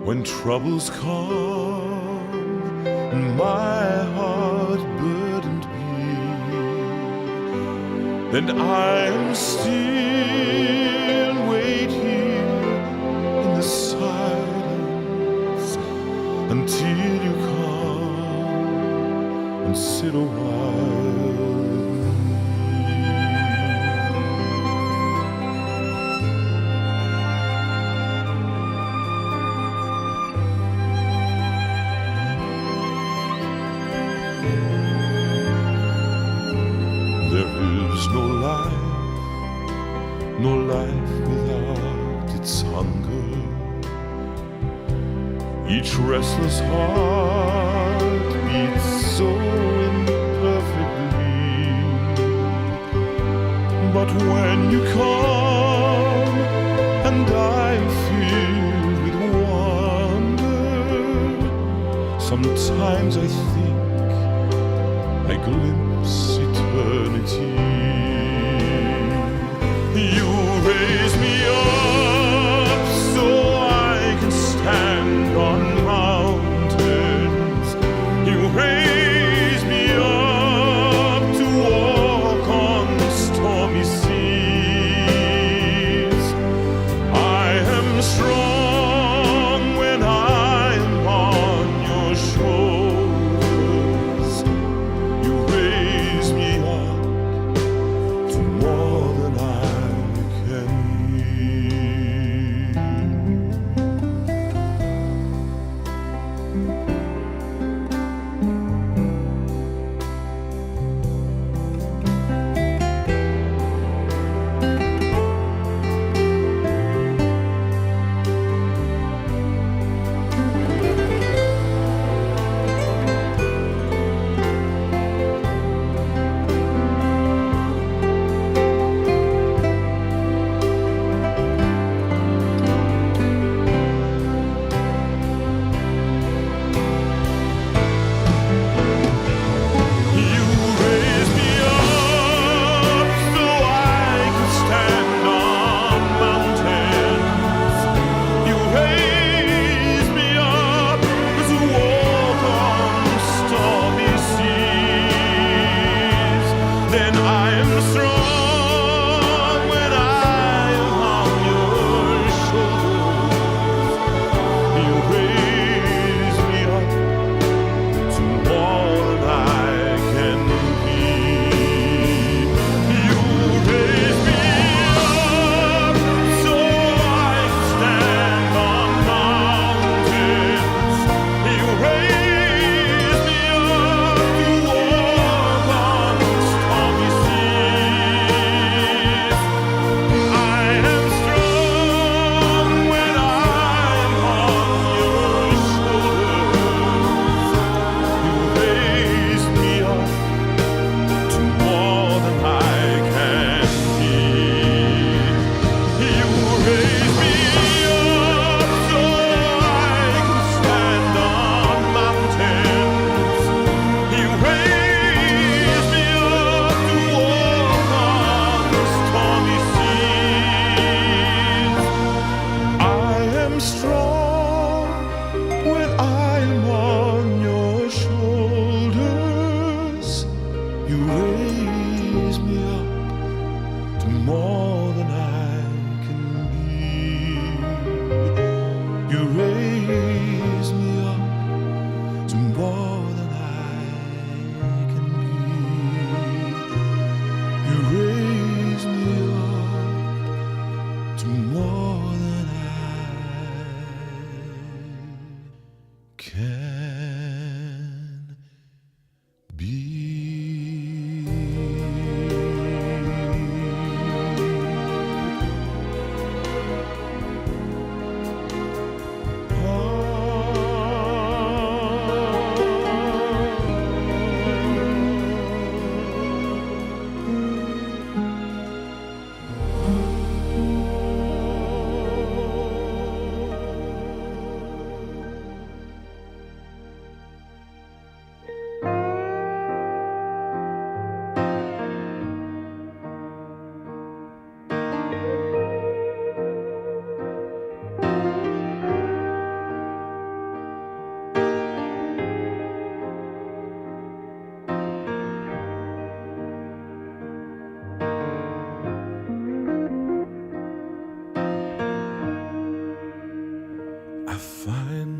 When troubles come and my heart burdened be, then I am still and wait here in the silence until you come and sit a while. No life without its hunger. Each restless heart beats so imperfectly. But when you come and I'm filled with wonder, sometimes I think I glimpse eternity. You raise me up so I can stand on mountains. You raise me up to walk on stormy seas. I am strong when I am on your shoulders. You raise me up to more than I can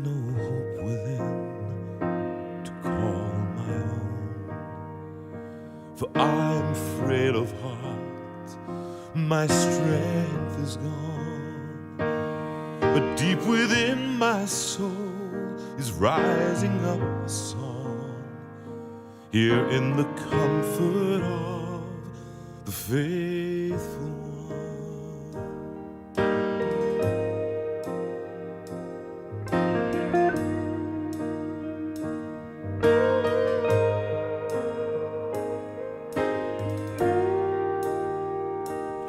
no hope within to call my own. For I'm frail of heart, my strength is gone. But deep within my soul is rising up a song, here in the comfort of the faithful one.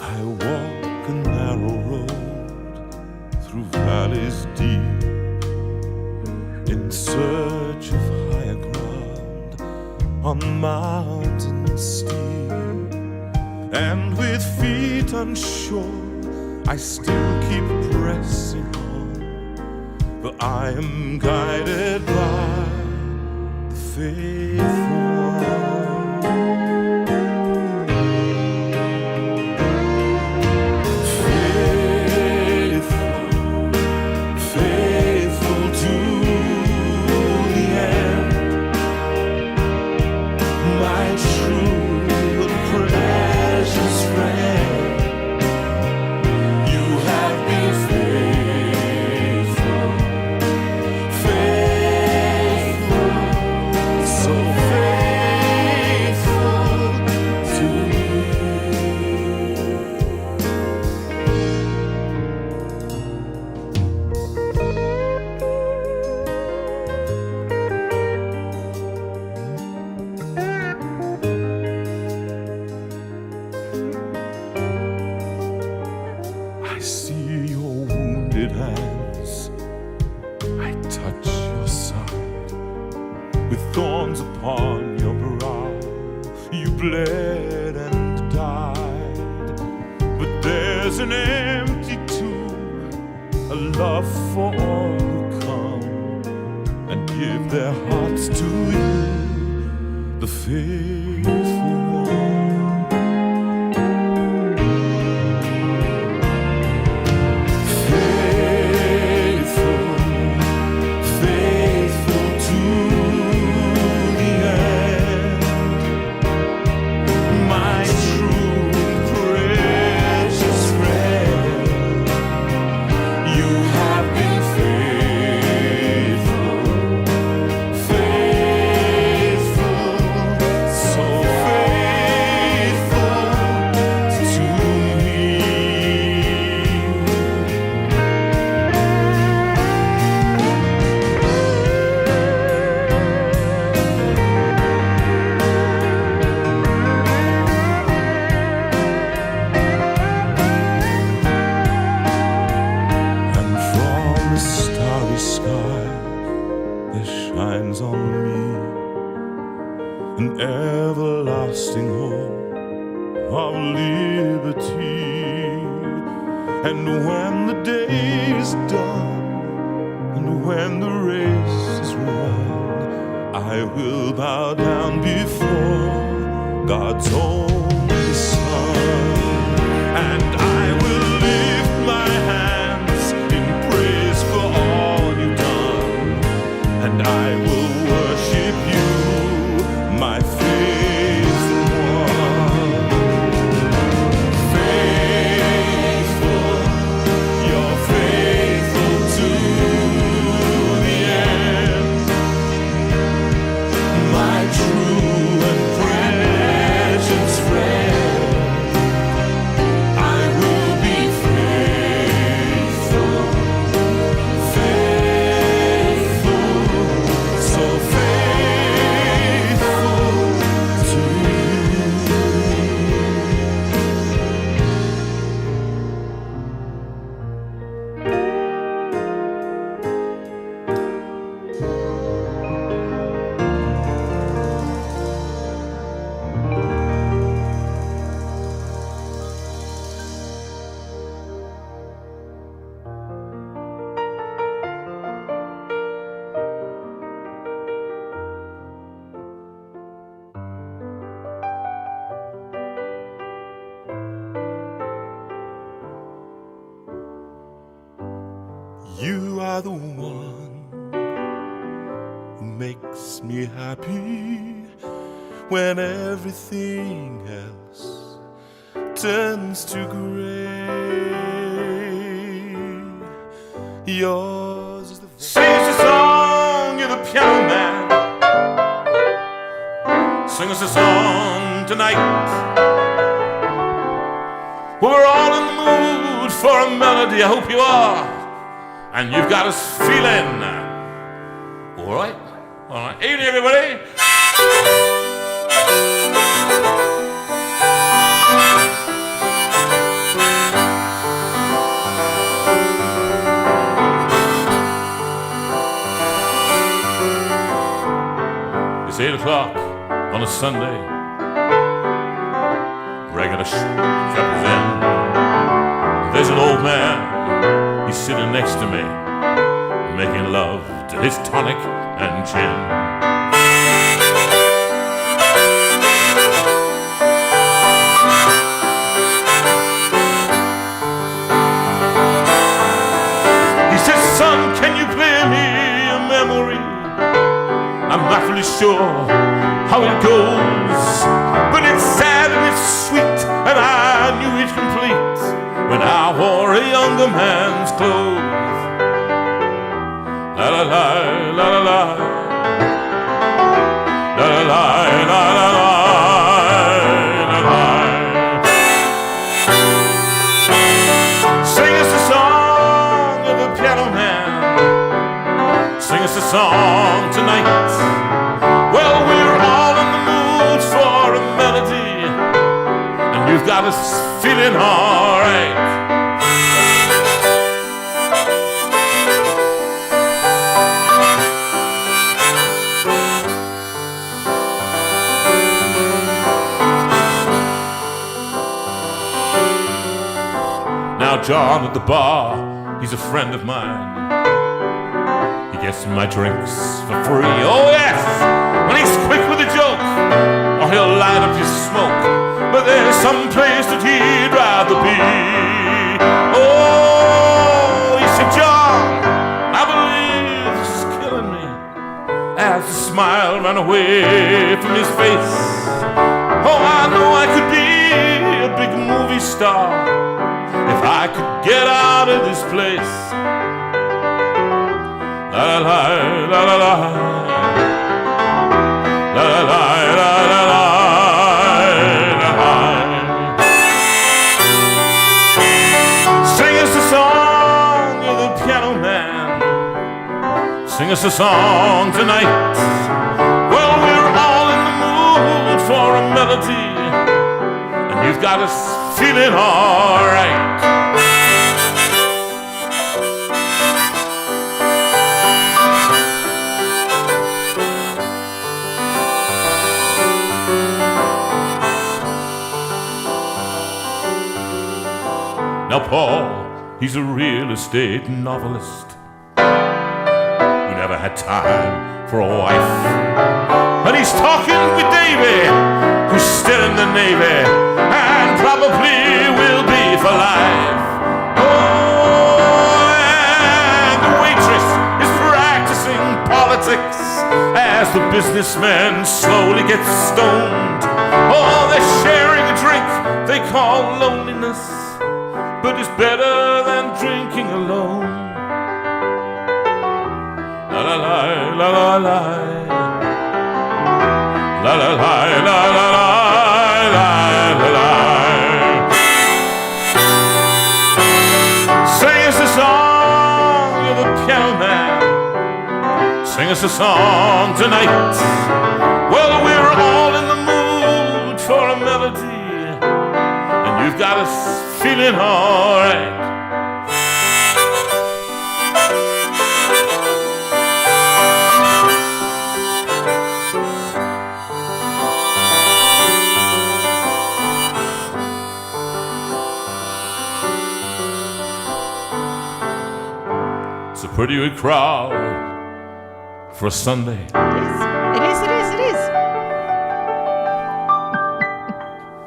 I walk a narrow road through valleys deep, in search of higher ground on mountains steep. And with feet unsure, I still keep pressing on, for I am guided by the faithful one. I see your wounded hands, I touch your side. With thorns upon your brow, you bled and died. But there's an empty tomb, a love for all who come and give their hearts to you, the faithful one. Shines on me an everlasting hope of liberty. And when the day is done and when the race is run, I will bow down before God's only Son, and I will lift my hands in praise for all you've done, and I will worship you, my faithful one. Faithful, you're faithful to the end, my true and precious friend. makes me happy when everything else turns to gray. Yours is the Sing us a song, you're the piano man. Sing us a song tonight. We're all in the mood for a melody, I hope you are. And you've got us feeling. All right. Evening, everybody. It's 8 o'clock on a Sunday. Regular shop is in. There's an old man, he's sitting next to me, making love to his tonic and gin. He says, son, can you play me a memory? I'm not really sure how it goes, but it's sad and it's sweet, and I knew it complete when I wore a younger man's clothes. La la la, la la la, la la la, la la la, la la. Sing us a song of the piano man. Sing us a song tonight. Well, we're all in the mood for a melody, and you've got us feeling all right. Now John at the bar, he's a friend of mine. He gets my drinks for free, oh yes, and he's quick with a joke, or he'll light up his smoke. But there's some place that he'd rather be. Oh, he said, John, I believe this is killing me, as the smile ran away from his face. Oh, I know I could be a big movie star if I could get out of this place. La la la, la la la, la la la, la la la, la la. Sing us a song, you're the piano man. Sing us a song tonight. Well, we're all in the mood for a melody, and you've got us feeling all right. Now Paul, he's a real estate novelist who never had time for a wife. And he's talking with Davy, who's still in the Navy, and probably will be for life. Oh, and the waitress is practicing politics as the businessman slowly gets stoned. Oh, they're sharing a drink they call loneliness, but it's better than drinking alone. La la la, la la la, la la la, la la la, la la la. Sing us a song, you're the piano man. Sing us a song tonight. Well, we're all in the mood for a melody, and you've got us feeling all right. It's a pretty good crowd for a Sunday. It is.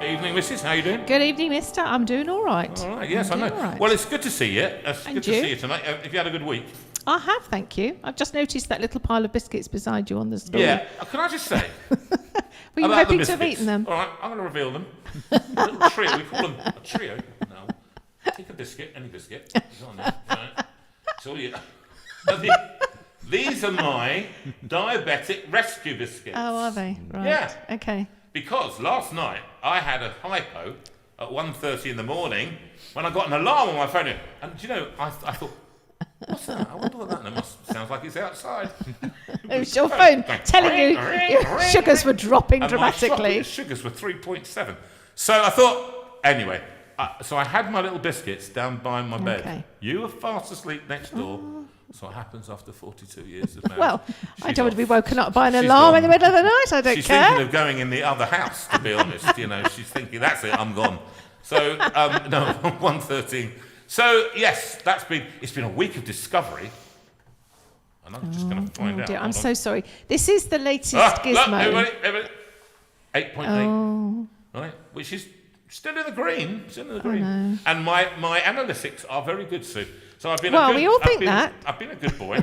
Evening, missus. How you doing? Good evening, mister. I'm doing all right. All right, yes, I know. All right. Well, it's good to see you. It's And good to you? see you tonight. Have you had a good week? I have, thank you. I've just noticed that little pile of biscuits beside you on the stool. Yeah. Can I just say? Were you about the hoping to have biscuits. eaten them? All right, I'm going to reveal them. A little trio. We call them a trio. No. Take a biscuit, any biscuit. It's on there. Right. It's all you. These are my diabetic rescue biscuits. Oh, are they? Right. Yeah. Okay. Because last night I had a hypo at 1:30 in the morning when I got an alarm on my phone. And do you know, I thought, what's that? I wonder what that sounds like. It's outside. It was your phone telling you your sugars were dropping and dramatically. My sugars were 3.7. So I thought, anyway, so I had my little biscuits down by my bed. Okay. You were fast asleep next door. So what happens after 42 years of marriage? Well, I She's don't want to be off. woken up by an She's alarm gone. in the middle of the night. I don't She's care. thinking of going in the other house, to be honest. You know, she's thinking, that's it, I'm gone. So, no, 1:13. So, yes, it's been a week of discovery. And I'm just going to find out. Dear, I'm Hold so on. sorry. This is the latest Look, gizmo. everybody. 8.8. Right, which is still in the green. No. And my analytics are very good, Sue. So I've been Well, we all think that. I've been a good boy.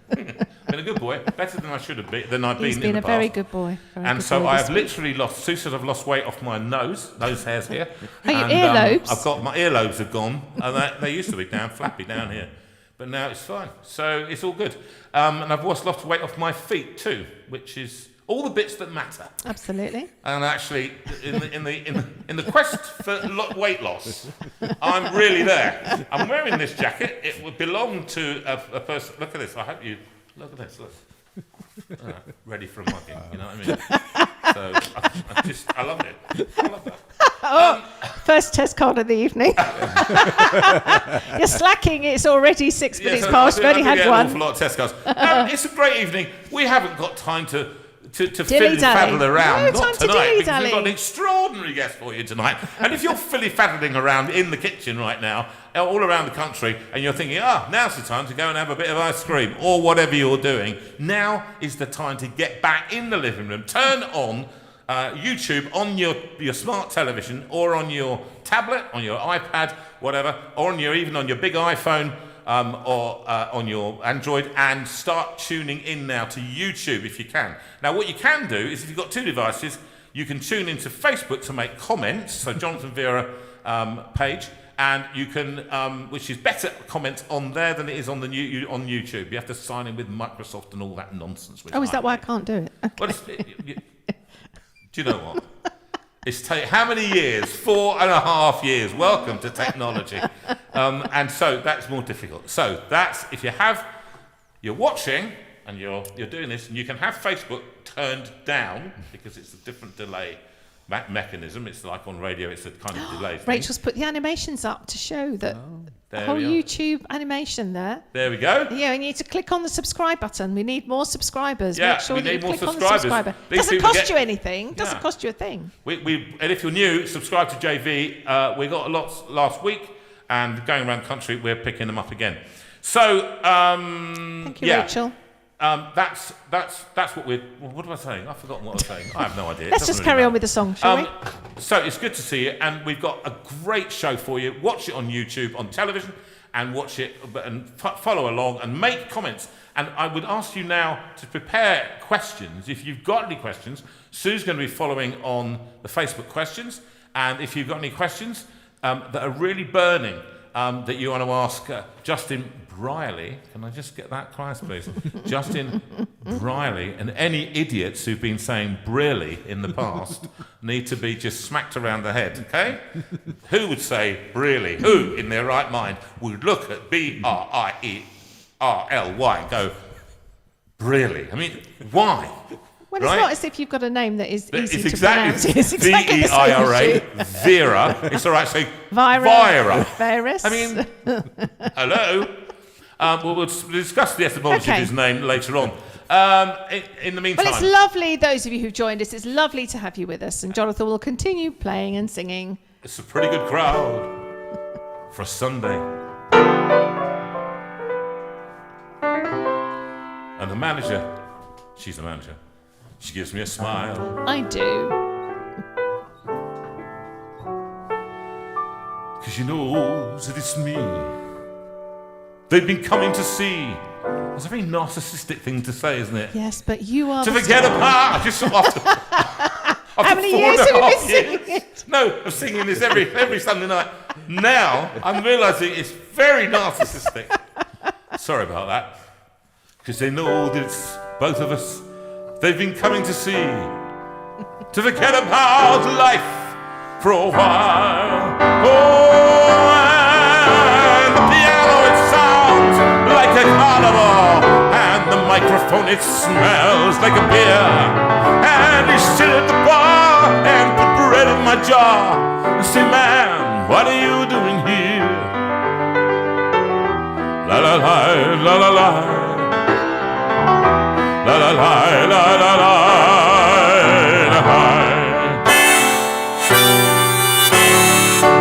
Been a good boy, better than I should have been. Than I've He's been been in the a past. very good boy. And so I have literally lost. Sue said I've lost weight off my nose hairs here. Oh, your And, earlobes? I've got my earlobes have gone, and they used to be down flappy down here, but now it's fine. So it's all good. And I've lost lots of weight off my feet too, which is all the bits that matter. Absolutely. And actually, in the quest for weight loss, I'm really there. I'm wearing this jacket. It would belong to a person. Look at this. I hope you look at this. Look. Ready for a mugging. You know what I mean? So I love it. I love that. First test card of the evening. You're slacking. It's already 6 minutes past. We've only had an one. awful lot of test cards. It's a great evening. We haven't got time to fiddle around. No Not time to tonight, because dilly-dally. we've got an extraordinary guest for you tonight. And if you're filly-faddling around in the kitchen right now, all around the country, and you're thinking, now's the time to go and have a bit of ice cream, or whatever you're doing, now is the time to get back in the living room. Turn on YouTube on your smart television, or on your tablet, on your iPad, whatever, or even on your big iPhone, or on your Android, and start tuning in now to YouTube if you can. Now, what you can do is, if you've got two devices, you can tune into Facebook to make comments, so Jonathan Veira page, and you can, which is better comments on there than it is on on YouTube. You have to sign in with Microsoft and all that nonsense. Oh, is that why I can't do it? Okay. Well, do you know what? It's how many years? 4.5 years. Welcome to technology. And so that's more difficult. So that's, if you're watching and you're doing this, and you can have Facebook turned down because it's a different delay mechanism. It's like on radio, it's a kind of delay thing. Rachel's put the animations up to show that the There whole we are. YouTube animation there. There we go. Yeah, we need to click on the subscribe button. We need more subscribers. Yeah, Make sure we that need you more click on the subscribers. subscriber. These Doesn't people cost you anything. Doesn't Yeah. cost you a thing. And if you're new, subscribe to JV. We got lots last week, and going around the country, we're picking them up again. So, Thank you, Rachel. That's what we're. What am I saying? I've forgotten what I was saying. I have no idea. It Let's doesn't just really carry matter. on with the song, shall we? So it's good to see you, and we've got a great show for you. Watch it on YouTube, on television, and watch it and follow along and make comments. And I would ask you now to prepare questions. If you've got any questions, Sue's going to be following on the Facebook questions. And if you've got any questions that are really burning, that you want to ask Justin Brierley, can I just get that class, please? Justin Brierley, and any idiots who've been saying Brierley in the past need to be just smacked around the head, okay? Who would say Brierley? Who, in their right mind, would look at Brierly and go, Brierley? I mean, why? Well, right? it's not as if you've got a name that is easy It's to pronounce. It's exactly the same V-E-I-R-A, as you. Vera. It's all right saying Veira. Veira. I mean, hello. We'll discuss the etymology of his name later on. In the meantime... Well, it's lovely, those of you who've joined us, it's lovely to have you with us. And Jonathan will continue playing and singing. It's a pretty good crowd for a Sunday. And the manager, she's the manager, she gives me a smile. I do. Cause she knows that it's me they've been coming to see. It's a very narcissistic thing to say, isn't it? Yes, but you are To the forget star. about. I just after How many 4.5 years have you been years. singing it? No, I'm singing this every Sunday night. Now I'm realising it's very narcissistic. Sorry about that. Because they know that it's both of us. They've been coming to see. To forget about life for a while. Oh, and the piano, it sounds like a carnival. And the microphone, it smells like a beer. And you sit at the bar and put bread in my jar and say, man, what are you doing here? La la la, la la la. La la la, la la la, la.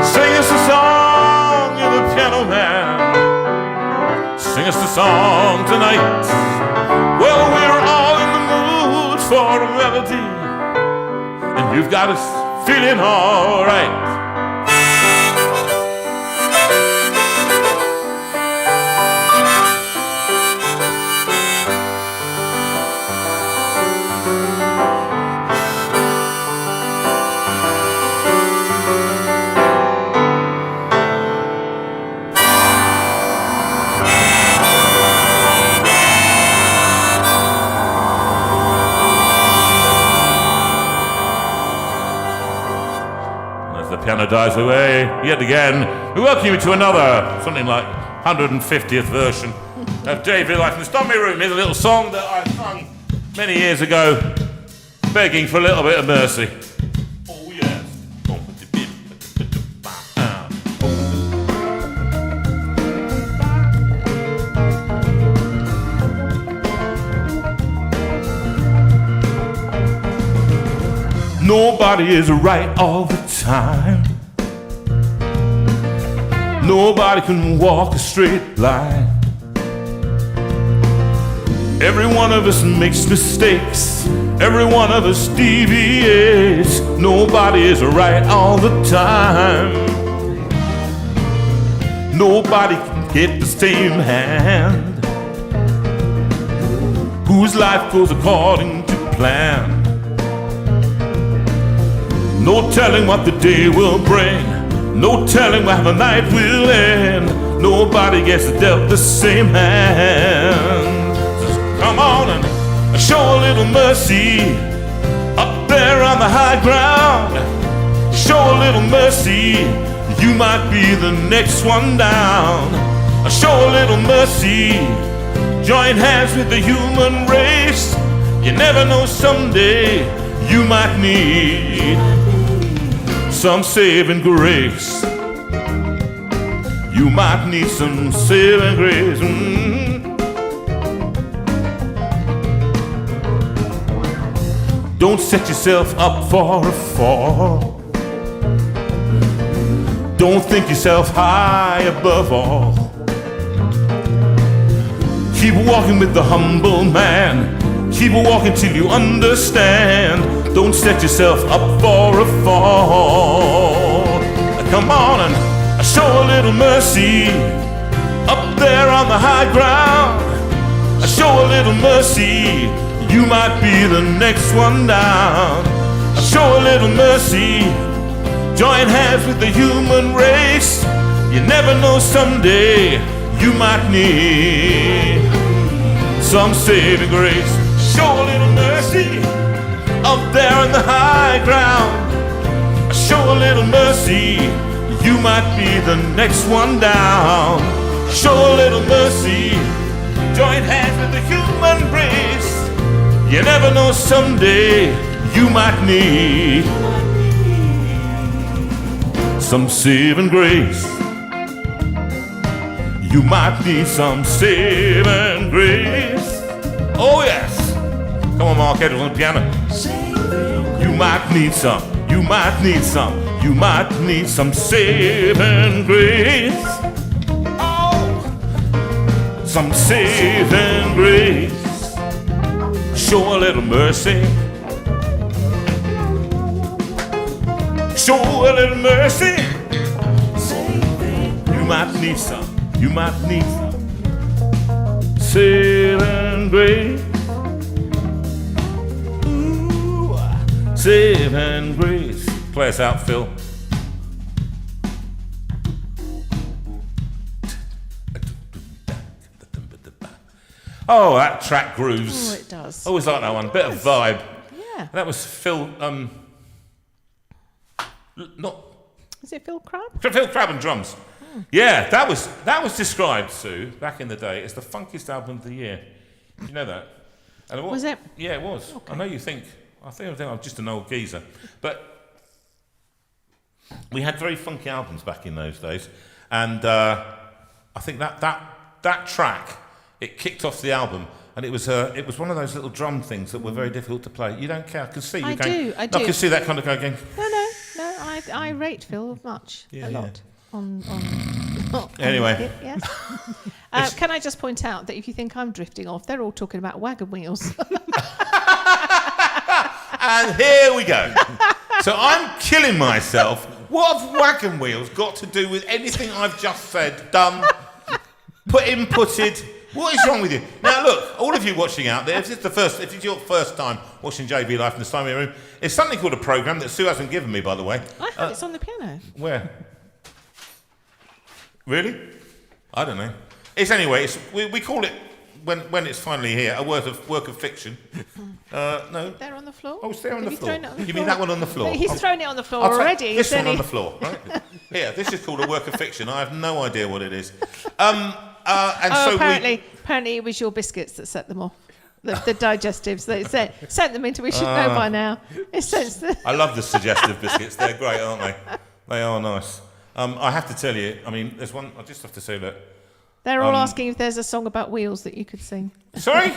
Sing us a song, you're the piano man. Sing us a song tonight. Well, we're all in the mood for a melody, and you've got us feeling all right. The piano dies away yet again. We welcome you to another, something like 150th version of David Life in the Stormy Room. Here's a little song that I sung many years ago, begging for a little bit of mercy. Oh yes. Nobody is right all the time. Nobody can walk a straight line. Every one of us makes mistakes. Every one of us deviates. Nobody is right all the time. Nobody can get the same hand. Whose life goes according to plan. No telling what the day will bring. No telling how the night will end. Nobody gets dealt the same hand. Just come on and show a little mercy up there on the high ground. Show a little mercy. You might be the next one down. Show a little mercy. Join hands with the human race. You never know, someday you might need some saving grace. You might need some saving grace. Don't set yourself up for a fall. Don't think yourself high above all. Keep walking with the humble man. Keep walking till you understand. Don't set yourself up for a fall. Come on and show a little mercy up there on the high ground. Show a little mercy. You might be the next one down. Show a little mercy. Join hands with the human race. You never know, someday you might need some saving grace. Show a little mercy up there on the high ground. Show a little mercy. You might be the next one down. Show a little mercy. Join hands with the human race. You never know, someday you might need some saving grace. You might need some saving grace. Oh yes. Come on, Mark Edwards on the piano. You might need some. You might need some. You might need some saving grace. Oh, some saving grace. Show a little mercy. Show a little mercy. You might need some. You might need some. saving grace. Ooh, saving grace. Play us out, Phil. Oh, that track grooves. Oh, it does. Always like that one. Bit of vibe. Yeah. That was Phil. Not Is it Phil Crabb? Phil Crabb and drums. Yeah, that was described, Sue, back in the day as the funkiest album of the year. You know that? And Was it? Yeah, it was. Okay. I know you think. I think I'm just an old geezer, but we had very funky albums back in those days, and I think that track, it kicked off the album, and it was one of those little drum things that were very difficult to play. You don't care. I can see you I going. do. I can see that kind of going. No. I rate Phil much. A lot. On Anyway. it, yes. Can I just point out that if you think I'm drifting off, they're all talking about wagon wheels. And here we go. So I'm killing myself. What have wagon wheels got to do with anything I've just said, done, inputted? What is wrong with you? Now look, all of you watching out there, if it's your first time watching JV Live in the Steinway room, it's something called a programme that Sue hasn't given me, by the way. I have it's on the piano. Where? Really? I don't know. We call it when it's finally here a work of fiction. No. There on the floor. Oh, it's there on the floor. Thrown it on the You floor? mean that one on the floor? He's thrown it on the floor I'll take already. this one on the floor, right? Here, this is called a work of fiction. I have no idea what it is. Apparently it was your biscuits that set them off. The digestives. They sent them into. We should know by now. It sends the. I love the suggestive biscuits. They're great, aren't they? They are nice. I have to tell you. I mean, there's one. I just have to say that. They're all asking if there's a song about wheels that you could sing. Sorry?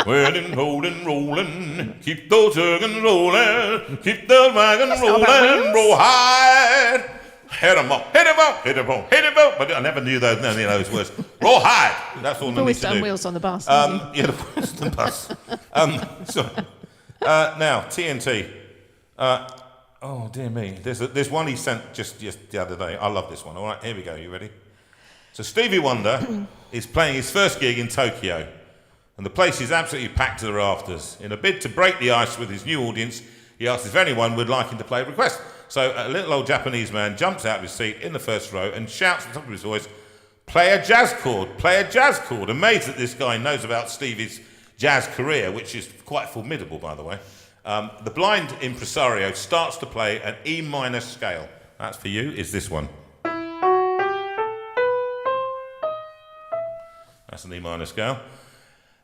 Rolling, rolling, keep those wagons rolling, keep the wagon That's not about rolling, wheels. roll high. Hit 'em up, hit 'em up, hit 'em up, hit 'em up. But I never knew any of those words. Roll high. That's all I need Always to done do. wheels on the bus. Yeah, the wheels on the bus. Sorry. Now, TNT. Oh, dear me. There's one he sent just the other day. I love this one. All right, here we go. You ready? So Stevie Wonder is playing his first gig in Tokyo, and the place is absolutely packed to the rafters. In a bid to break the ice with his new audience, he asked if anyone would like him to play a request. So a little old Japanese man jumps out of his seat in the first row and shouts at the top of his voice, "Play a jazz chord, play a jazz chord." Amazed that this guy knows about Stevie's jazz career, which is quite formidable, by the way. The blind impresario starts to play an E minor scale. That's for you, is this one. That's an E minor scale.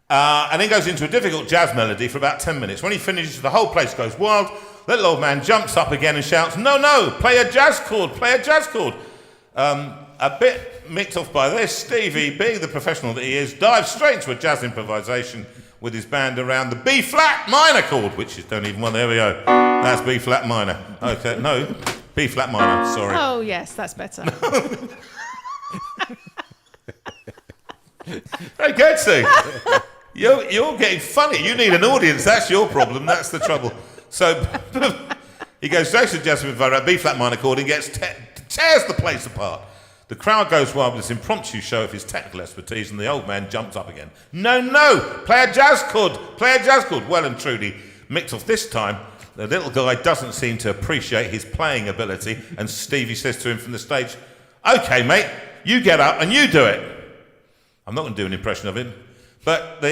And then goes into a difficult jazz melody for about 10 minutes. When he finishes, the whole place goes wild. Little old man jumps up again and shouts, no, play a jazz chord, play a jazz chord. A bit micked off by this, Stevie, being the professional that he is, dives straight into a jazz improvisation with his band around the B-flat minor chord, which is don't even want. There we go. That's B-flat minor. Okay, no, B-flat minor, sorry. Oh, yes, that's better. Very good, Sue. You're getting funny. You need an audience. That's your problem. That's the trouble. So he goes straight to Jasmine Veira, B-flat minor chord, and tears the place apart. The crowd goes wild with this impromptu show of his technical expertise, and the old man jumps up again. No, play a jazz chord, play a jazz chord. Well and truly, mixed off this time, the little guy doesn't seem to appreciate his playing ability, and Stevie says to him from the stage, "Okay, mate, you get up and you do it." I'm not going to do an impression of him, but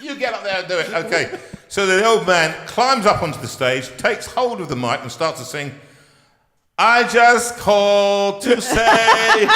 you get up there and do it. Okay. So the old man climbs up onto the stage, takes hold of the mic and starts to sing, "I just called to say..."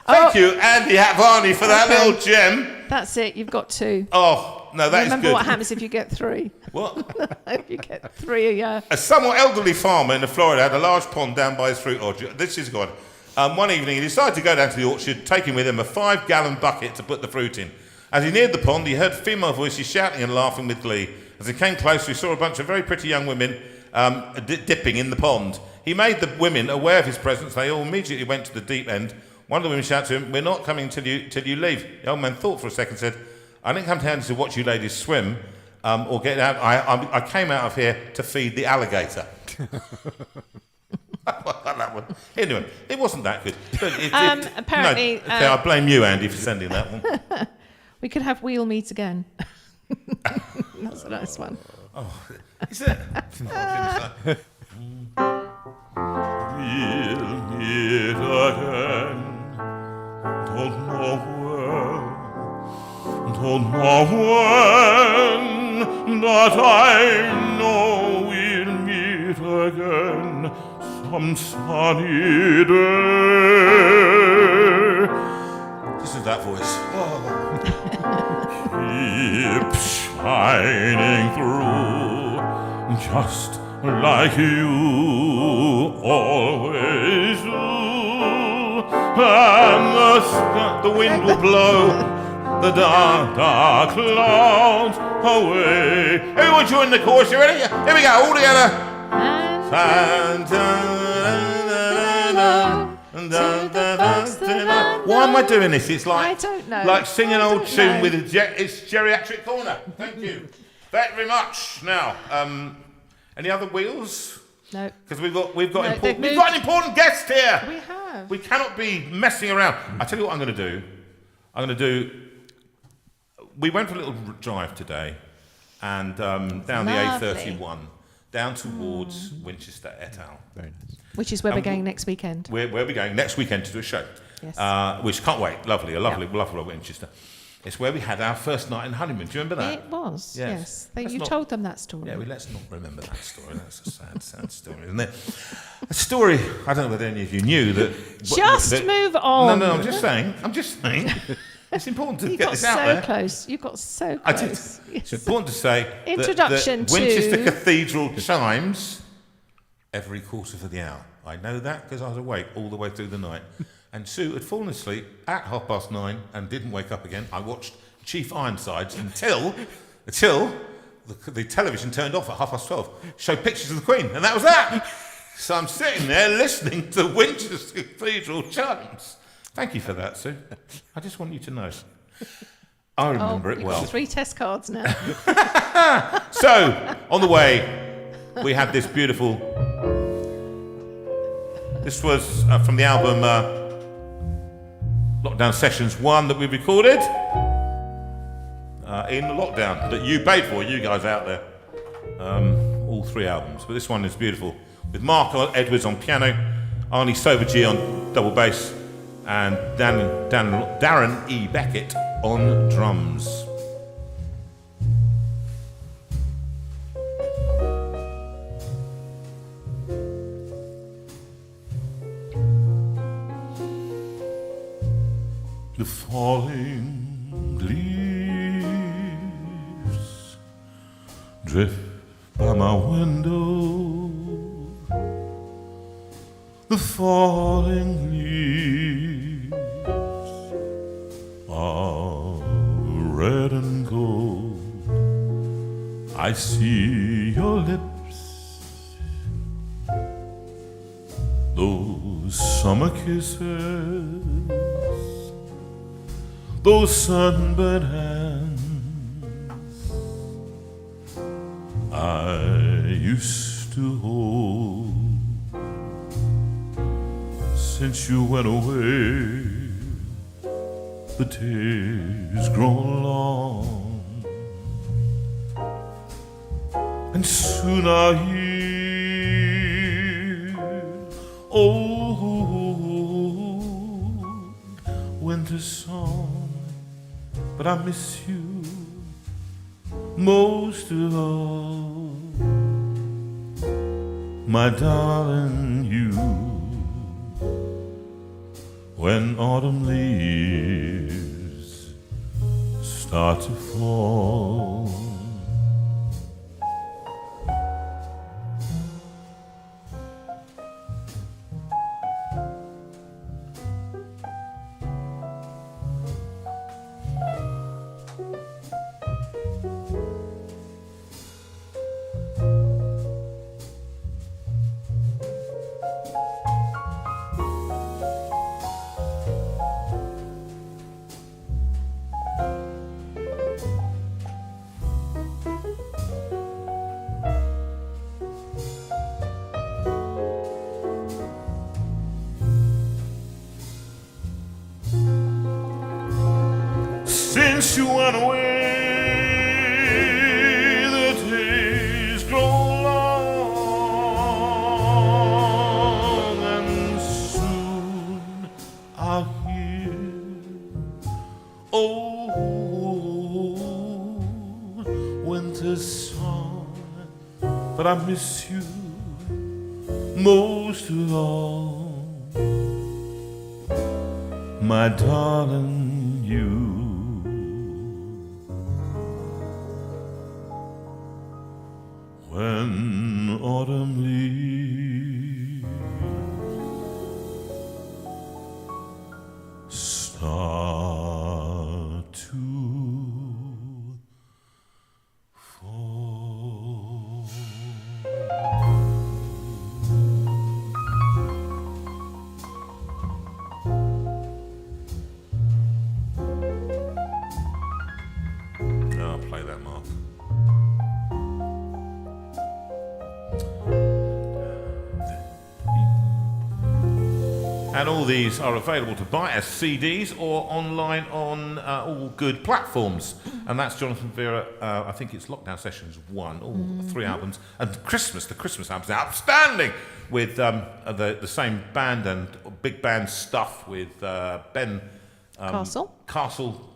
Thank you, Andy Hatvarney, for that little gem. That's it, you've got two. Oh, no, that is good. Remember what happens if you get three. What? If you get three, yeah. A somewhat elderly farmer in Florida had a large pond down by his fruit orchard. This is good. One evening, he decided to go down to the orchard, taking with him a 5-gallon bucket to put the fruit in. As he neared the pond, he heard female voices shouting and laughing with glee. As he came closer, he saw a bunch of very pretty young women dipping in the pond. He made the women aware of his presence. They all immediately went to the deep end. One of the women shouted to him, "We're not coming till you leave." The old man thought for a second and said, "I didn't come down to watch you ladies swim or get out. I came out of here to feed the alligator." I like that one. Anyway, it wasn't that good. But Apparently, no, okay, I blame you, Andy, for sending that one. we could have We'll Meet Again. That's a nice one. Oh, is it? We'll meet again. Don't know where, don't know when, but I know we'll meet again some sunny day. This is that voice. Keep shining through, just like you always do. And The wind will blow the dark, dark clouds away. Everyone join the chorus, you ready? Here we go, all together. Why am I doing this? It's like I don't know. like singing an I old don't tune know. with it's geriatric corner. Thank you very much. Now, any other wheels? No, Because we've got No, they've we've got an important guest here. we have. We cannot be messing around. I tell you what I'm going to do. We went for a little drive today, and down Lovely. the A31, down towards Winchester et al. Very nice. Which is where we're going next weekend. Where we're going next weekend to do a show. Yes. Which can't wait. Lovely, lovely Winchester. It's where we had our first night in honeymoon. Do you remember that? It was, Yes. yes. Let's You not- told them that story. Yeah, let's not remember that story. That's a sad, sad story, isn't it? A story, I don't know whether any of you knew that... Just move on. No, I'm just saying. It's important to You get got this so out there. close. You got so I did. close. It's important to say Introduction that Winchester to- Cathedral chimes every quarter of the hour. I know that because I was awake all the way through the night. And Sue had fallen asleep at 9:30 and didn't wake up again. I watched Chief Ironsides until the television turned off at 12:30. Showed pictures of the Queen, and that was that. So I'm sitting there listening to Winchester Cathedral chimes. Thank you for that, Sue. I just want you to know. I remember it you've well. got 3 test cards now. So, on the way, we had this beautiful... This was from the album Lockdown Sessions 1 that we recorded in the lockdown that you paid for, you guys out there. All 3 albums. But this one is beautiful. With Mark Edwards on piano, Arnie Soberg on double bass, and Darren E. Beckett on drums. The falling leaves drift by my window. The falling leaves are red and gold. I see your lips, those summer kisses, those sunburned hands I used to hold. Since you went away, the days grown long, and soon I'll hear old winter song. But I miss you most of all, my darling, you. When autumn leaves start to fall, since you went away, the days grow long, and soon I'll hear old winter's song. But I miss you most of all, my darling, you. When autumn leaves start to fall. I'll play that, Mark. And all these are available to buy as CDs or online on all good platforms. And that's Jonathan Veira. I think it's Lockdown Sessions 1, all 3 albums. And the Christmas album's outstanding with the same band and big band stuff with Ben Castle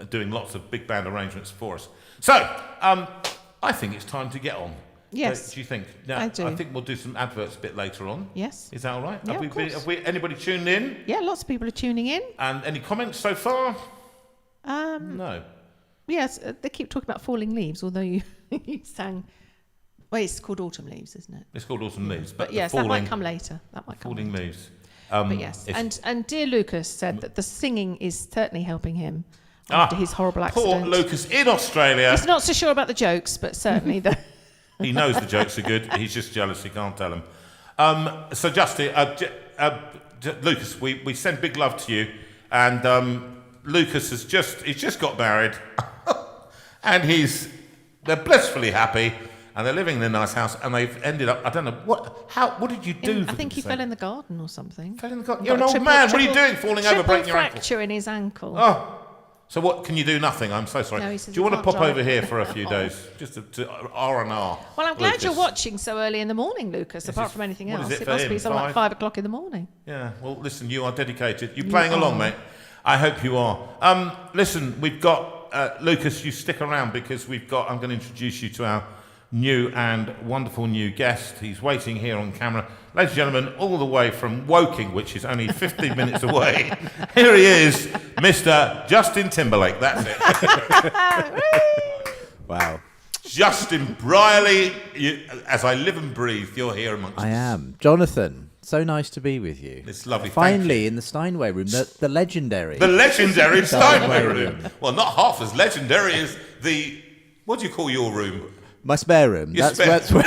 doing lots of big band arrangements for us. So, I think it's time to get on. Yes. Do you think? Now, I do. I think we'll do some adverts a bit later on. Yes. Is that all right? Yeah, of course. Have we anybody tuned in? Yeah, lots of people are tuning in. And any comments so far? No. Yes, they keep talking about falling leaves, although you sang... Well, it's called Autumn Leaves, isn't it? It's called Autumn Leaves. But yes, that might come later. Falling leaves. But yes, and dear Lucas said that the singing is certainly helping him after his horrible accident. Poor Lucas in Australia. He's not so sure about the jokes, but certainly the... He knows the jokes are good. He's just jealous. He can't tell them. So, Justin, Lucas, we send big love to you. And Lucas he's just got married, and they're blissfully happy, and they're living in a nice house, and they've ended up. I don't know what did you do? I think he fell in the garden or something. Fell in the garden. You're an old man. What are you doing? Falling over, breaking your ankle? Fracture in his ankle. Oh. So what can you do? Nothing. I'm so sorry. No, do you want to pop over here for a few days, just to R&R? Well, I'm glad you're watching so early in the morning, Lucas. Apart from anything else, it must be something like 5 o'clock in the morning. Yeah. Well, listen, you are dedicated. You're playing along, mate. I hope you are. Listen, we've got Lucas. You stick around because I'm going to introduce you to our new and wonderful new guest. He's waiting here on camera. Ladies and gentlemen, all the way from Woking, which is only 15 minutes away, here he is, Mr. Justin Timberlake. That's it. Wow. Justin Brierley, as I live and breathe, you're here amongst us. I am. Jonathan, so nice to be with you. It's lovely. Finally, in the Steinway room, the legendary. The legendary Steinway room. Well, not half as legendary as the... What do you call your room? My spare room. Your That's where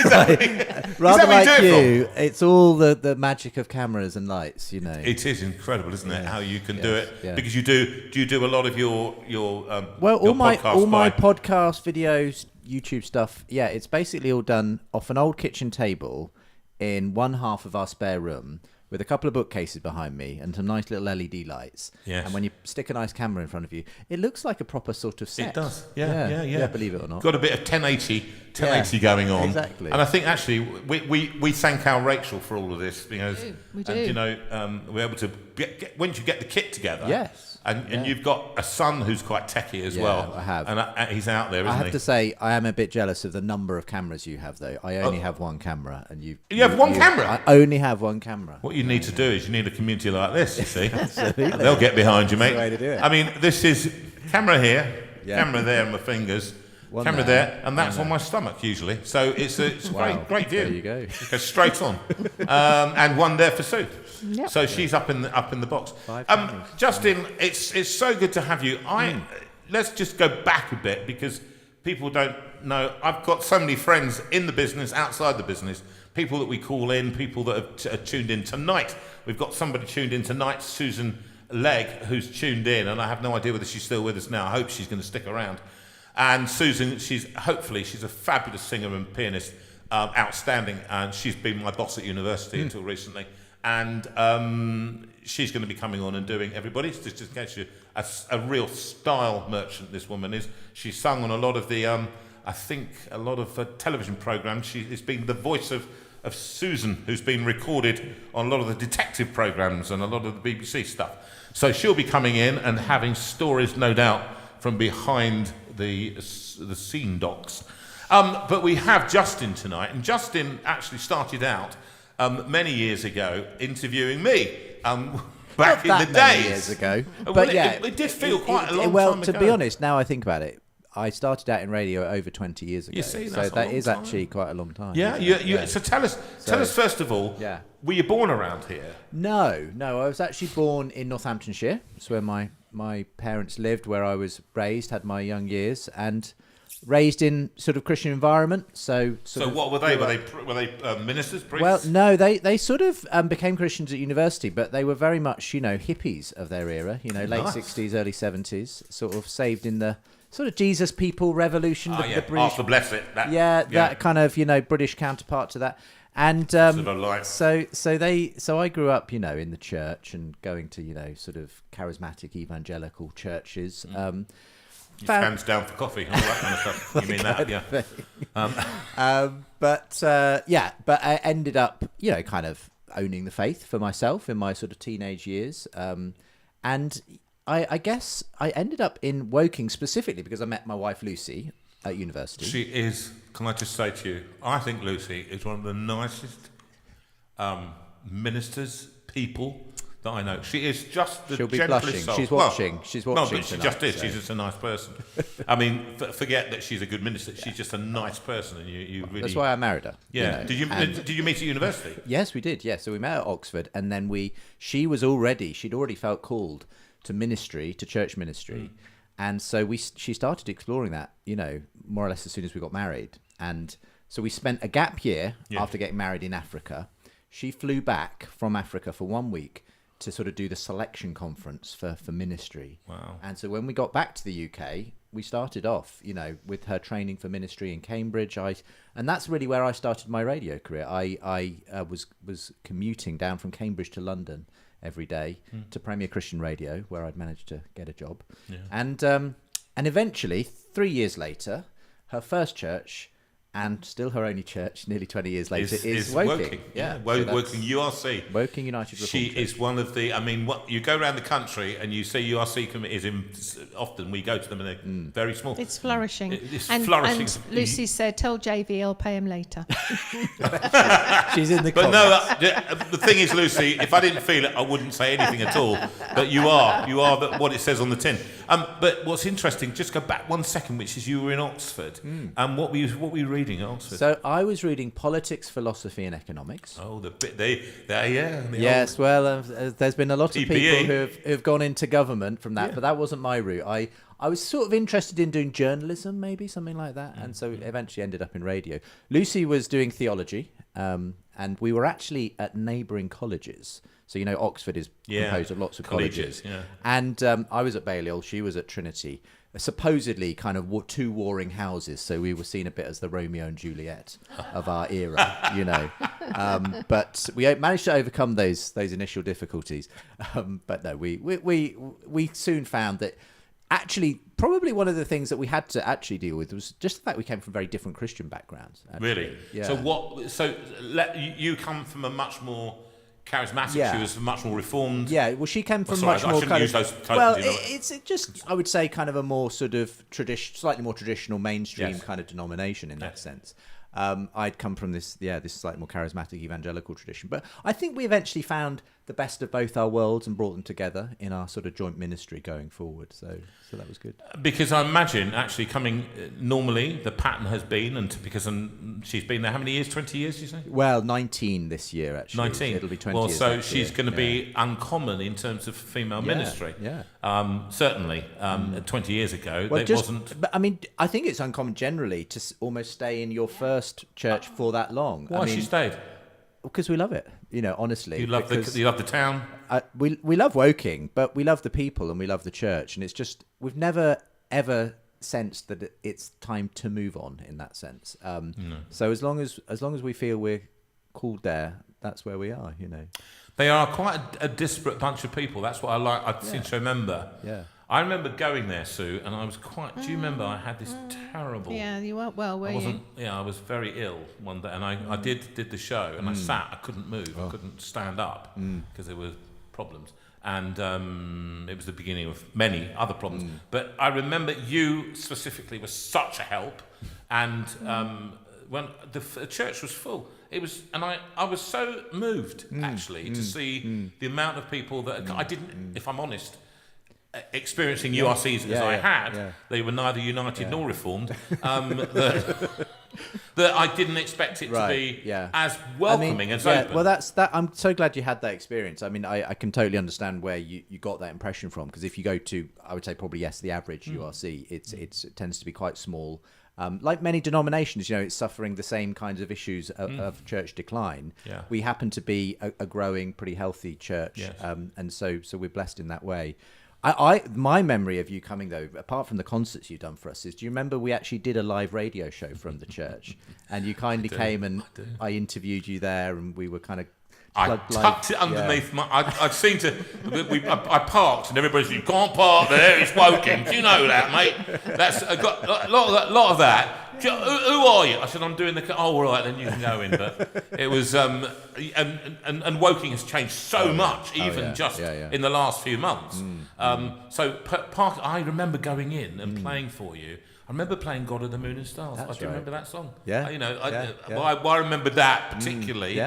rather like you, it's all the magic of cameras and lights, you know. It is incredible, isn't it? How you can do it. Yeah. Because you do a lot of your all my podcast videos, YouTube stuff. Yeah, it's basically all done off an old kitchen table in one half of our spare room, with a couple of bookcases behind me and some nice little LED lights. Yes. And when you stick a nice camera in front of you, it looks like a proper sort of set. It does. Yeah, believe it or not. Got a bit of 1080 going on. Exactly. And I think actually we thank our Rachel for all of this because we do. And, you know, we're able to get once you get the kit together. Yes. And you've got a son who's quite techie as well. I have. And he's out there, isn't he? I have to say, I am a bit jealous of the number of cameras you have, though. I only have one camera, and you have one camera? I only have one camera. What you need to do is you need a community like this, you see. Absolutely. They'll get behind you, mate. That's the way to do it. I mean, this is camera here, camera there on my fingers, One camera there, and that's on my stomach usually. So it's a great view. There you go. It goes straight on. And one there for Sue. Yep. So she's up in the box. Justin, it's so good to have you. Let's just go back a bit because people don't know. I've got so many friends in the business, outside the business, people that we call in, people that are tuned in tonight. We've got somebody tuned in tonight, Susan Legg, who's tuned in, and I have no idea whether she's still with us now. I hope she's going to stick around. And Susan, she's a fabulous singer and pianist, outstanding, and she's been my boss at university until recently. And she's going to be coming on and doing everybody. Just in case you, a real style merchant. This woman is. She's sung on a lot of the, I think, a lot of television programs. She's been the voice of Susan, who's been recorded on a lot of the detective programs and a lot of the BBC stuff. So she'll be coming in and having stories, no doubt, from behind the scene docs. But we have Justin tonight, and Justin actually started out many years ago interviewing me back in the days. Many years ago, but well, yeah, it did feel quite a long time well, ago. to be honest, now I think about it, I started out in radio over 20 years ago. You see, so that is actually quite a long time. Yeah, So tell us first of all. Yeah. Were you born around here? No. I was actually born in Northamptonshire. It's where my parents lived, where I was raised, had my young years, and raised in sort of Christian environment. So what were they? Were they ministers, priests? Well, no, they sort of became Christians at university, but they were very much, hippies of their era. Late Nice. 60s, early 70s, sort of saved in the sort of Jesus people revolution. The British, After bless it. That kind of British counterpart to that. And so I grew up, in the church and going to Mm. sort of charismatic evangelical churches. Hands down for coffee, all that kind of stuff. You mean that? Yeah. But I ended up, kind of owning the faith for myself in my sort of teenage years. And I guess I ended up in Woking specifically because I met my wife Lucy at university. She is, can I just say to you, I think Lucy is one of the nicest ministers, people that I know. She is just the She'll be gentlest blushing. soul. She's watching. She's watching. No, but she tonight, just is. so. She's just a nice person. I mean, forget that she's a good minister. She's just a nice person, and you really. That's why I married her. Yeah. Did you meet at university? Yes, we did. Yeah, so we met at Oxford, and then she'd already felt called to ministry, to church ministry, and so she started exploring that, more or less as soon as we got married, and so we spent a gap year after getting married in Africa. She flew back from Africa for 1 week to sort of do the selection conference for ministry. Wow. And so when we got back to the UK, we started off, with her training for ministry in Cambridge. And that's really where I started my radio career. I was commuting down from Cambridge to London every day to Premier Christian Radio, where I'd managed to get a job. Yeah. And eventually, 3 years later, her first church, and still her only church, nearly 20 years later, is Woking. Yeah, so Woking URC. Woking United Reformed She Church. is one of the. I mean, what you go around the country and you see URC committees. Often we go to them and they're very small. It's flourishing. It's and, flourishing. And Lucy said, "Tell JV I'll pay him later." She's in the. But no, the thing is, Lucy, if I didn't feel it, I wouldn't say anything at all. But you are what it says on the tin. But what's interesting, just go back 1 second, which is you were in Oxford. And what were you reading at Oxford? So I was reading politics, philosophy, and economics. Oh, the bit yeah. Yes, well, there's been a lot of PPE. people who've gone into government from that, but that wasn't my route. I was sort of interested in doing journalism, maybe something like that, and so eventually ended up in radio. Lucy was doing theology, and we were actually at neighbouring colleges. So Oxford is composed of lots of colleges, and I was at Balliol, she was at Trinity. Supposedly kind of two warring houses, so we were seen a bit as the Romeo and Juliet of our era, but we managed to overcome those initial difficulties. But no, we soon found that actually probably one of the things that we had to actually deal with was just the fact we came from very different Christian backgrounds. Actually. Really? Yeah. So you come from a much more charismatic. She was much more reformed. Yeah, well, she came from much more kind of. It's just I would say kind of a more sort of slightly more traditional mainstream kind of denomination in that sense. I'd come from this slightly more charismatic evangelical tradition, but I think we eventually found the best of both our worlds and brought them together in our sort of joint ministry going forward. So that was good. Because I imagine actually coming normally the pattern has been she's been there how many years? 20 years, you say? Well, 19 this year actually. 19. It'll be 20 well, years. So she's going to be uncommon in terms of female ministry. Yeah. Certainly. 20 years ago, wasn't. But I mean, I think it's uncommon generally to almost stay in your first church for that long. Why she stayed? Because we love it, honestly. You love the town? We love Woking, but we love the people and we love the church. And it's just, we've never, ever sensed that it's time to move on in that sense. No. So as long as we feel we're called there, that's where we are, They are quite a disparate bunch of people. That's what I like. I seem to remember. Yeah. I remember going there, Sue, and I was quite. Do you remember? I had this terrible. Yeah, you weren't well, were you? Yeah, I was very ill one day, and I did the show, and I sat. I couldn't move. I couldn't stand up because there were problems, and it was the beginning of many other problems. But I remember you specifically was such a help, and when the church was full. It was, and I was so moved actually to see the amount of people that I didn't, if I'm honest, experiencing URCs as I had, they were neither United nor Reformed. That I didn't expect it to be as welcoming as open. Well, that's that. I'm so glad you had that experience. I mean, I can totally understand where you got that impression from, because if you go to, I would say probably the average URC, it tends to be quite small. Like many denominations, it's suffering the same kinds of issues of church decline. Yeah. We happen to be a growing, pretty healthy church, and so we're blessed in that way. My memory of you coming, though, apart from the concerts you've done for us, is, do you remember we actually did a live radio show from the church, and you kindly came and I interviewed you there, and we were kind of. I tucked it underneath my. I'd seen to. I parked, and everybody said, "You can't park there. It's Woking. Do you know that, mate? That's I got a lot of that. Who are you?" I said, "I'm doing the." Oh, all right, then you can go in. But it was and Woking has changed so much, even just in the last few months. So Park. I remember going in and playing for you. I remember playing "God of the Moon and Stars." Do you remember that song? Yeah. I remember that particularly.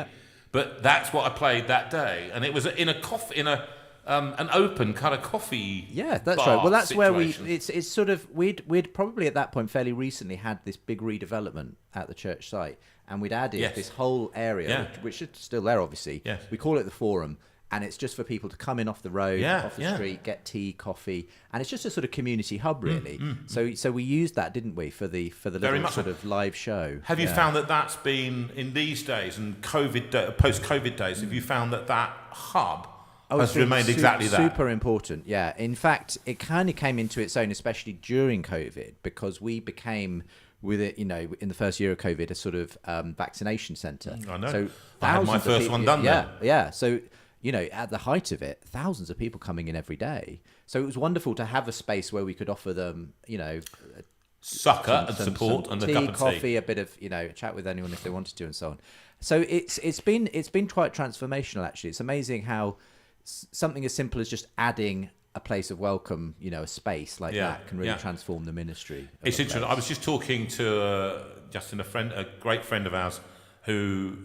But that's what I played that day, and it was in an open kind of coffee. Yeah, that's bar right. Well, that's situation. where it's sort of we'd probably at that point fairly recently had this big redevelopment at the church site, and we'd added this whole area, which is still there, obviously. Yes. We call it the Forum. And it's just for people to come in off the road, off the street, get tea, coffee, and it's just a sort of community hub, really. So we used that, didn't we, for the little sort of live show? Have you found that that's been in these days and post-COVID days? Have you found that hub has remained exactly that? Super important, yeah. In fact, it kind of came into its own, especially during COVID, because we became, with it, in the first year of COVID, a sort of vaccination centre. I know. So I had my first one done there. Yeah. So. At the height of it, thousands of people coming in every day. So it was wonderful to have a space where we could offer them, succour and support and tea, a cup of coffee, a bit of, chat with anyone if they wanted to, and so on. So it's been quite transformational, actually. It's amazing how something as simple as just adding a place of welcome, a space like that can really transform the ministry. It's interesting. I was just talking to Justin, a great friend of ours, who.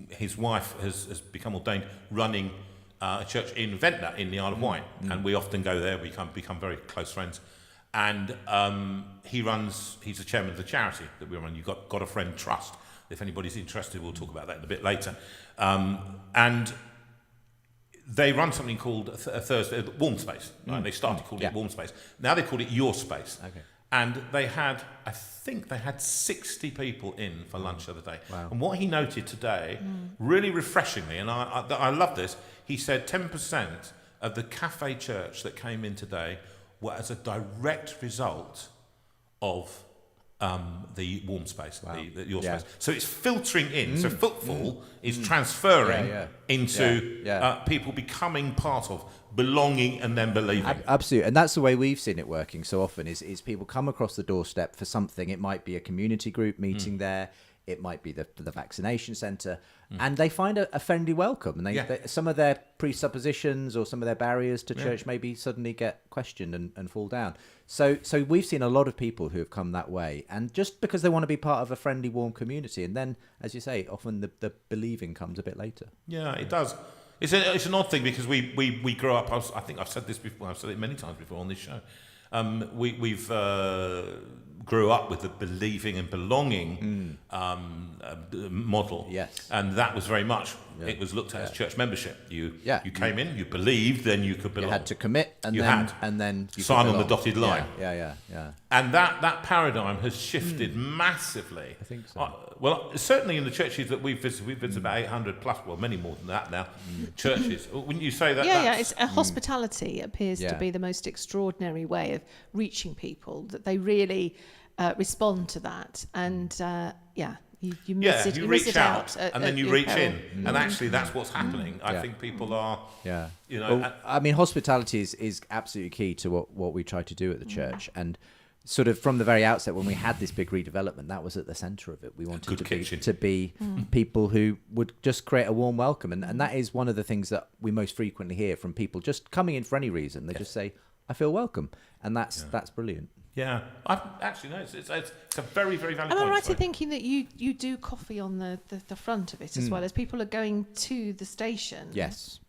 His wife has become ordained running a church in Ventnor in the Isle of Wight, and we often go there. We become very close friends, and he's the chairman of the charity that we run. You've got a Friend Trust. If anybody's interested, we'll talk about that a bit later. And they run something called a Thursday Warm Space. Right? They started calling it Warm Space. Now they call it Your Space. Okay. And I think they had 60 people in for lunch the other day. Wow. And what he noted today, really refreshingly, and I love this, he said 10% of the cafe church that came in today were as a direct result of the warm space, your space. So it's filtering in. So footfall is transferring into people becoming part of, belonging and then believing. Absolutely. And that's the way we've seen it working so often is people come across the doorstep for something. It might be a community group meeting there. It might be the vaccination centre. And they find a friendly welcome. And some of their presuppositions or some of their barriers to church maybe suddenly get questioned and fall down. So we've seen a lot of people who have come that way. And just because they want to be part of a friendly, warm community. And then, as you say, often the believing comes a bit later. Yeah, it does. It's an odd thing because we grow up. I think I've said this before. I've said it many times before on this show. We've grew up with the believing and belonging model. Yes. And that was very much, it was looked at as church membership. You came in, you believed, then you could belong. You had to commit and then you sign on the dotted line. Yeah. And that paradigm has shifted massively. I think so. Well, certainly in the churches that we've visited about 800 plus, well, many more than that now, churches. Wouldn't you say that? Yeah. It's hospitality appears to be the most extraordinary way of reaching people, that they really respond to that. And You miss it. you miss reach it out, at, and then you your reach peril. in, and actually that's what's happening. I Yeah. think people are, Yeah. you know, Well, I mean, hospitality is absolutely key to what we try to do at the church. And sort of from the very outset, when we had this big redevelopment, that was at the centre of it. We wanted to be people who would just create a warm welcome. And that is one of the things that we most frequently hear from people just coming in for any reason. They just say, I feel welcome. And that's brilliant. Yeah, I've actually no, it's a very, very valid Am point. I right in thinking that you do coffee on the front of it as well as people are going to the station? Yes.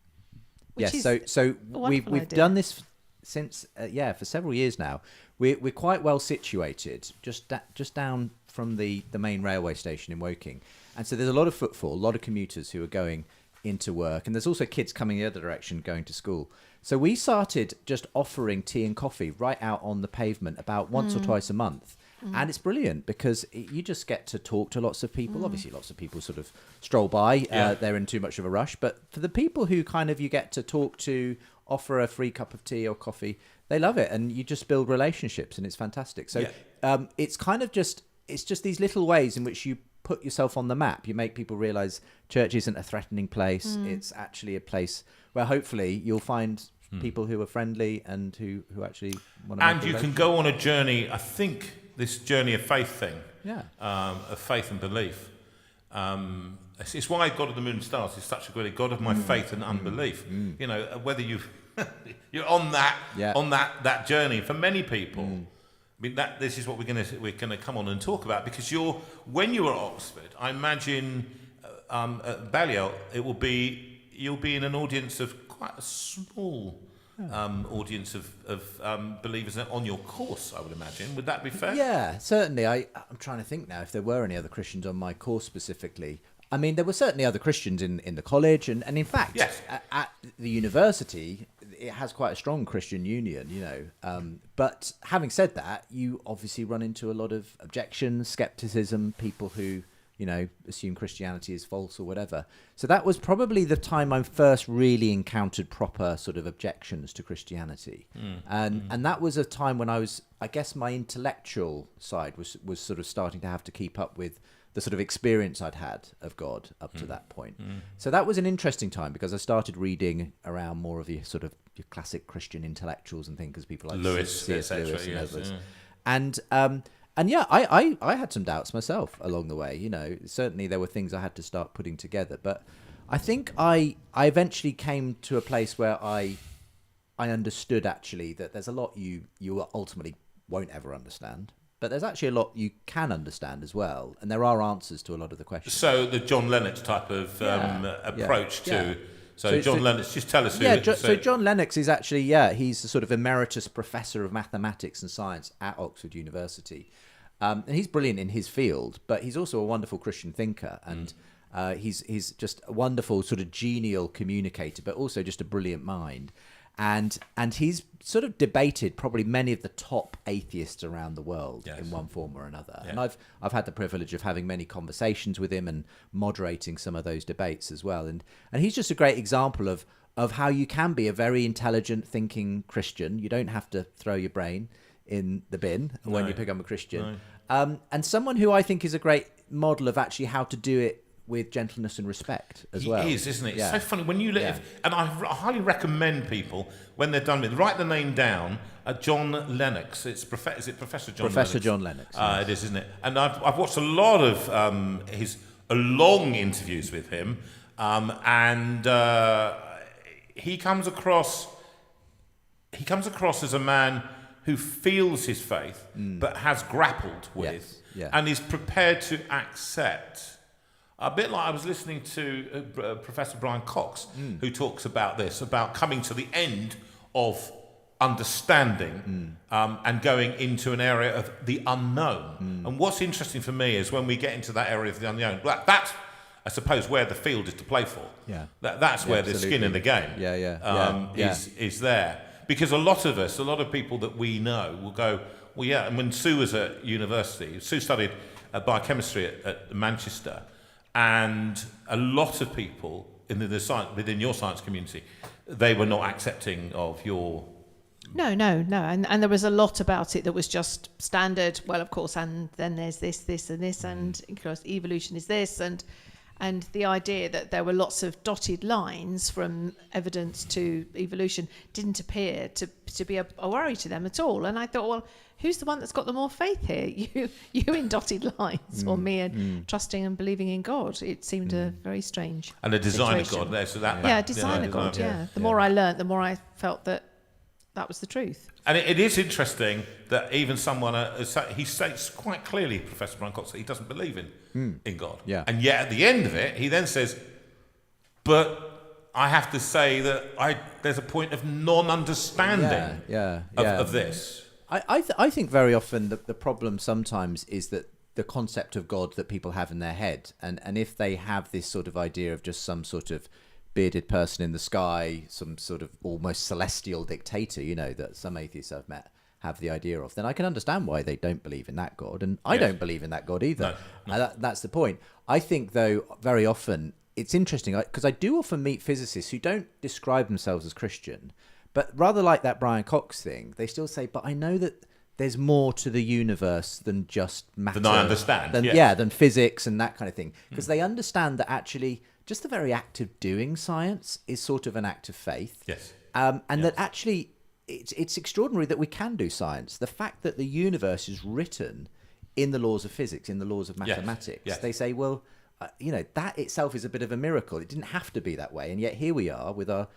Which Yes. is So a we've wonderful idea. done this since for several years now. We're quite well situated, just down from the main railway station in Woking, and so there's a lot of footfall, a lot of commuters who are going into work, and there's also kids coming the other direction going to school. So we started just offering tea and coffee right out on the pavement about once or twice a month. And it's brilliant because you just get to talk to lots of people. Obviously, lots of people sort of stroll by. They're in too much of a rush. But for the people who kind of you get to talk to, offer a free cup of tea or coffee, they love it. And you just build relationships and it's fantastic. So it's kind of just these little ways in which you put yourself on the map. You make people realise church isn't a threatening place. It's actually a place where hopefully you'll find people who are friendly and who actually want to. And you can go on a journey. I think this journey of faith thing, of faith and belief. It's why God of the Moon and Stars is such a good God of my faith and unbelief. You know, whether you're on that journey. For many people, I mean, this is what we're gonna come on and talk about, because when you were at Oxford, I imagine at Balliol you'll be in an audience of quite a small audience of believers on your course, I would imagine. Would that be fair? Yeah, certainly. I'm trying to think now if there were any other Christians on my course specifically. I mean, there were certainly other Christians in the college, and in fact, yes. at the university, it has quite a strong Christian union, you know. But having said that, you obviously run into a lot of objections, skepticism, people who, you know, assume Christianity is false or whatever. So that was probably the time I first really encountered proper sort of objections to Christianity. And that was a time when I guess my intellectual side was sort of starting to have to keep up with the sort of experience I'd had of God up to that point. So that was an interesting time because I started reading around more of your sort of your classic Christian intellectuals and things, people like Lewis, C.S. Lewis and yes, others. yeah. And yeah, I had some doubts myself along the way. You know, certainly there were things I had to start putting together. But I think I eventually came to a place where I understood actually that there's a lot you ultimately won't ever understand. But there's actually a lot you can understand as well. And there are answers to a lot of the questions. So the John Lennox type of approach to... Yeah. So John Lennox, just tell us who... So John Lennox is actually, he's a sort of emeritus professor of mathematics and science at Oxford University. And he's brilliant in his field, but he's also a wonderful Christian thinker. And he's just a wonderful sort of genial communicator, but also just a brilliant mind. And he's sort of debated probably many of the top atheists around the world in one form or another. Yeah. And I've had the privilege of having many conversations with him and moderating some of those debates as well. And he's just a great example of how you can be a very intelligent, thinking Christian. You don't have to throw your brain in the bin when you become a Christian. And someone who I think is a great model of actually how to do it with gentleness and respect as well. He is, isn't it? It's so funny when you live, and I highly recommend people when they're done with write the name down. John Lennox. Is it Professor John? Professor Lennox? John Lennox. Yes. It is, isn't it? And I've watched a lot of his long interviews with him, and he comes across as a man who feels his faith, but has grappled with, and is prepared to accept. A bit like I was listening to Professor Brian Cox, who talks about this, about coming to the end of understanding and going into an area of the unknown. And what's interesting for me is when we get into that area of the unknown, that's, I suppose, where the field is to play for. Yeah. That's where the skin in the game is there. Because a lot of people that we know will go, well, yeah, and when Sue was at university, Sue studied biochemistry at Manchester, and a lot of people within your science community, they were not accepting of your No, and there was a lot about it that was just standard. Well, of course, and then there's this, and this, and of course, evolution is this, and the idea that there were lots of dotted lines from evidence to evolution didn't appear to be a worry to them at all. And I thought, well, who's the one that's got the more faith here? You in dotted lines, or me in trusting and believing in God? It seemed a very strange. And a design situation. of God there, so that design of God. The more I learnt, the more I felt that was the truth. And it is interesting that even someone, he states quite clearly, Professor Brian Cox, that he doesn't believe in God. Yeah. And yet at the end of it, he then says, but I have to say that there's a point of non-understanding of this. I think very often the problem sometimes is that the concept of God that people have in their head, and if they have this sort of idea of just some sort of bearded person in the sky, some sort of almost celestial dictator, that some atheists I've met have the idea of, then I can understand why they don't believe in that God, and I don't believe in that God either. No. That's the point. I think, though, very often it's interesting because I do often meet physicists who don't describe themselves as Christian, but rather like that Brian Cox thing, they still say, but I know that there's more to the universe than just matter. Than I understand. Than physics and that kind of thing. Because they understand that actually just the very act of doing science is sort of an act of faith. Yes. That actually it's extraordinary that we can do science. The fact that the universe is written in the laws of physics, in the laws of mathematics. Yes. They say, well, that itself is a bit of a miracle. It didn't have to be that way. And yet here we are with our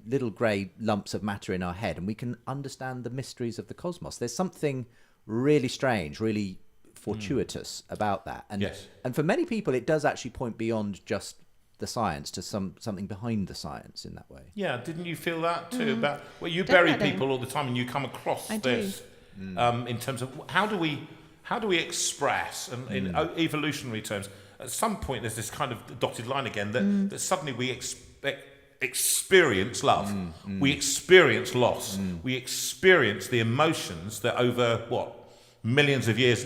little grey lumps of matter in our head, and we can understand the mysteries of the cosmos. There's something really strange, really fortuitous about that. And and for many people, it does actually point beyond just the science to something behind the science in that way. Yeah, didn't you feel that too? You bury people all the time, and you come across this in terms of how do we express, and in evolutionary terms, at some point there's this kind of dotted line again that suddenly we experience love, we experience loss, we experience the emotions that over millions of years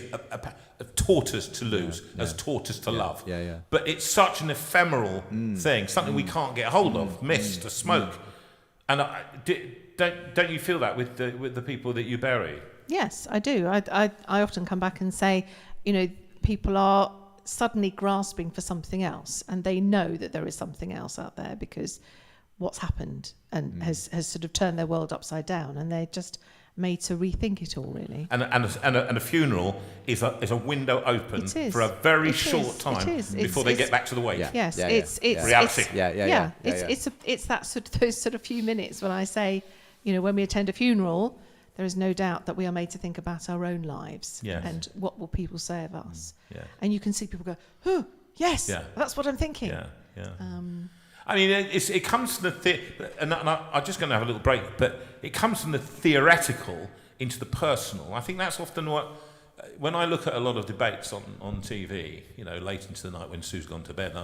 have taught us to lose, has taught us to love. But it's such an ephemeral thing, something we can't get hold of, mist, a smoke. And don't you feel that with the people that you bury? Yes, I do. I often come back and say, people are suddenly grasping for something else, and they know that there is something else out there because what's happened and has sort of turned their world upside down, and they're just made to rethink it all, really. And a funeral is a window open for a very short time before they get back to the wake. Yes, it's reality. It's those sort of few minutes when I say, when we attend a funeral, there is no doubt that we are made to think about our own lives and what will people say of us. And you can see people go, oh, yes, that's what I'm thinking. I mean, it comes from and I'm just going to have a little break, but it comes from the theoretical into the personal. I think that's often when I look at a lot of debates on TV, late into the night when Sue's gone to bed,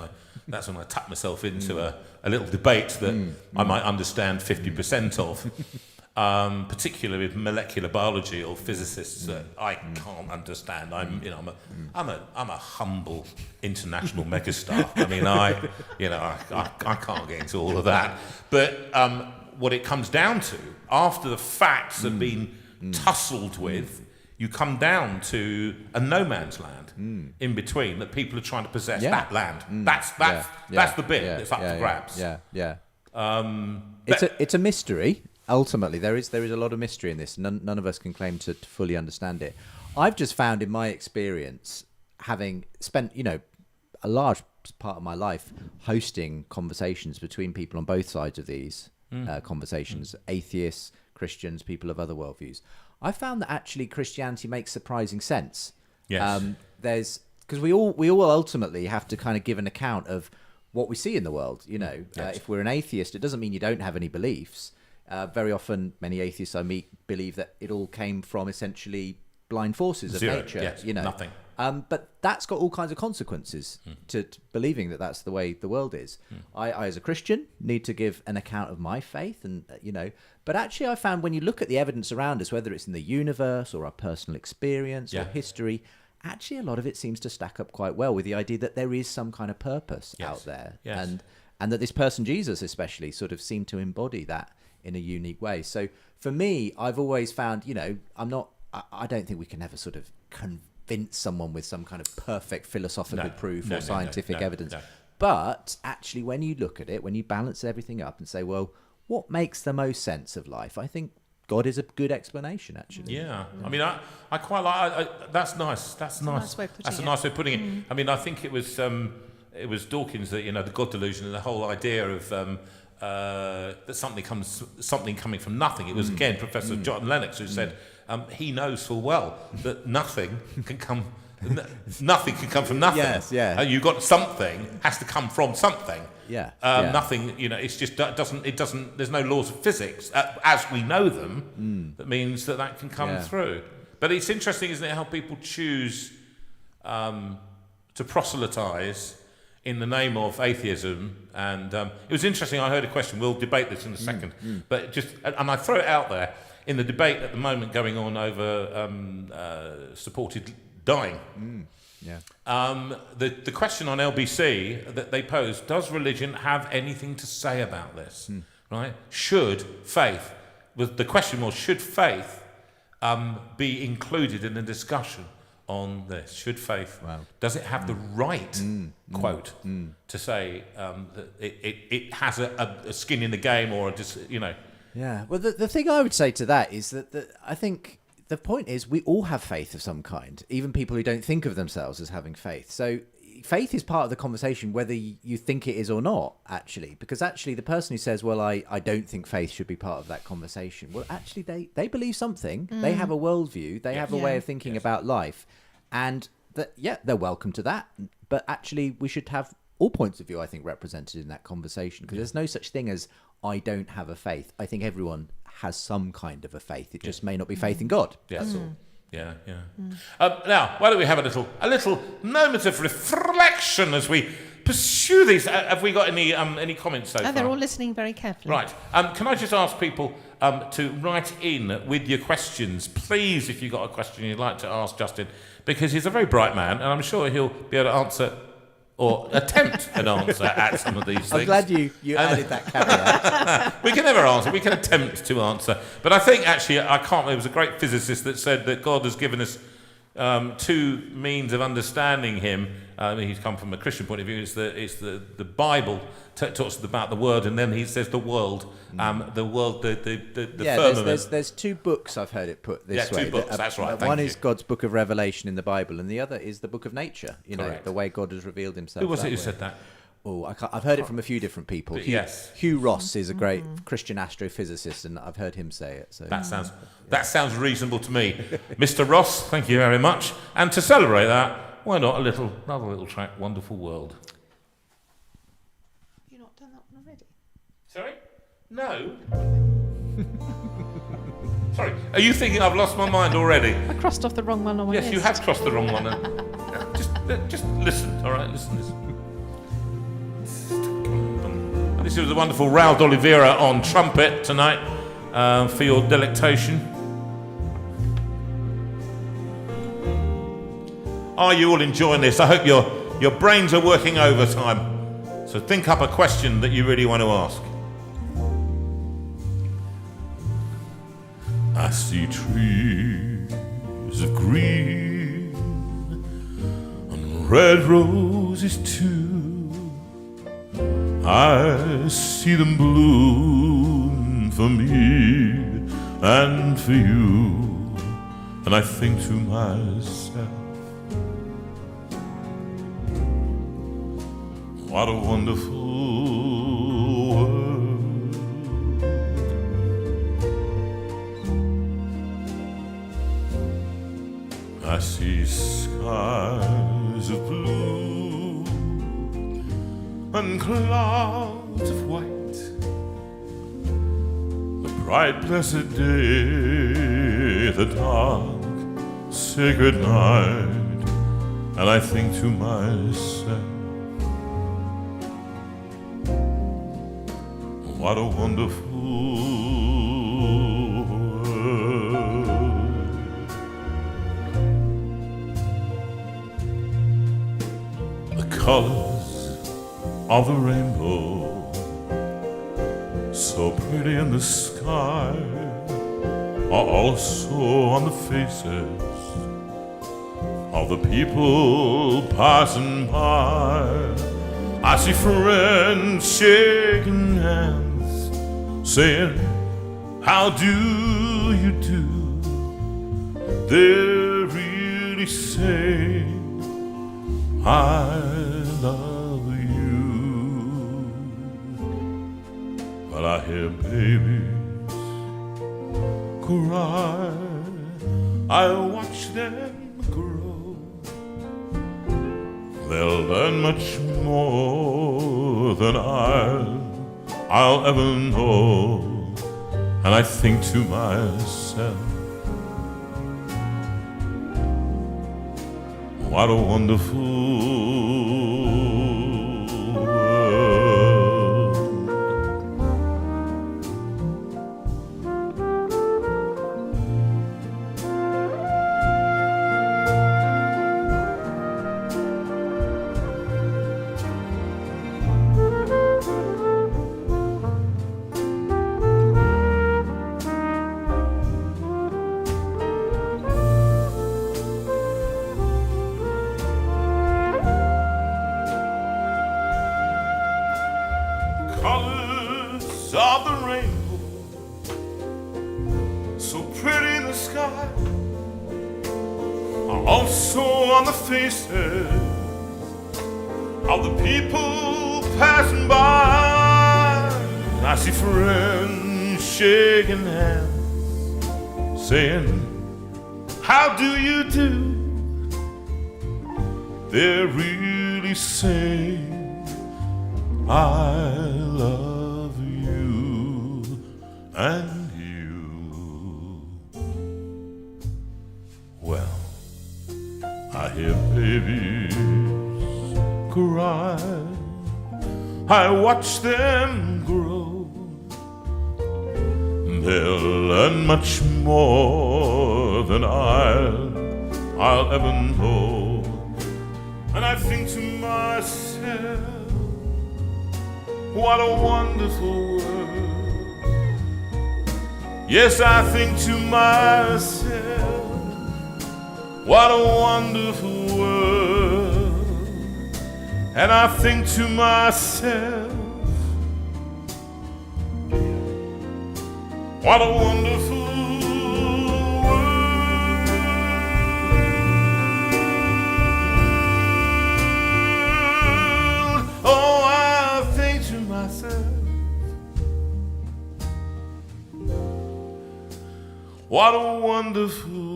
that's when I tuck myself into a little debate that I might understand 50% of. Particularly with molecular biology or physicists that I can't understand. I'm a humble international megastar. I mean, I can't get into all of that. But what it comes down to, after the facts have been tussled with, you come down to a no man's land in between that people are trying to possess that land. That's the bit that's up for grabs. It's a mystery. Ultimately, there is a lot of mystery in this. None of us can claim to fully understand it. I've just found in my experience, having spent a large part of my life hosting conversations between people on both sides of these conversations, atheists, Christians, people of other worldviews, I found that actually Christianity makes surprising sense. Yes. Because we all ultimately have to kind of give an account of what we see in the world. If we're an atheist, it doesn't mean you don't have any beliefs. Very often, many atheists I meet believe that it all came from essentially blind forces of nature. Nothing. But that's got all kinds of consequences to believing that that's the way the world is. I, as a Christian, need to give an account of my faith, and But actually, I found when you look at the evidence around us, whether it's in the universe or our personal experience or history, actually a lot of it seems to stack up quite well with the idea that there is some kind of purpose out there, and that this person Jesus especially sort of seemed to embody that in a unique way. So for me, I've always found, I don't think we can ever sort of convince someone with some kind of perfect philosophical proof or scientific evidence. But actually, when you look at it, when you balance everything up and say, well, what makes the most sense of life? I think God is a good explanation, actually. Yeah. I mean, I quite like. That's nice. That's nice. That's a nice way of putting it. I mean, I think it was Dawkins that the God delusion and the whole idea of that something coming from nothing. It was again Professor John Lennox who said he knows full well that nothing can come. Nothing can come from nothing. Yes, yeah. You've got something has to come from something. Yeah. Nothing. It's just doesn't. There's no laws of physics as we know them. That means that can come through. But it's interesting, isn't it, how people choose to proselytise in the name of atheism. And it was interesting. I heard a question. We'll debate this in a second. But and I throw it out there in the debate at the moment going on over supported dying. The question on LBC that they posed: does religion have anything to say about this? Right? Should faith be included in the discussion on this? Should faith? Does it have the right quote to say that it has a skin in the game or Yeah. Well, the thing I would say to that is that I think. The point is, we all have faith of some kind, even people who don't think of themselves as having faith. So faith is part of the conversation, whether you think it is or not, actually. Because actually, the person who says, well, I don't think faith should be part of that conversation, well, actually, they believe something. They have a worldview. They have a way of thinking about life. And they're welcome to that. But actually, we should have all points of view, I think, represented in that conversation. Because there's no such thing as, I don't have a faith. I think everyone has some kind of a faith. It just may not be faith in God. That's all. Yeah. Now, why don't we have a little moment of reflection as we pursue these? Have we got any comments so far? They're all listening very carefully. Right. Can I just ask people to write in with your questions, please, if you've got a question you'd like to ask Justin, because he's a very bright man, and I'm sure he'll be able to answer or attempt an answer at some of these things. I'm glad you added that caveat. We can never answer. We can attempt to answer. But I think, actually, there was a great physicist that said that God has given us two means of understanding him. He's come from a Christian point of view. It's the Bible talks about the word, and then he says the world, the firmament. There's two books I've heard it put this way. Yeah, two books. That's right. One is God's book of Revelation in the Bible, and the other is the book of nature. Correct. The way God has revealed himself. Who was it who said that? Oh, I've heard it from a few different people. Hugh Ross is a great Christian astrophysicist, and I've heard him say it. So that sounds reasonable to me, Mr. Ross. Thank you very much. And to celebrate that, why not another little track, "Wonderful World"? Have you not done that one already? Sorry? No. Sorry. Are you thinking I've lost my mind already? I crossed off the wrong one on my list. Yes, you have crossed the wrong one. Just listen. All right, listen. This is the wonderful Raul de Oliveira on trumpet tonight for your delectation. Are you all enjoying this? I hope your brains are working overtime. So think up a question that you really want to ask. I see trees of green and red roses too. I see them bloom for me and for you, and I think to myself, what a wonderful world. I see skies of blue and clouds of white, the bright blessed day, the dark sacred night, and I think to myself, what a wonderful world. The colors of the rainbow, so so pretty in the sky are also on the faces of the people passing by. I see friends shaking hands, saying, how do you do? They're really saying, I love you. But I hear babies cry, I watch them grow. They'll learn much more than I'll ever know. And I think to myself, what a wonderful world. Colors of the rainbow, so pretty in the sky, are also on the faces of the people passing by. I see friends shaking hands, saying, how do you do? They're really saying, I love you and you. Well, I hear babies cry, I watch them grow. They'll learn much more than I'll ever know. And I think to myself, what a wonderful world. Yes, I think to myself, what a wonderful world. And I think to myself, what a wonderful world. Oh, I think to myself, what a wonderful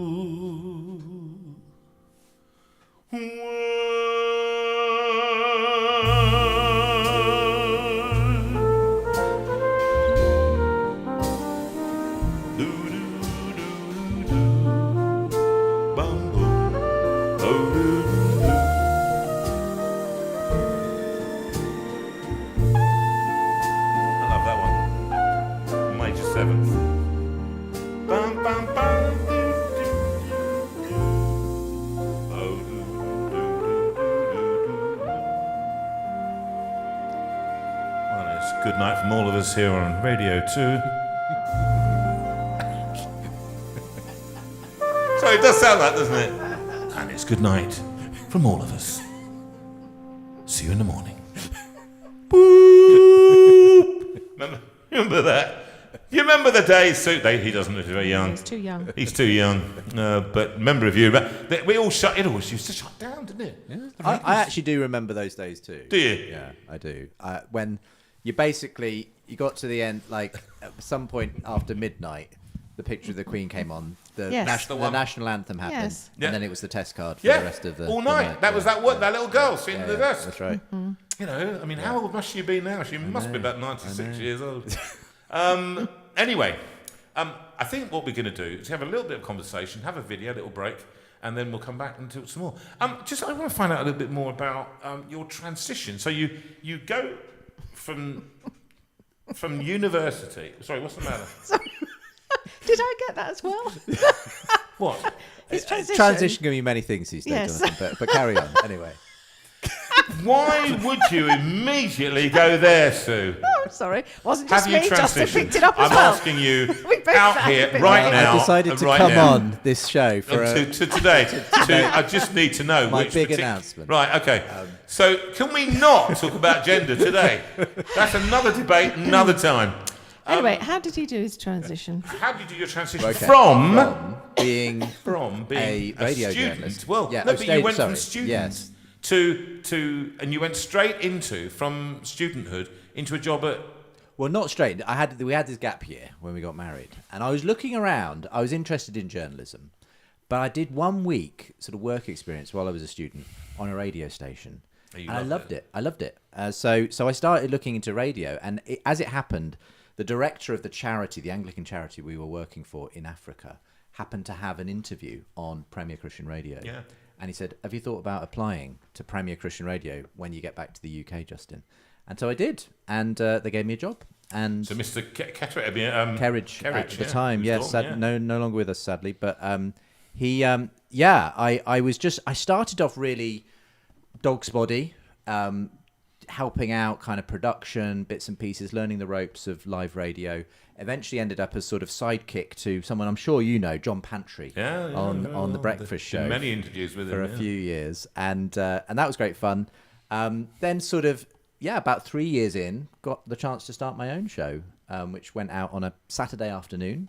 good night from all of us here on Radio 2. So it does sound like, doesn't it? And it's good night from all of us. See you in the morning. Remember that? You remember the days? He doesn't look very young. He's too young. He's too young. But member of you. But we all shut. It always used to shut down, didn't it? Yeah. I actually do remember those days too. Do you? Yeah, I do. When you got to the end, like at some point after midnight, the picture of the Queen came on. The national anthem happened, Yes. and then it was the test card for the rest of the all night. That was that little girl sitting at the desk. That's right. Mm-hmm. You know, I mean, how old must she be now? She must be about 96 years old. Anyway, I think what we're going to do is have a little bit of conversation, have a video, a little break, and then we'll come back and talk some more. I want to find out a little bit more about your transition. So you go from university. Sorry, what's the matter? Sorry. Did I get that as well? What? It's transition. Transition can be many things these days, Yes. Jonathan, but carry on anyway. Why would you immediately go there, Sue? Oh Sorry, wasn't just Have you me. Justin transitioned? picked it up as I'm well. asking you We both out found here it a bit right weird. now. I decided to right come now, on this show for today. I just need to know my which big announcement. Right, okay. So can we not talk about gender today? That's another debate, another time. Anyway, how did he do his transition? How did you do your transition Okay. from being being a radio student? journalist. Well, Yeah, no, oh, but you went sorry. from student Yes. to and you went straight into from studenthood into a job at. Well, not straight. We had this gap year when we got married, and I was looking around. I was interested in journalism, but I did 1 week sort of work experience while I was a student on a radio station, and I loved it. I loved it. So I started looking into radio, and as it happened, the director of the charity, the Anglican charity we were working for in Africa, happened to have an interview on Premier Christian Radio. Yeah. And he said, "Have you thought about applying to Premier Christian Radio when you get back to the UK, Justin?" And so I did, and they gave me a job. And So Mr. Kerridge at the time, who's yes, gone, no longer with us, sadly. But I started off really dog's body, helping out kind of production, bits and pieces, learning the ropes of live radio. Eventually ended up as sort of sidekick to someone I'm sure you know, John Pantry, on the Breakfast Show. Many interviews with him for a few years, and that was great fun. Then sort of about 3 years in, got the chance to start my own show, which went out on a Saturday afternoon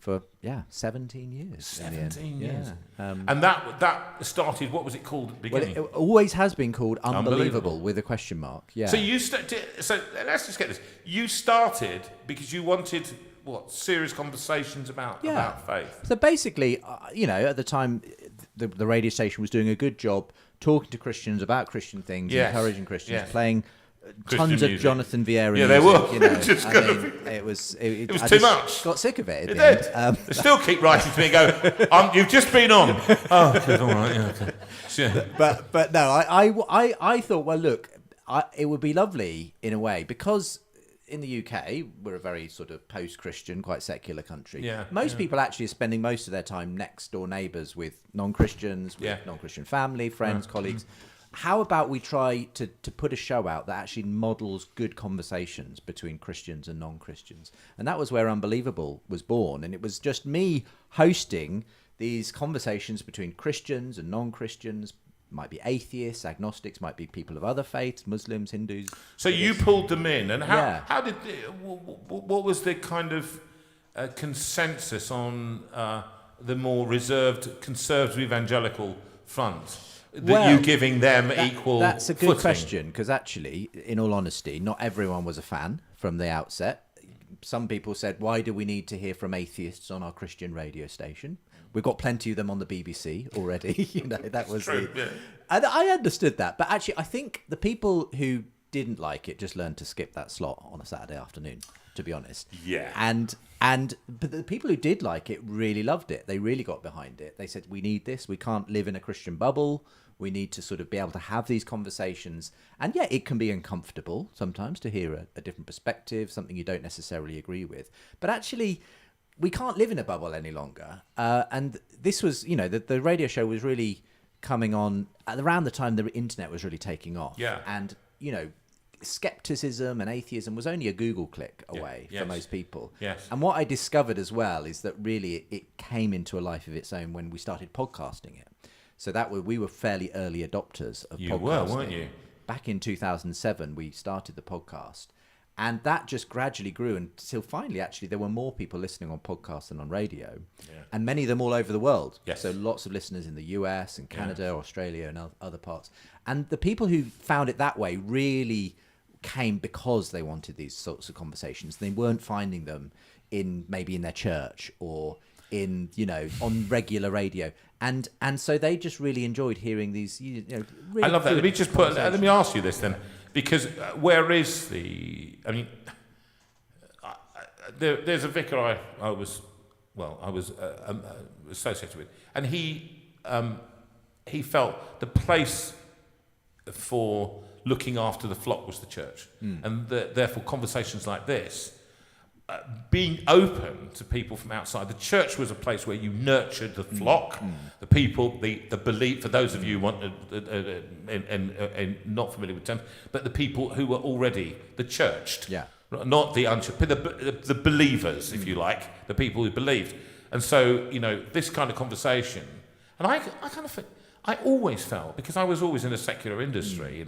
for 17 years. 17 years. Yeah. And that started. What was it called at the Well, beginning? it always has been called Unbelievable with a question mark. Yeah. So so let's just get this. You started because you wanted serious conversations about faith. So basically, at the time, the radio station was doing a good job talking to Christians about Christian things, encouraging Christians, playing tons of Jonathan Veira. Yeah, they were. It was too much. Got sick of it. It did. They still keep writing to me and go, "You've just been on." Oh, good, all right, yeah, okay. Sure. But no, I thought, well, look, it would be lovely in a way because in the UK we're a very sort of post-Christian, quite secular country. Yeah. Most people actually are spending most of their time next door neighbours with non-Christians, with non-Christian family, friends, colleagues. How about we try to put a show out that actually models good conversations between Christians and non-Christians? And that was where Unbelievable was born. And it was just me hosting these conversations between Christians and non-Christians. Might be atheists, agnostics, might be people of other faiths, Muslims, Hindus. So you pulled them in. And how did what was the kind of consensus on the more reserved conservative evangelical front? You giving them equal That's a good footing? question, because actually, in all honesty, not everyone was a fan from the outset. Some people said, why do we need to hear from atheists on our Christian radio station? We've got plenty of them on the BBC already. That was true, yeah. And I understood that. But actually, I think the people who didn't like it just learned to skip that slot on a Saturday afternoon, to be honest. Yeah. But the people who did like it really loved it. They really got behind it. They said, we need this. We can't live in a Christian bubble. We need to sort of be able to have these conversations. And it can be uncomfortable sometimes to hear a different perspective, something you don't necessarily agree with. But actually, we can't live in a bubble any longer. And this was, the radio show was really coming on at around the time the internet was really taking off. Yeah. And, skepticism and atheism was only a Google click away for most people. Yes. And what I discovered as well is that really it came into a life of its own when we started podcasting it. So we were fairly early adopters of podcasting. You were, weren't you? Back in 2007, we started the podcast. And that just gradually grew until finally, actually, there were more people listening on podcasts than on radio. Yeah. And many of them all over the world. Yes. So lots of listeners in the US and Canada, Australia and other parts. And the people who found it that way really came because they wanted these sorts of conversations. They weren't finding them maybe in their church or on regular radio. And so they just really enjoyed hearing these, really I love that. Let me ask you this then. Because where is there's a vicar I was associated with, and he felt the place for looking after the flock was the church, and therefore conversations like this, being open to people from outside. The church was a place where you nurtured the flock, the people, the belief. For those of you and not familiar with terms, but the people who were already the churched. Yeah. not the the believers, if you like, the people who believed. And so, this kind of conversation, and I kind of think, I always felt, because I was always in a secular industry,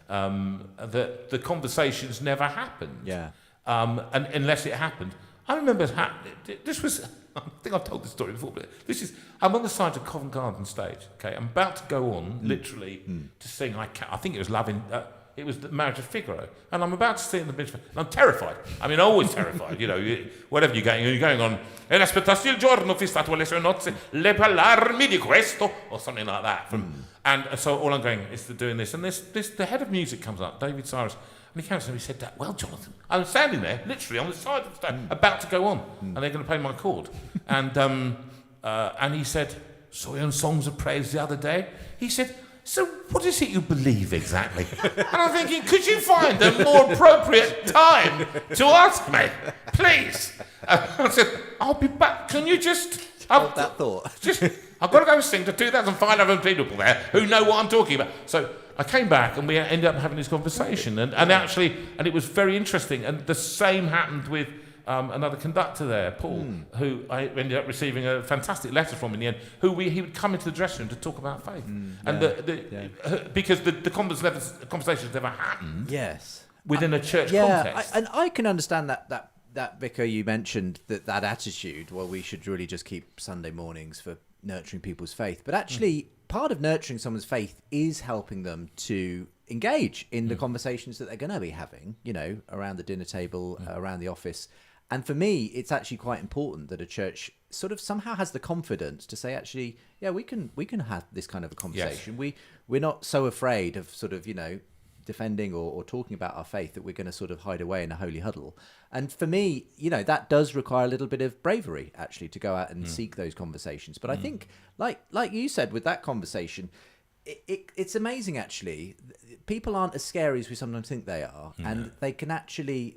that the conversations never happened. Yeah. And unless it happened. I remember this was, I think I've told this story before, but I'm on the side of Covent Garden stage, okay? I'm about to go on, literally, to sing, I think it was it was the Marriage of Figaro, and I'm about to sit in the bench, and I'm terrified. I mean, always terrified, whatever you're going on, e l'aspettasti il giorno fissato alle sue nozze, le parlarmi di questo, or something like that. And so all I'm going is to doing this, and the head of music comes up, David Cyrus, and he came to me and he said, well, Jonathan, I'm standing there, literally on the side of the stage, about to go on, and they're going to play my chord. And he said, saw you on Songs of Praise the other day. He said, so what is it you believe exactly? And I'm thinking, could you find a more appropriate time to ask me, please? I said, I'll be back. Can you just... Hold that thought. I've got to go sing to 2,500 people there who know what I'm talking about. So I came back and we ended up having this conversation, and it was very interesting. And the same happened with another conductor there, Paul, who I ended up receiving a fantastic letter from in the end. He would come into the dressing room to talk about faith, because the conversations never happened. Yes, within a church context. And I can understand that vicar you mentioned, that attitude. Well, we should really just keep Sunday mornings for nurturing people's faith, but actually part of nurturing someone's faith is helping them to engage in the conversations that they're going to be having, around the dinner table, around the office. And for me, it's actually quite important that a church sort of somehow has the confidence to say, actually, yeah, we can have this kind of a conversation. Yes. We're not so afraid of sort of, defending or talking about our faith that we're going to sort of hide away in a holy huddle. And for me, that does require a little bit of bravery, actually, to go out and seek those conversations. But I think, like you said with that conversation, it's amazing, actually. People aren't as scary as we sometimes think they are. And they can actually...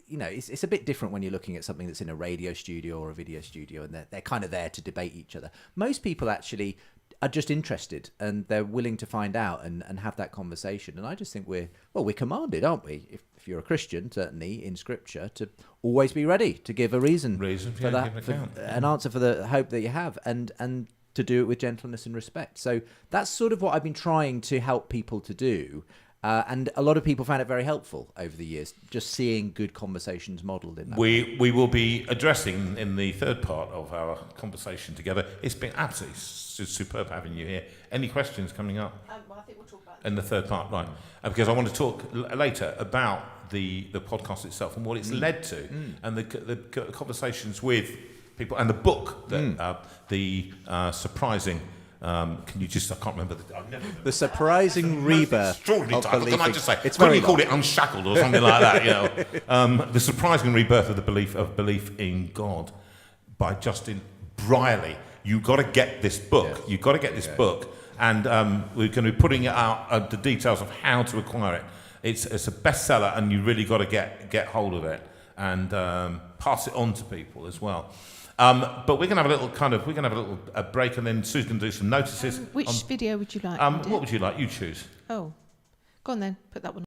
it's a bit different when you're looking at something that's in a radio studio or a video studio, and they're kind of there to debate each other. Most people actually are just interested, and they're willing to find out and have that conversation. And I just think we're commanded, aren't we? If you're a Christian, certainly in Scripture, to always be ready to give a reason for that, an answer for the hope that you have, and to do it with gentleness and respect. So that's sort of what I've been trying to help people to do. And a lot of people found it very helpful over the years, just seeing good conversations modelled in that. We will be addressing in the third part of our conversation together. It's been absolutely superb having you here. Any questions coming up? Well, I think we'll talk about in the third part, right? Because I want to talk later about the podcast itself and what it's led to, and the conversations with people, and the book that the surprising. Can you just? I can't remember the surprising rebirth. Extraordinary title. Can I just say? It's when you call it Unshackled or something like that, the surprising rebirth of belief in God, by Justin Brierley. You've got to get this book. Yes. You've got to get this book, and we're going to be putting out the details of how to acquire it. It's a bestseller, and you really got to get hold of it and pass it on to people as well. But we're going to have a little break, and then Sue's going to do some notices. Which video would you like? What would you like? You choose. Oh, go on then. Put that one on.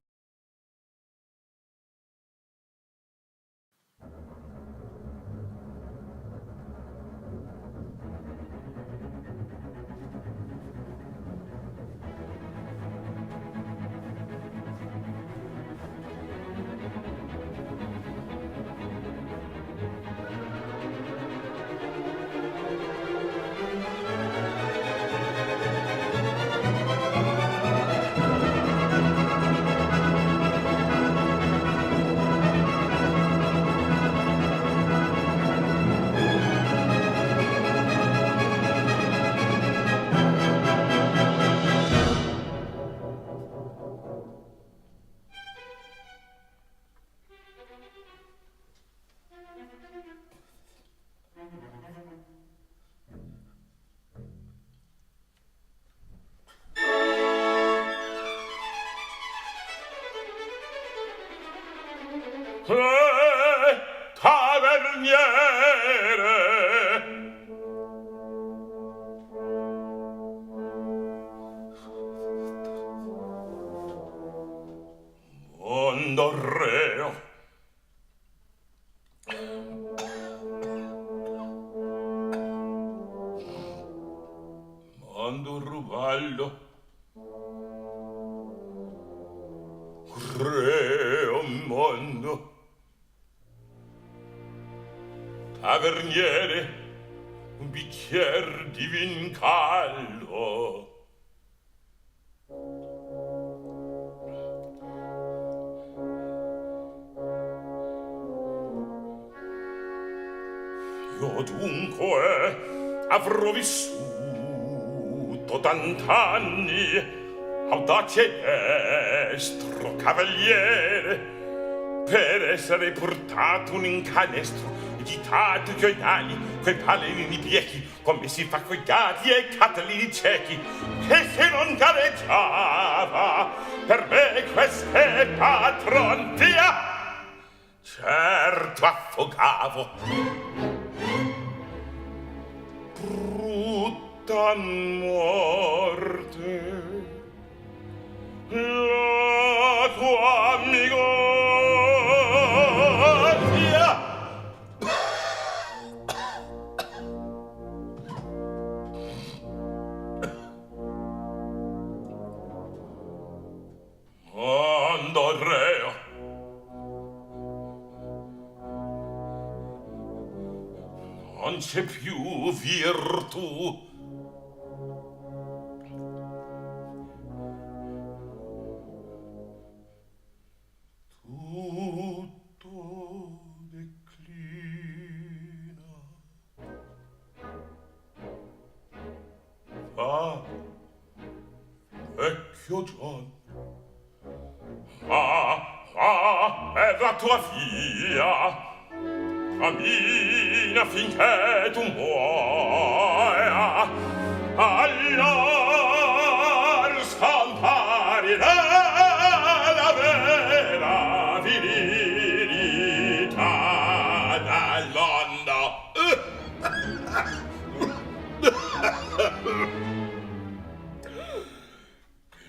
Durvallo crea un mondo taverniere un bicchier di vin caldo io dunque avrò vissuto tant'anni audace e destro cavaliere per essere portato un incanestro agitato gioiali quei paleni biechi come si fa coi gatti e catalini ciechi che se non gareggiava per me queste patron via certo affogavo brutta morte la tua amicizia Andrea non c'è più virtù tutto declina va vecchio Gian è la tua figlia cammina finché tu muoia allora scomparirà la vera virilità del mondo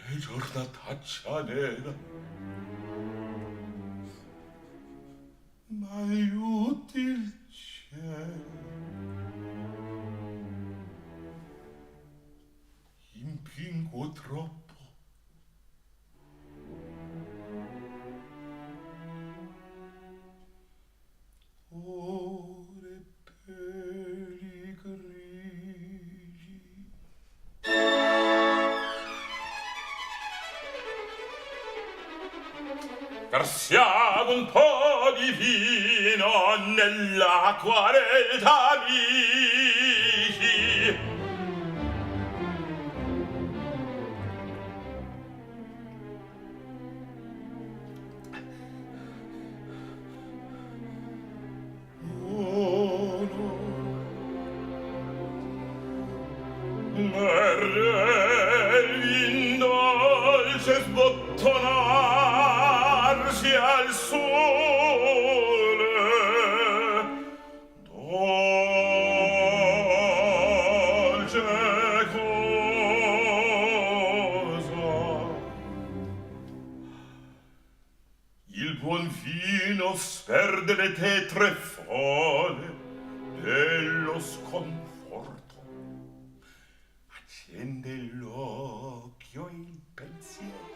che giornataccia nera ma aiuti il cielo impingo troppo ore peli grigi versiamo un po' di vino nell'acqua degli amici oh no il vin dolce sbottonarsi al sole dolce cosa il buon vino sperde le tetre fole dello sconforto accende l'occhio e il pensiero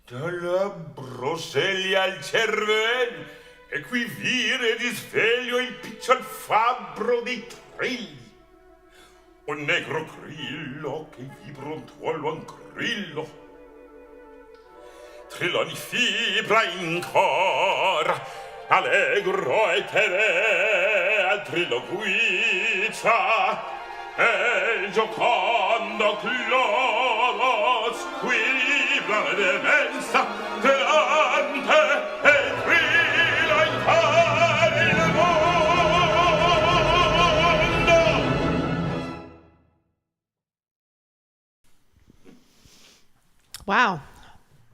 dalla broseglia al cervello e qui vire di sveglio il picciol fabbro dei trilli un negro grillo che vibra un tuolo angrillo trilloni fibra in cor allegro e tere al trillo guiccia e il giocondo clodo squilibra demenza delante e trilla in cor il mondo. Wow,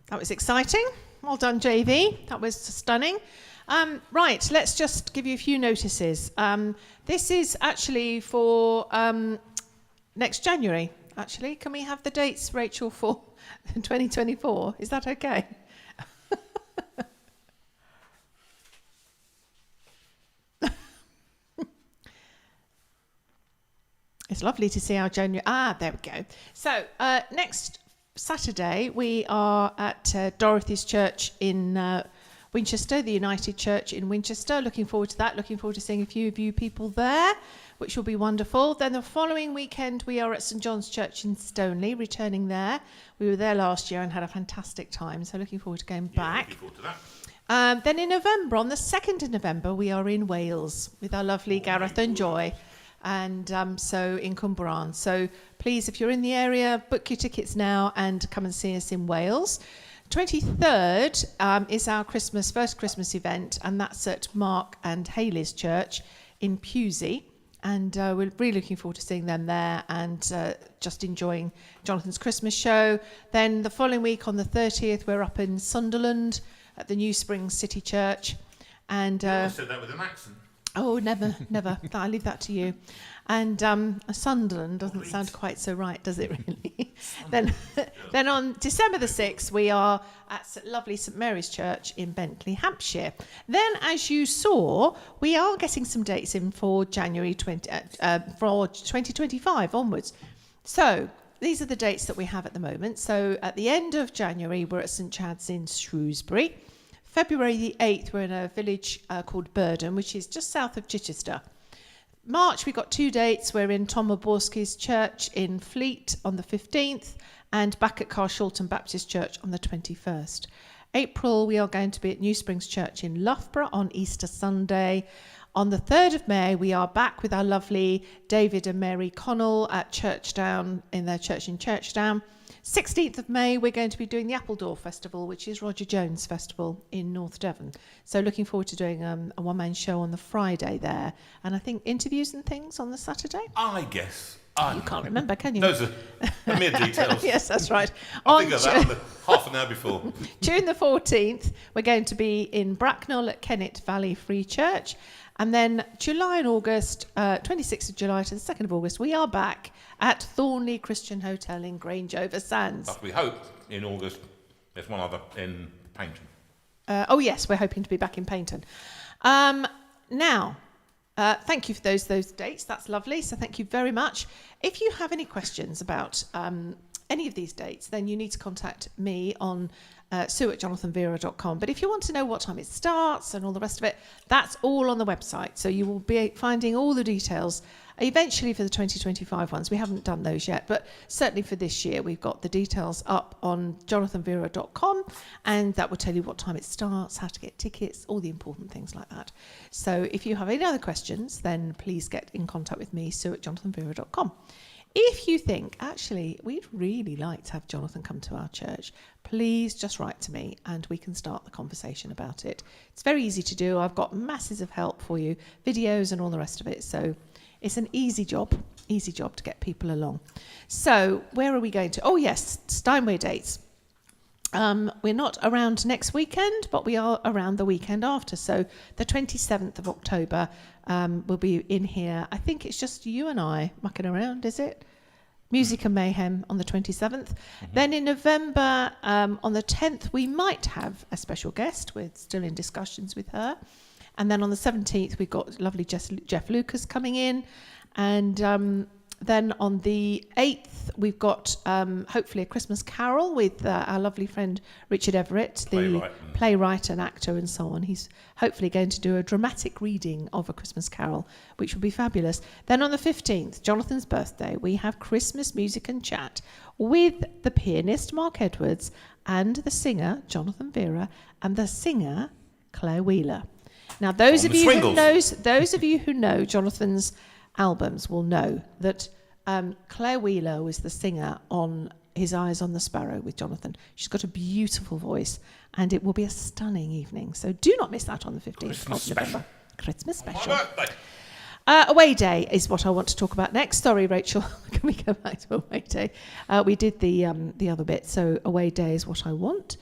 that was exciting. Well done, JV. That was stunning. Right, let's just give you a few notices. This is actually for next January, actually. Can we have the dates, Rachel, for 2024? Is that okay? It's lovely to see our January. There we go. So next Saturday we are at Dorothy's Church in Winchester, the United Church in Winchester. Looking forward to that. Looking forward to seeing a few of you people there, which will be wonderful. Then the following weekend we are at St John's Church in Stoneleigh, returning there. We were there last year and had a fantastic time, so looking forward to going back. Looking forward to that. Then in November, on the 2nd of November, we are in Wales with our lovely Gareth and Joy, and so in Cwmbran. So please, if you're in the area, book your tickets now and come and see us in Wales. 23rd is our first Christmas event, and that's at Mark and Hayley's Church in Pewsey. And we're really looking forward to seeing them there and just enjoying Jonathan's Christmas show. Then the following week, on the 30th, we're up in Sunderland at the New Springs City Church. And you said that with an accent. Oh, never. I leave that to you. And Sunderland doesn't sound quite so right, does it really? then on December the 6th, we are at lovely St Mary's Church in Bentley, Hampshire. Then, as you saw, we are getting some dates in for January for 2025 onwards. So these are the dates that we have at the moment. So at the end of January, we're at St Chad's in Shrewsbury. February the 8th, we're in a village called Burden, which is just south of Chichester. March, we got 2 dates. We're in Tom Oborski's Church in Fleet on the 15th and back at Carshalton Baptist Church on the 21st. April, we are going to be at New Springs Church in Loughborough on Easter Sunday. On the 3rd of May, we are back with our lovely David and Mary Connell at Churchdown, in their church in Churchdown. 16th of May, we're going to be doing the Appledore Festival, which is Roger Jones' festival in North Devon. So looking forward to doing a one-man show on the Friday there. And I think interviews and things on the Saturday. I guess. You can't remember, can you? Those are mere details. Yes, that's right. I think of that half an hour before. June the 14th, we're going to be in Bracknell at Kennet Valley Free Church. And then July and August, 26th of July to the 2nd of August, we are back at Thornley Christian Hotel in Grange-over-Sands. But we hope in August there's one other in Paynton. Oh, yes, we're hoping to be back in Paynton. Now, thank you for those dates. That's lovely. So thank you very much. If you have any questions about any of these dates, then you need to contact me on sue@jonathanveira.com. But if you want to know what time it starts and all the rest of it, that's all on the website. So you will be finding all the details eventually for the 2025 ones. We haven't done those yet, but certainly for this year, we've got the details up on jonathanveira.com, and that will tell you what time it starts, how to get tickets, all the important things like that. So if you have any other questions, then please get in contact with me, sue@jonathanveira.com. If you think, actually, we'd really like to have Jonathan come to our church, please just write to me and we can start the conversation about it. It's very easy to do. I've got masses of help for you, videos and all the rest of it. So it's an easy job to get people along. So where are we going to? Oh, yes, Steinway dates. We're not around next weekend, but we are around the weekend after. So the 27th of October, we'll be in here. I think it's just you and I mucking around, is it? Music and Mayhem on the 27th. Mm-hmm. Then in November, on the 10th, we might have a special guest. We're still in discussions with her. And then on the 17th, we've got lovely Jeff Lucas coming in. And then on the 8th, we've got hopefully a Christmas carol with our lovely friend Richard Everett, the playwright and actor and so on. He's hopefully going to do a dramatic reading of a Christmas carol, which will be fabulous. Then on the 15th, Jonathan's birthday, we have Christmas music and chat with the pianist Mark Edwards and the singer Jonathan Veira and the singer Claire Wheeler. Now, those of you who know Jonathan's albums will know that Claire Wheeler was the singer on His Eyes on the Sparrow with Jonathan. She's got a beautiful voice and it will be a stunning evening. So do not miss that on the 15th of November. Christmas special. My birthday. Away day is what I want to talk about next. Sorry, Rachel. Can we go back to away day? We did the other bit, so away day is what I want.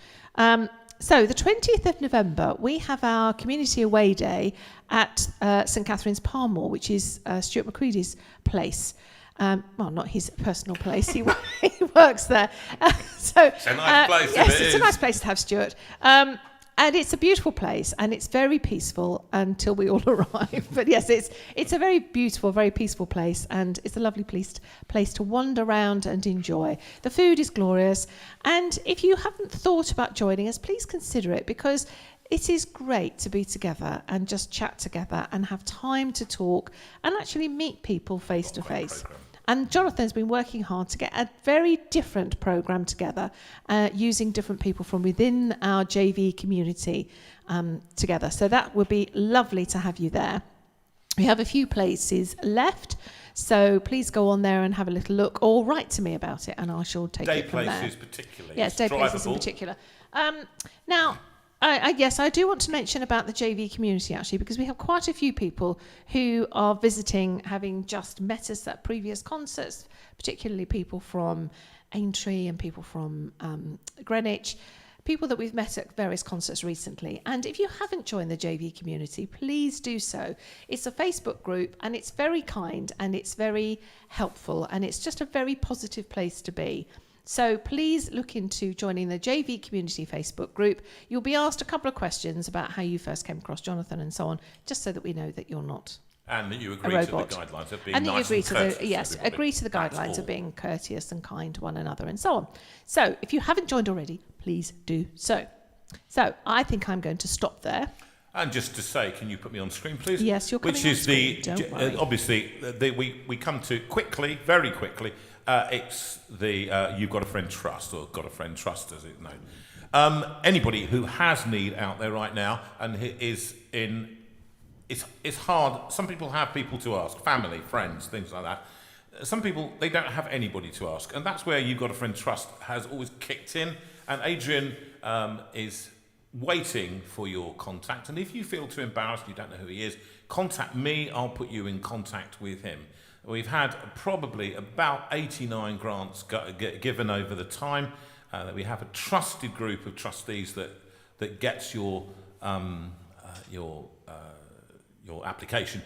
So the 20th of November, we have our community away day at St Catherine's Parmore, which is Stuart Macready's place. Well, not his personal place. He works there. It's a nice place. Yes, it's a nice place to have Stuart. And it's a beautiful place, and it's very peaceful until we all arrive. But yes, it's a very beautiful, very peaceful place, and it's a lovely place to wander around and enjoy. The food is glorious, and if you haven't thought about joining us, please consider it, because it is great to be together and just chat together and have time to talk and actually meet people face to face. And Jonathan's been working hard to get a very different programme together, using different people from within our JV community together. So that would be lovely to have you there. We have a few places left, so please go on there and have a little look, or write to me about it, and I shall take it from there. Day places particularly. Yes, day places in particular. Now, yes, I do want to mention about the JV community, actually, because we have quite a few people who are visiting, having just met us at previous concerts, particularly people from Aintree and people from Greenwich, people that we've met at various concerts recently. And if you haven't joined the JV community, please do so. It's a Facebook group, and it's very kind, and it's very helpful, and it's just a very positive place to be. So please look into joining the JV Community Facebook group. You'll be asked a couple of questions about how you first came across Jonathan and so on, just so that we know that you're not and that you agree a to the robot. guidelines of being And that you nice agree and to courteous the yes, to everybody. agree to the That's guidelines all. of being courteous and kind to one another and so on. So if you haven't joined already, please do so. So I think I'm going to stop there. And just to say, can you put me on screen, please? Yes, you're coming Which on is screen, don't worry. obviously we come to quickly, very quickly. It's the You've Got a Friend Trust, or Got a Friend Trust, as it's known. Anybody who has need out there right now and is in, it's hard. Some people have people to ask, family, friends, things like that. Some people, they don't have anybody to ask, and that's where You've Got a Friend Trust has always kicked in. And Adrian is waiting for your contact, and if you feel too embarrassed, you don't know who he is, contact me. I'll put you in contact with him. We've had probably about 89 grants given over the time. We have a trusted group of trustees that gets your application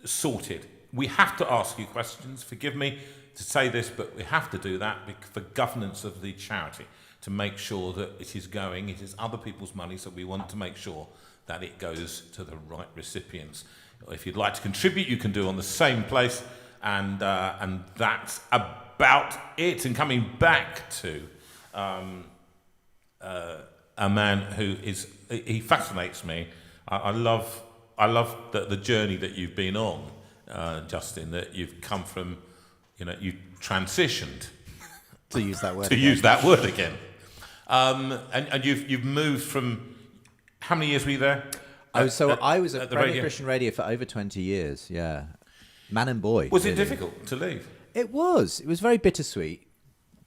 sorted. We have to ask you questions. Forgive me to say this, but we have to do that for governance of the charity, to make sure that it is other people's money, so we want to make sure that it goes to the right recipients. If you'd like to contribute, you can do on the same place, and that's about it. And coming back to a man who he fascinates me. I love the journey that you've been on, Justin, that you've come from, you transitioned. To use that word. Use that word again. And you've moved from, how many years were you there? I was at the Premier radio? Christian Radio for over 20 years, yeah. Man and boy. Was it really. difficult to leave? It was. It was very bittersweet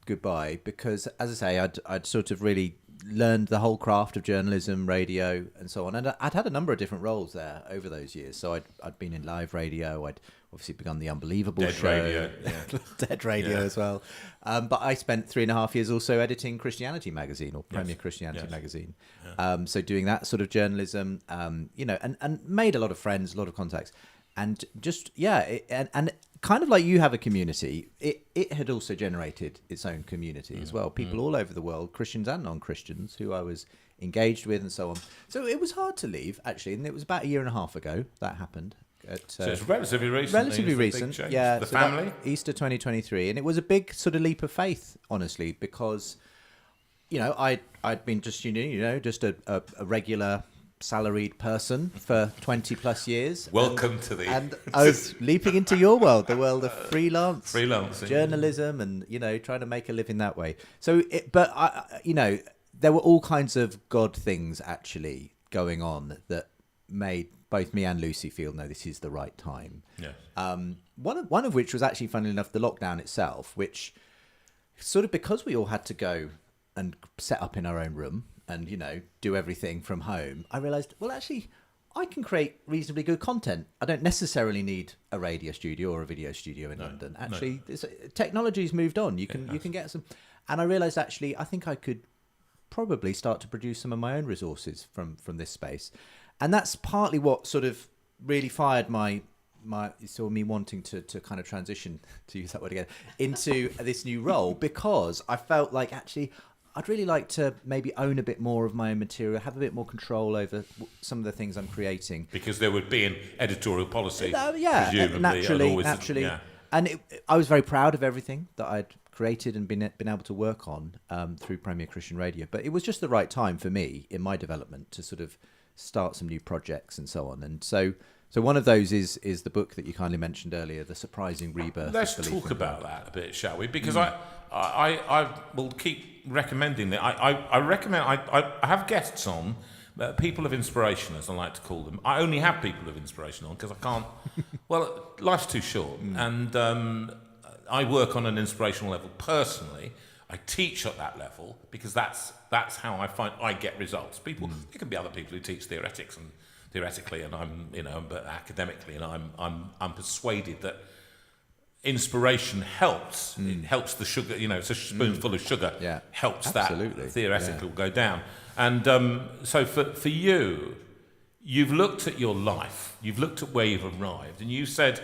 goodbye, because, as I say, I'd sort of really learned the whole craft of journalism, radio, and so on. And I'd had a number of different roles there over those years. So I'd been in live radio. I'd obviously begun the Unbelievable Dead show. radio, yeah. Dead radio as well. But I spent 3.5 years also editing Christianity magazine, or Premier Christianity magazine. Yeah. So doing that sort of journalism, and made a lot of friends, a lot of contacts. And just, and kind of like you have a community, it had also generated its own community as well. People all over the world, Christians and non-Christians, who I was engaged with and so on. So it was hard to leave, actually. And it was about 1.5 years ago that happened. So it's relatively recent. Relatively recent, yeah. The so family? Easter 2023. And it was a big sort of leap of faith, honestly, because, I'd been just, just a regular salaried person for 20 plus years. Welcome to the... And I was leaping into your world, the world of freelancing, journalism, and, trying to make a living that way. So, there were all kinds of God things actually going on that made both me and Lucy feel, no, this is the right time. Yeah. One of which was actually, funnily enough, the lockdown itself, which sort of, because we all had to go and set up in our own room and, do everything from home, I realised, well, actually, I can create reasonably good content. I don't necessarily need a radio studio or a video studio in London. Actually, technology's moved on. You can get some... And I realised, actually, I think I could probably start to produce some of my own resources from this space. And that's partly what sort of really fired me wanting to kind of transition, to use that word again, into this new role, because I felt like, actually, I'd really like to maybe own a bit more of my own material, have a bit more control over some of the things I'm creating. Because there would be an editorial policy, presumably. Naturally. Yeah. And I was very proud of everything that I'd created and been able to work on through Premier Christian Radio. But it was just the right time for me in my development to sort of start some new projects and so on. And so one of those is the book that you kindly mentioned earlier, The Surprising Rebirth. Let's talk about that a bit, shall we? Because I will keep recommending that. I recommend. I have guests on, people of inspiration, as I like to call them. I only have people of inspiration on because I can't. Well, life's too short, and I work on an inspirational level personally. I teach at that level because that's how I find I get results. There can be other people who teach theoretically, and but academically, and I'm persuaded that inspiration helps. It helps the sugar. It's a spoonful of sugar. Yeah, helps absolutely. That theoretical go down. And so for you, you've looked at your life. You've looked at where you've arrived, and you said,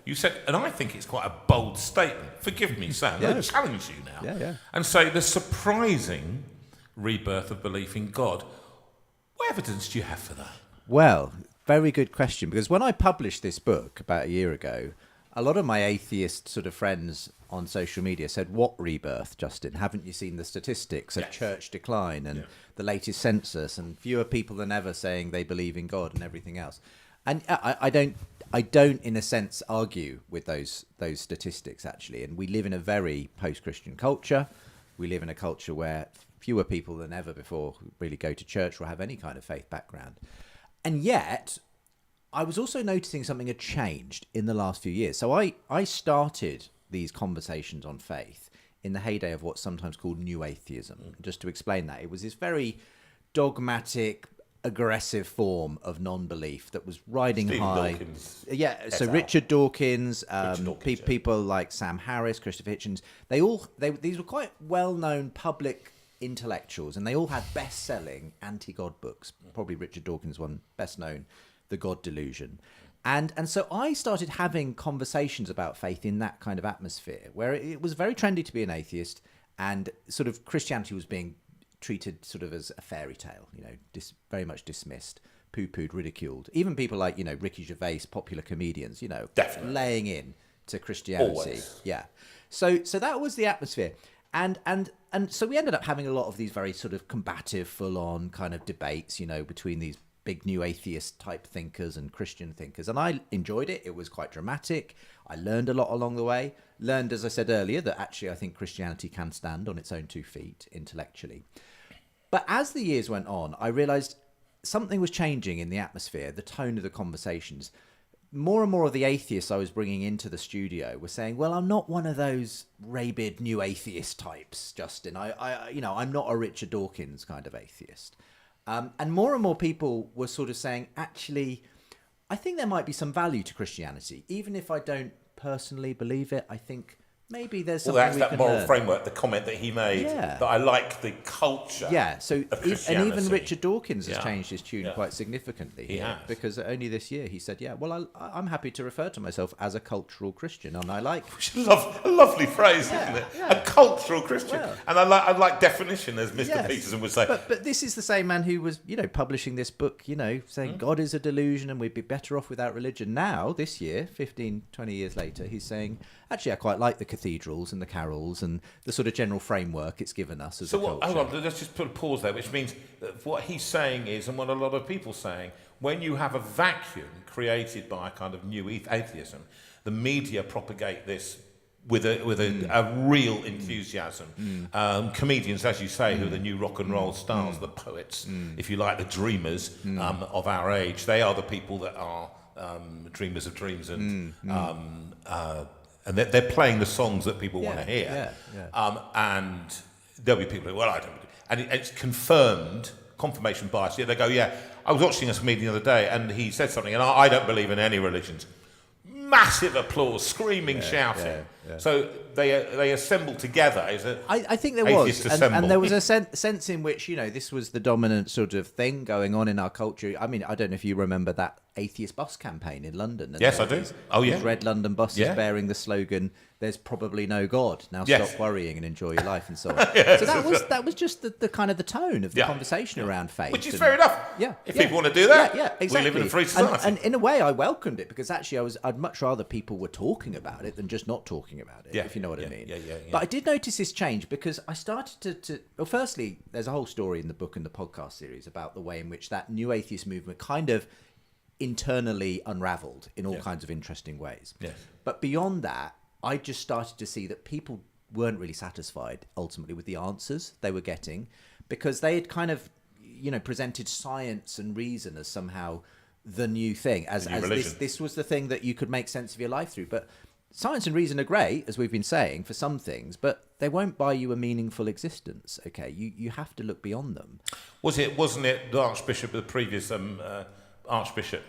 and I think it's quite a bold statement. Forgive me, Sam. I challenge you now. Yeah. And say the surprising rebirth of belief in God. What evidence do you have for that? Well, very good question, because when I published this book about a year ago, a lot of my atheist sort of friends on social media said, "What rebirth, Justin? Haven't you seen the statistics of church decline and the latest census and fewer people than ever saying they believe in God and everything else?" And I don't, in a sense, argue with those statistics, actually. And we live in a very post-Christian culture. We live in a culture where fewer people than ever before really go to church or have any kind of faith background. And yet, I was also noticing something had changed in the last few years. So I started these conversations on faith in the heyday of what's sometimes called New Atheism. Just to explain that, it was this very dogmatic, aggressive form of non-belief that was riding high. Dawkins, so Richard Dawkins, people like Sam Harris, Christopher Hitchens, these were quite well-known public intellectuals, and they all had best-selling anti-God books. Probably Richard Dawkins' one, best known, The God Delusion. And so I started having conversations about faith in that kind of atmosphere, where it was very trendy to be an atheist, and sort of Christianity was being treated sort of as a fairy tale, very much dismissed, poo-pooed, ridiculed. Even people like, Ricky Gervais, popular comedians, definitely laying in to Christianity. Always. Yeah. So that was the atmosphere. And so we ended up having a lot of these very sort of combative, full-on kind of debates, between these big new atheist type thinkers and Christian thinkers. And I enjoyed it. It was quite dramatic. I learned a lot along the way. Learned, as I said earlier, that actually I think Christianity can stand on its own 2 feet intellectually. But as the years went on, I realized something was changing in the atmosphere, the tone of the conversations. More and more of the atheists I was bringing into the studio were saying, "Well, I'm not one of those rabid new atheist types, Justin. I'm not a Richard Dawkins kind of atheist." And more people were sort of saying, "Actually, I think there might be some value to Christianity, even if I don't personally believe it. I think maybe there's something that's we that can moral learn." framework, the comment that he made, that I like the culture. Yeah, so of and even Richard Dawkins has changed his tune quite significantly. He has. Because only this year he said, "Yeah, well, I'm happy to refer to myself as a cultural Christian," and I like a lovely phrase, isn't it? Yeah. A cultural Christian, and I like definition, as Mr. Peterson would say. But this is the same man who was, publishing this book, saying God is a delusion and we'd be better off without religion. Now, this year, 15, 20 years later, he's saying, "Actually, I quite like the cathedrals and the carols and the sort of general framework it's given us as a culture." Hold on, let's just put a pause there, which means that what he's saying is, and what a lot of people are saying, when you have a vacuum created by a kind of new atheism, the media propagate this with a real enthusiasm. Comedians, as you say, who are the new rock and roll stars, the poets, if you like, the dreamers of our age, they are the people that are dreamers of dreams and they're playing the songs that people want to hear. And there'll be people who, I don't. And it's confirmation bias. They go, I was watching a comedian the other day and he said something, and I don't believe in any religions. Massive applause, screaming, shouting. So they assembled together. I think there was. And there was a sense in which, this was the dominant sort of thing going on in our culture. I mean, I don't know if you remember that atheist bus campaign in London. And yes, I do. These red London buses bearing the slogan, "There's probably no God. Now stop worrying and enjoy your life," and so on. So that was just the kind of the tone of the conversation around faith. Which is fair enough. Yeah. If people want to do that, exactly. We live in a free society. And in a way, I welcomed it, because actually I'd much rather people were talking about it than just not talking about it, if you know what I mean. Yeah. But I did notice this change, because I started to well, firstly, there's a whole story in the book and the podcast series about the way in which that new atheist movement kind of internally unraveled in all kinds of interesting ways. Yes. But beyond that, I just started to see that people weren't really satisfied ultimately with the answers they were getting, because they had kind of, presented science and reason as somehow the new thing, as this was the thing that you could make sense of your life through. But science and reason are great, as we've been saying, for some things, but they won't buy you a meaningful existence. Okay, you have to look beyond them. Wasn't it the Archbishop, the previous Archbishop,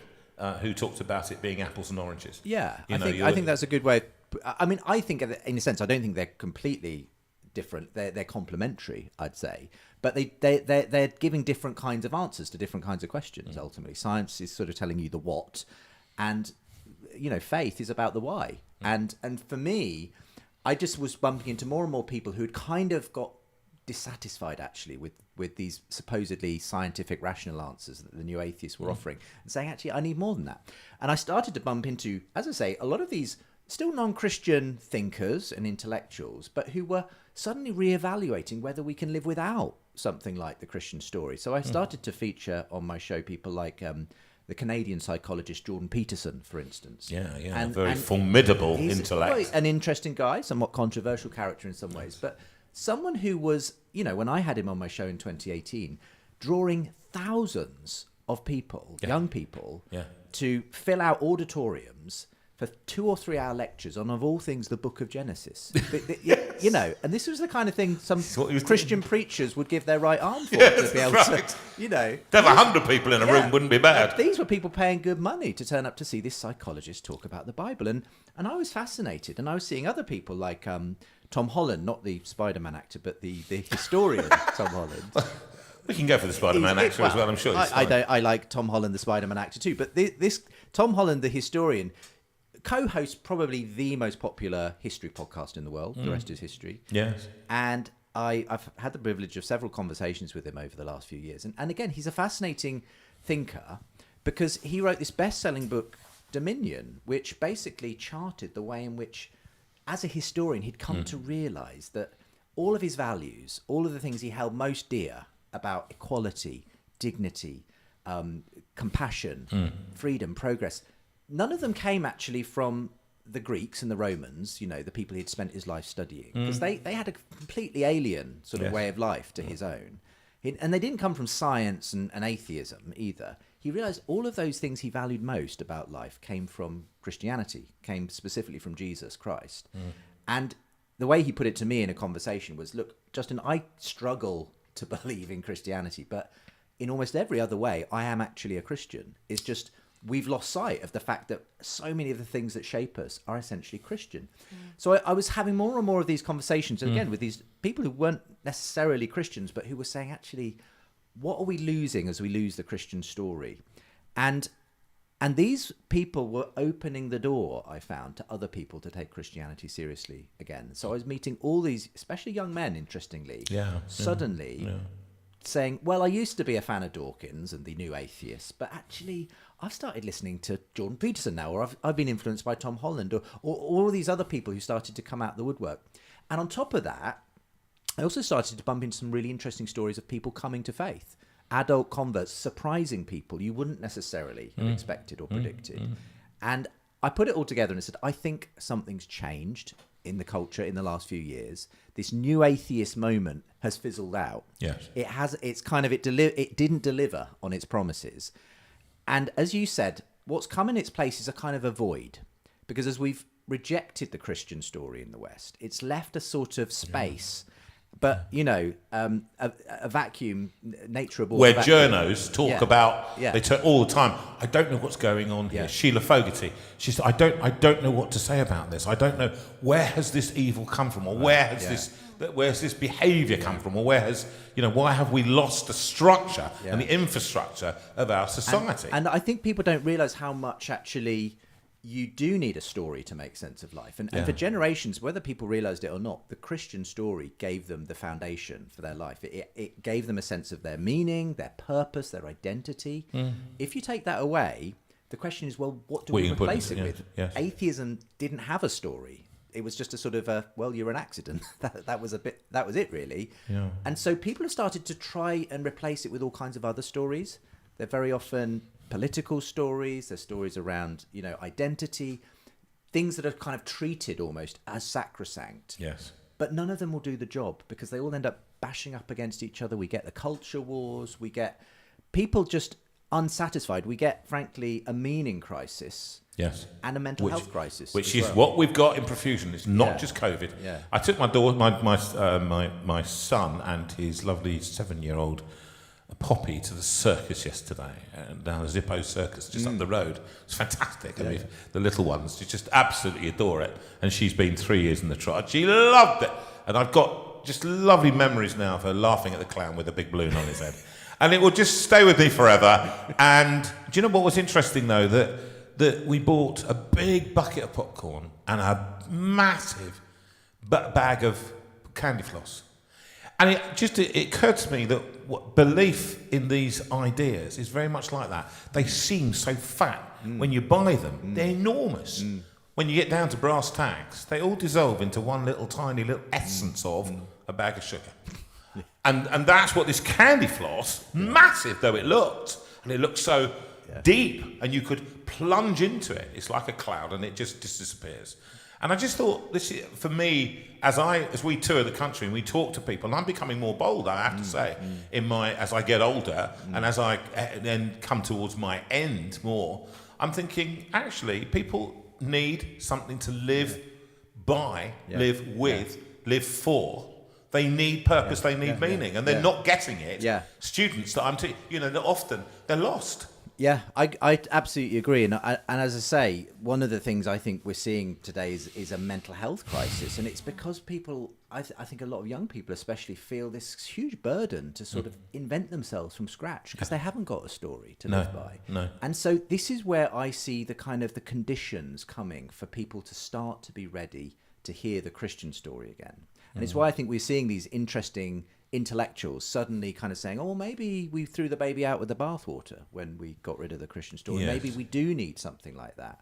who talked about it being apples and oranges? Yeah, I think that's a good way. I mean, I think in a sense, I don't think they're completely different. They're complementary, I'd say, but they're giving different kinds of answers to different kinds of questions. Ultimately, science is sort of telling you the what, and faith is about the why. And for me, I just was bumping into more and more people who had kind of got dissatisfied actually with these supposedly scientific rational answers that the new atheists were offering, and saying, actually, I need more than that. And I started to bump into, as I say, a lot of these still non-Christian thinkers and intellectuals, but who were suddenly reevaluating whether we can live without something like the Christian story. So I started to feature on my show people like the Canadian psychologist Jordan Peterson, for instance. And very formidable intellect. An interesting guy, somewhat controversial character in some ways, but someone who was, when I had him on my show in 2018, drawing thousands of people, young people, to fill out auditoriums for 2 or 3 hour lectures on, of all things, the Book of Genesis. And this was the kind of thing some Christian preachers would give their right arm for, to be able to, To have 100 people in a room wouldn't be bad. These were people paying good money to turn up to see this psychologist talk about the Bible. And I was fascinated. And I was seeing other people like Tom Holland, not the Spider-Man actor, but the historian Tom Holland. We can go for the Spider-Man actor as well, I'm sure. I like Tom Holland, the Spider-Man actor too. But this Tom Holland, the historian, co-hosts probably the most popular history podcast in the world. The Rest is History. Yes. And I've had the privilege of several conversations with him over the last few years. And again, he's a fascinating thinker, because he wrote this best-selling book, Dominion, which basically charted the way in which, as a historian, he'd come to realise that all of his values, all of the things he held most dear about equality, dignity, compassion, freedom, progress, none of them came actually from the Greeks and the Romans, the people he'd spent his life studying, because they had a completely alien sort of way of life to his own. And they didn't come from science and atheism either. He realised all of those things he valued most about life came from Christianity, came specifically from Jesus Christ. And the way he put it to me in a conversation was, look, Justin, I struggle to believe in Christianity, but in almost every other way, I am actually a Christian. It's just we've lost sight of the fact that so many of the things that shape us are essentially Christian. So I was having more and more of these conversations, again, with these people who weren't necessarily Christians, but who were saying, actually, what are we losing as we lose the Christian story? And these people were opening the door, I found, to other people to take Christianity seriously again. So I was meeting all these, especially young men, interestingly, suddenly saying, well, I used to be a fan of Dawkins and the New Atheists, but actually I've started listening to Jordan Peterson now, or I've been influenced by Tom Holland, or all these other people who started to come out of the woodwork. And on top of that, I also started to bump into some really interesting stories of people coming to faith, adult converts, surprising people you wouldn't necessarily have expected or predicted. And I put it all together and I said, I think something's changed in the culture in the last few years. This new atheist moment has fizzled out. Yes. It has. It's kind of it didn't deliver on its promises. And as you said, what's come in its place is a kind of a void, because as we've rejected the Christian story in the West, it's left a sort of space But, a vacuum, nature aboard where a vacuum. journos talk about, they talk all the time, I don't know what's going on here. Sheila Fogarty, she said, I don't know what to say about this. I don't know, where has this evil come from, or where has where's this behaviour come from, or where has, why have we lost the structure and the infrastructure of our society? And I think people don't realise how much actually you do need a story to make sense of life. And for generations, whether people realised it or not, the Christian story gave them the foundation for their life. It gave them a sense of their meaning, their purpose, their identity. If you take that away, the question is, well, what do we replace it with? Yes. Atheism didn't have a story. It was just a sort of you're an accident. that was it really. Yeah. And so people have started to try and replace it with all kinds of other stories. They're very often political stories. They're stories around, identity, things that are kind of treated almost as sacrosanct. Yes. But none of them will do the job because they all end up bashing up against each other. We get the culture wars. We get people just unsatisfied. We get, frankly, a meaning crisis. Yes. And a mental health crisis. Which is what we've got in profusion. It's not just COVID. Yeah. I took my daughter, my son and his lovely 7-year-old Poppy to the circus yesterday, down the Zippo Circus, just up the road. It's fantastic. I mean, the little ones, you just absolutely adore it. And she's been 3 years in the trot. She loved it. And I've got just lovely memories now of her laughing at the clown with a big balloon on his head. And it will just stay with me forever. And do you know what was interesting, though? That we bought a big bucket of popcorn and a massive bag of candy floss. And it occurred to me that belief in these ideas is very much like that. They seem so fat when you buy them. They're enormous. When you get down to brass tacks, they all dissolve into one tiny little essence of a bag of sugar. And that's what this candy floss, massive though it looked, and it looked so deep, and you could plunge into it. It's like a cloud, and it just disappears. And I just thought, this is, for me, as we tour the country and we talk to people, and I'm becoming more bold, I have to say, as I get older, and as I then come towards my end more, I'm thinking, actually, people need something to live by, live with, live for. They need purpose, they need meaning, and they're not getting it. Students that I'm teaching, they're lost. Yeah, I absolutely agree. And as I say, one of the things I think we're seeing today is a mental health crisis. And it's because people, I think a lot of young people especially, feel this huge burden to sort of invent themselves from scratch because they haven't got a story to live by. No. And so this is where I see the conditions coming for people to start to be ready to hear the Christian story again. And it's why I think we're seeing these interesting intellectuals suddenly kind of saying, oh, maybe we threw the baby out with the bathwater when we got rid of the Christian story. Yes. Maybe we do need something like that.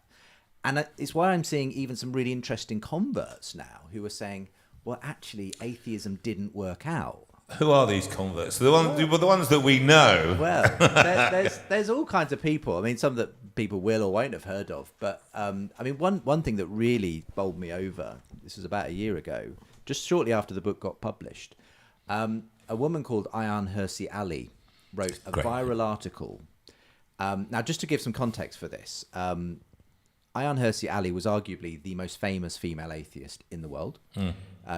And it's why I'm seeing even some really interesting converts now who are saying, well, actually, atheism didn't work out. Who are these converts? The ones that we know. Well, there's all kinds of people. I mean, some that people will or won't have heard of. But one thing that really bowled me over, this was about a year ago, just shortly after the book got published, a woman called Ayaan Hirsi Ali wrote a viral article. Now, just to give some context for this, Ayaan Hirsi Ali was arguably the most famous female atheist in the world.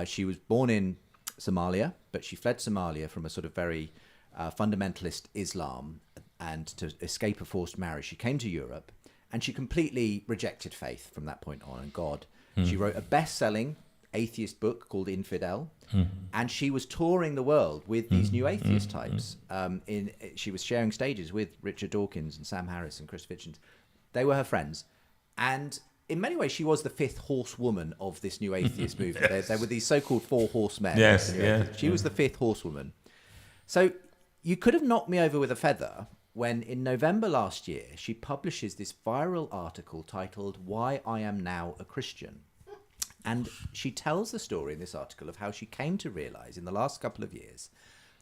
She was born in Somalia, but she fled Somalia from a sort of very fundamentalist Islam, and to escape a forced marriage, she came to Europe, and she completely rejected faith from that point on and God. She wrote a best-selling atheist book called Infidel, and she was touring the world with these new atheist types. She was sharing stages with Richard Dawkins and Sam Harris and Chris Hitchens. They were her friends, and in many ways she was the fifth horsewoman of this new atheist movement. Yes. There were these so-called four horsemen. She was the fifth horsewoman. So you could have knocked me over with a feather when in November last year she publishes this viral article titled "Why I Am Now a Christian." And she tells the story in this article of how she came to realize in the last couple of years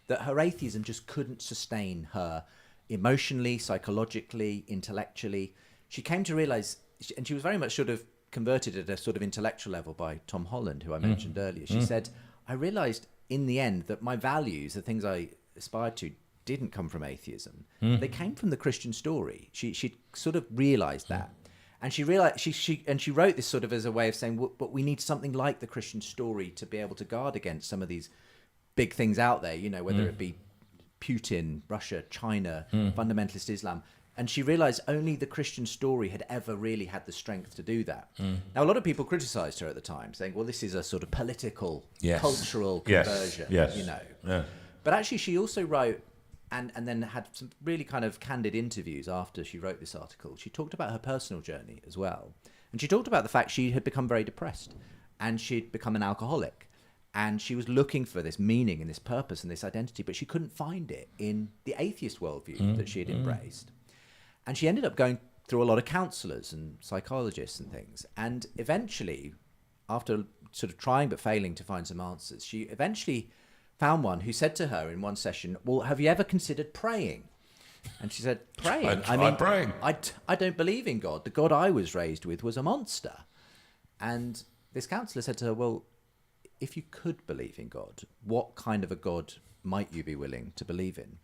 that her atheism just couldn't sustain her emotionally, psychologically, intellectually. She came to realize, and she was very much sort of converted at a sort of intellectual level by Tom Holland, who I mentioned earlier. She said, I realized in the end that my values, the things I aspired to, didn't come from atheism. They came from the Christian story. She sort of realized that. And she realized she wrote this sort of as a way of saying, but we need something like the Christian story to be able to guard against some of these big things out there, whether it be Putin, Russia, China, fundamentalist Islam. And she realized only the Christian story had ever really had the strength to do that. Now, a lot of people criticized her at the time, saying, well, this is a sort of political, cultural conversion, Yeah. But actually, she also wrote, and then had some really kind of candid interviews after she wrote this article. She talked about her personal journey as well. And she talked about the fact she had become very depressed and she'd become an alcoholic. And she was looking for this meaning and this purpose and this identity, but she couldn't find it in the atheist worldview that she had embraced. And she ended up going through a lot of counselors and psychologists and things. And eventually, after sort of trying but failing to find some answers, she eventually found one who said to her in one session, well, have you ever considered praying? And she said, praying? Praying. I don't believe in God. The God I was raised with was a monster. And this counsellor said to her, well, if you could believe in God, what kind of a God might you be willing to believe in?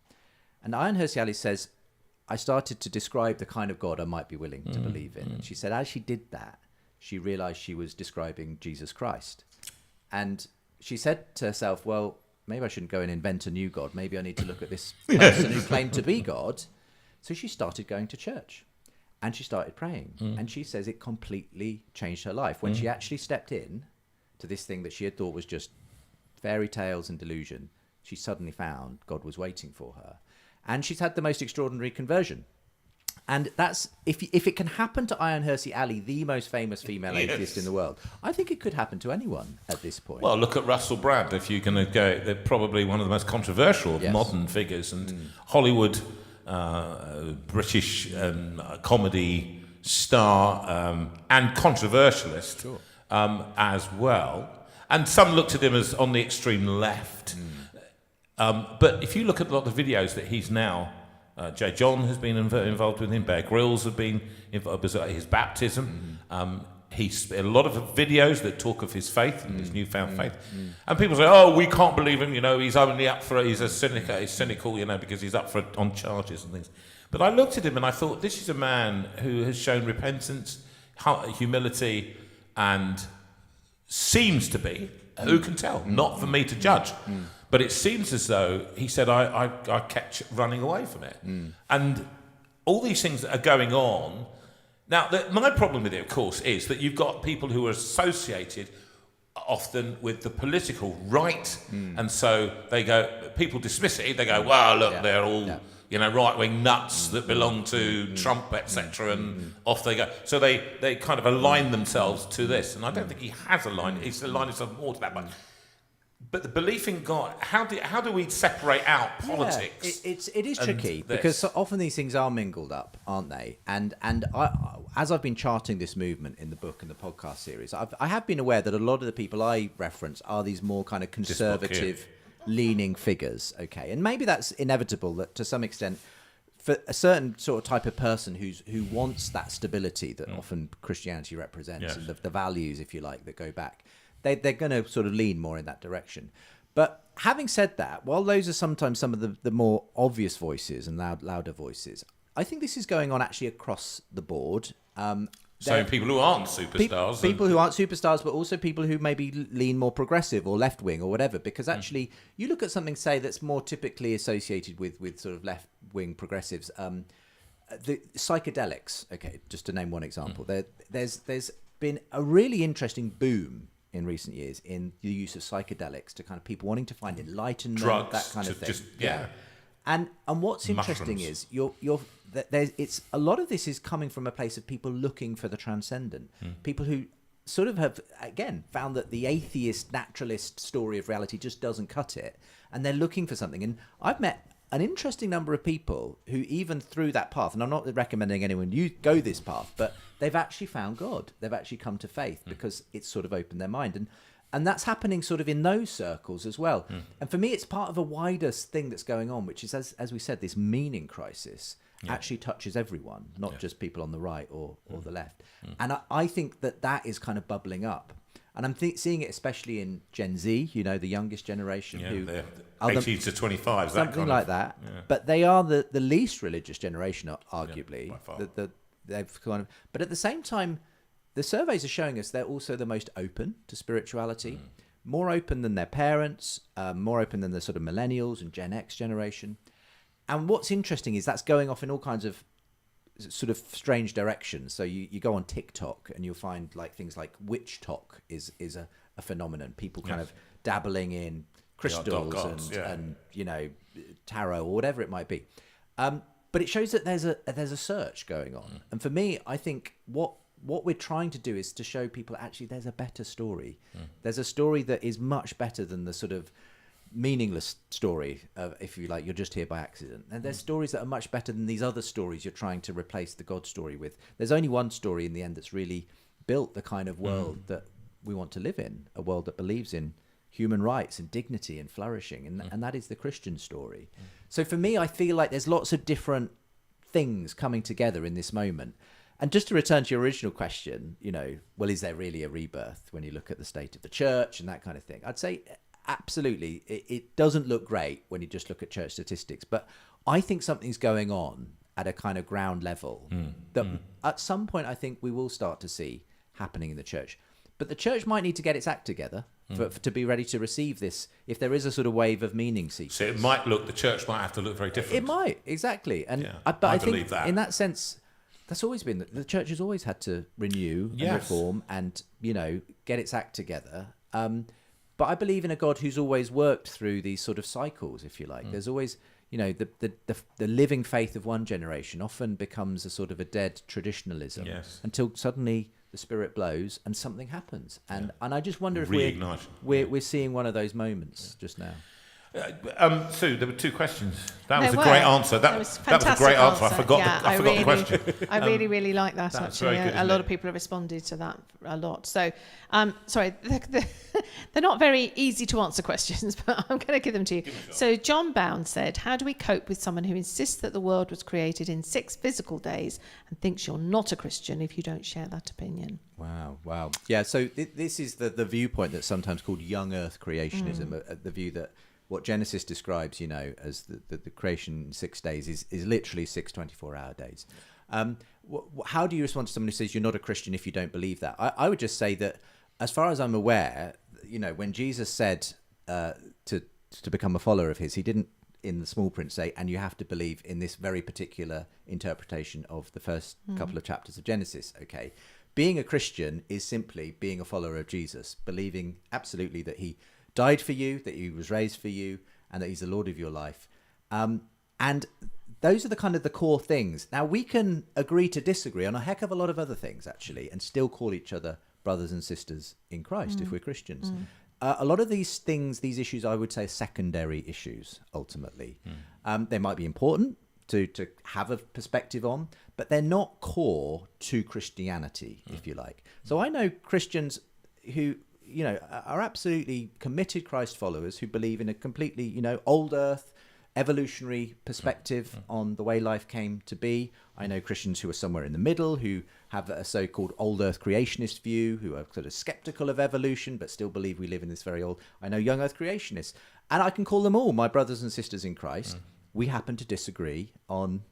And Ayaan Hirsi Ali says, I started to describe the kind of God I might be willing to believe in. And she said, as she did that, she realized she was describing Jesus Christ. And she said to herself, well, maybe I shouldn't go and invent a new God. Maybe I need to look at this person who claimed to be God. So she started going to church and she started praying. And she says it completely changed her life. When she actually stepped in to this thing that she had thought was just fairy tales and delusion, she suddenly found God was waiting for her. And she's had the most extraordinary conversion. And that's, if it can happen to Ayaan Hirsi Ali, the most famous female atheist in the world, I think it could happen to anyone at this point. Well, look at Russell Brand. If you're going to go, they're probably one of the most controversial of modern figures. And Hollywood, British comedy star and controversialist as well. And some looked at him as on the extreme left. But if you look at a lot of the videos that he's now, Jay John has been involved with him, Bear Grylls have been involved with his baptism. He's a lot of videos that talk of his faith and his newfound faith. And people say, oh, we can't believe him, he's only up for it, he's cynical, because he's up for it on charges and things. But I looked at him and I thought, this is a man who has shown repentance, humility, and seems to be, who can tell, not for me to judge. But it seems as though he said, I kept running away from it. And all these things that are going on. Now, my problem with it, of course, is that you've got people who are associated often with the political right. And so people dismiss it. They go, well, look, they're all, right-wing nuts that belong to Trump, etc. And off they go. So they kind of align themselves to this. And I don't think he has aligned. He's aligned himself more to that. But the belief in God, how do we separate out politics? It is tricky because often these things are mingled up, aren't they? And as I've been charting this movement in the book and the podcast series, I have been aware that a lot of the people I reference are these more kind of conservative leaning figures. Okay, and maybe that's inevitable that to some extent for a certain sort of type of person who wants that stability that often Christianity represents and the values, if you like, that go back. They're going to sort of lean more in that direction. But having said that, while those are sometimes some of the more obvious voices and louder voices, I think this is going on actually across the board. So people who aren't superstars. People who aren't superstars, but also people who maybe lean more progressive or left-wing or whatever. Because actually, you look at something, say, that's more typically associated with sort of left-wing progressives, the psychedelics, okay, just to name one example. There's been a really interesting boom in recent years in the use of psychedelics to kind of people wanting to find enlightenment, drugs, that kind of thing. And what's interesting is it's a lot of this is coming from a place of people looking for the transcendent, people who sort of have again found that the atheist naturalist story of reality just doesn't cut it, and they're looking for something. And I've met an interesting number of people who even through that path, and I'm not recommending anyone you go this path, but they've actually found God. They've actually come to faith because it's sort of opened their mind. And that's happening sort of in those circles as well. And for me, it's part of a wider thing that's going on, which is, as we said, this meaning crisis actually touches everyone, not just people on the right or the left. And I think that is kind of bubbling up. And I'm seeing it especially in Gen Z, the youngest generation who 18 to 25, something like that. Yeah. But they are the least religious generation, arguably. Yeah, by far. They've kind of, but at the same time, the surveys are showing us they're also the most open to spirituality. more open than their parents, more open than the sort of millennials and Gen X generation. And what's interesting is that's going off in all kinds of sort of strange directions. So you go on TikTok and you'll find like things like witch talk is a phenomenon. People kind of dabbling in crystals and you know, tarot or whatever it might be. But it shows that there's a search going on. And for me, I think what we're trying to do is to show people actually there's a better story. There's a story that is much better than the sort of meaningless story of, if you like, you're just here by accident. And there's stories that are much better than these other stories you're trying to replace the God story with. There's only one story in the end that's really built the kind of world that we want to live in, a world that believes in human rights and dignity and flourishing, and that is the Christian story. So for me, I feel like there's lots of different things coming together in this moment. And just to return to your original question, you know, well, is there really a rebirth when you look at the state of the church and that kind of thing? I'd say absolutely. It doesn't look great when you just look at church statistics, but I think something's going on at a kind of ground level that at some point I think we will start to see happening in the church. But the church might need to get its act together to be ready to receive this, if there is a sort of wave of meaning seekers. So the church might have to look very different. It might, exactly. And but I think that. In that sense, that's always been, the church has always had to renew and reform and, you know, get its act together. But I believe in a God who's always worked through these sort of cycles, if you like. There's always, you know, the living faith of one generation often becomes a sort of a dead traditionalism until suddenly the Spirit blows and something happens. And I just wonder if we're seeing one of those moments just now. Sue, there were two questions. That was a great answer. That was a great answer. I forgot the question. I really like that, actually. Very good, a lot of people have responded to that a lot. So, sorry, they're not very easy to answer questions, but I'm going to give them to you. So John Bound said, how do we cope with someone who insists that the world was created in 6 physical days and thinks you're not a Christian if you don't share that opinion? Wow. Yeah, so this is the viewpoint that's sometimes called young earth creationism, the view that what Genesis describes, you know, as the creation in 6 days is literally 6 24-hour days. How do you respond to someone who says you're not a Christian if you don't believe that? I would just say that, as far as I'm aware, you know, when Jesus said to become a follower of his, he didn't, in the small print, say, and you have to believe in this very particular interpretation of the first couple of chapters of Genesis. Okay, being a Christian is simply being a follower of Jesus, believing absolutely that he died for you, that he was raised for you, and that he's the Lord of your life. And those are the kind of the core things. Now, we can agree to disagree on a heck of a lot of other things, actually, and still call each other brothers and sisters in Christ if we're Christians. A lot of these things, these issues, I would say, are secondary issues, ultimately. They might be important to have a perspective on, but they're not core to Christianity, if you like. So I know Christians who, you know, are absolutely committed Christ followers who believe in a completely, you know, old earth, evolutionary perspective on the way life came to be. I know Christians who are somewhere in the middle, who have a so-called old earth creationist view, who are sort of skeptical of evolution, but still believe we live in this very old... I know young earth creationists. And I can call them all my brothers and sisters in Christ. We happen to disagree on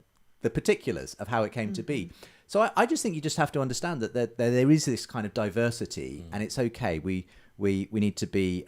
the particulars of how it came to be. So I just think you just have to understand that there is this kind of diversity, and it's okay. We need to be,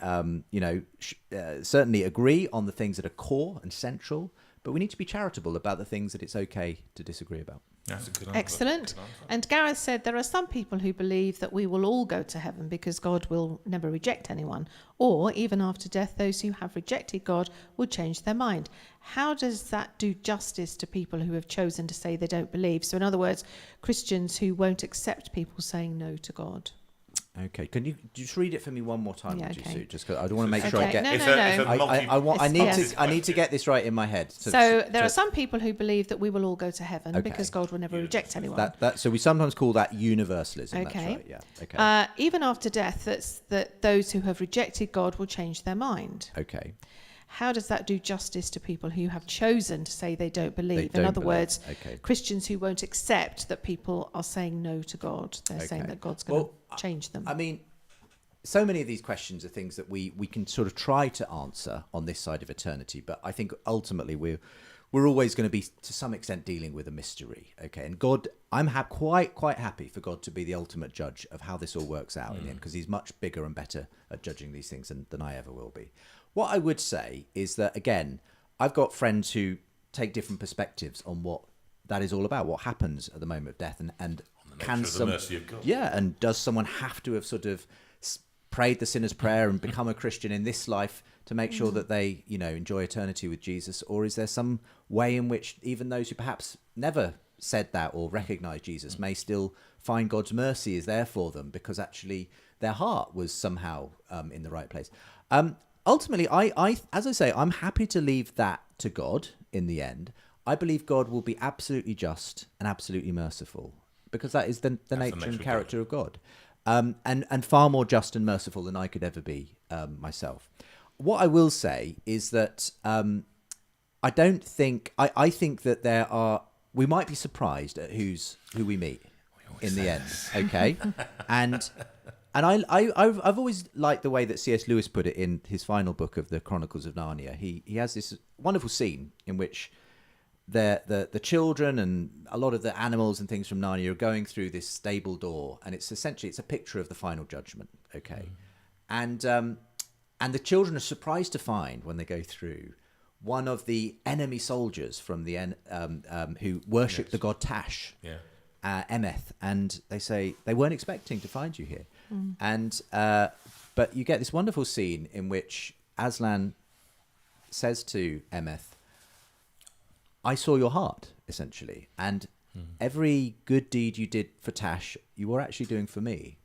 certainly agree on the things that are core and central, but we need to be charitable about the things that it's okay to disagree about. That's a good answer. Excellent. And Gareth said there are some people who believe that we will all go to heaven because God will never reject anyone, or even after death, those who have rejected God will change their mind. How does that do justice to people who have chosen to say they don't believe? So in other words, Christians who won't accept people saying no to God. Okay, can you just read it for me one more time, would you, okay. Sue? Just 'cause I don't want to make sure I get. I need to get this right in my head. So there are some people who believe that we will all go to heaven because God will never reject anyone. So we sometimes call that universalism. Okay. That's right. Yeah. Okay. Even after death, that those who have rejected God will change their mind. Okay. How does that do justice to people who have chosen to say they don't believe? In other words, Christians who won't accept that people are saying no to God. They're saying that God's going to change them. I mean, so many of these questions are things that we can sort of try to answer on this side of eternity, but I think ultimately we're always going to be, to some extent, dealing with a mystery. Okay, and God, I'm quite happy for God to be the ultimate judge of how this all works out in the end, because he's much bigger and better at judging these things than I ever will be. What I would say is that, again, I've got friends who take different perspectives on what that is all about, what happens at the moment of death, and can the mercy of God. Yeah, and does someone have to have sort of prayed the sinner's prayer and become a Christian in this life to make sure that they, enjoy eternity with Jesus? Or is there some way in which even those who perhaps never said that or recognized Jesus may still find God's mercy is there for them because actually their heart was somehow in the right place? Ultimately, I, as I say, I'm happy to leave that to God in the end. I believe God will be absolutely just and absolutely merciful, because that is the nature and character of God. And far more just and merciful than I could ever be myself. What I will say is that I think that we might be surprised at who we meet in the end. Okay, and I've always liked the way that C.S. Lewis put it in his final book of the Chronicles of Narnia. He has this wonderful scene in which the children and a lot of the animals and things from Narnia are going through this stable door, and it's a picture of the final judgment. Okay, and the children are surprised to find when they go through one of the enemy soldiers from the who worship the god Tash, Emeth, and they say they weren't expecting to find you here, and but you get this wonderful scene in which Aslan says to Emeth, I saw your heart, essentially, and every good deed you did for Tash, you were actually doing for me.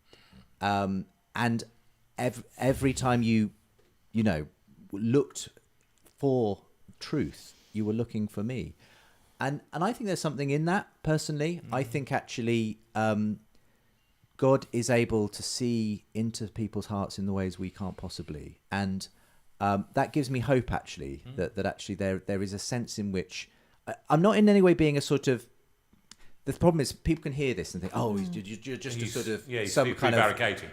And every time you looked for truth, you were looking for me. And I think there's something in that, personally. I think, actually, God is able to see into people's hearts in the ways we can't possibly. And that gives me hope, actually, that actually there is a sense in which I'm not in any way being a sort of. The problem is people can hear this and think, "Oh, you're just a sort of some kind of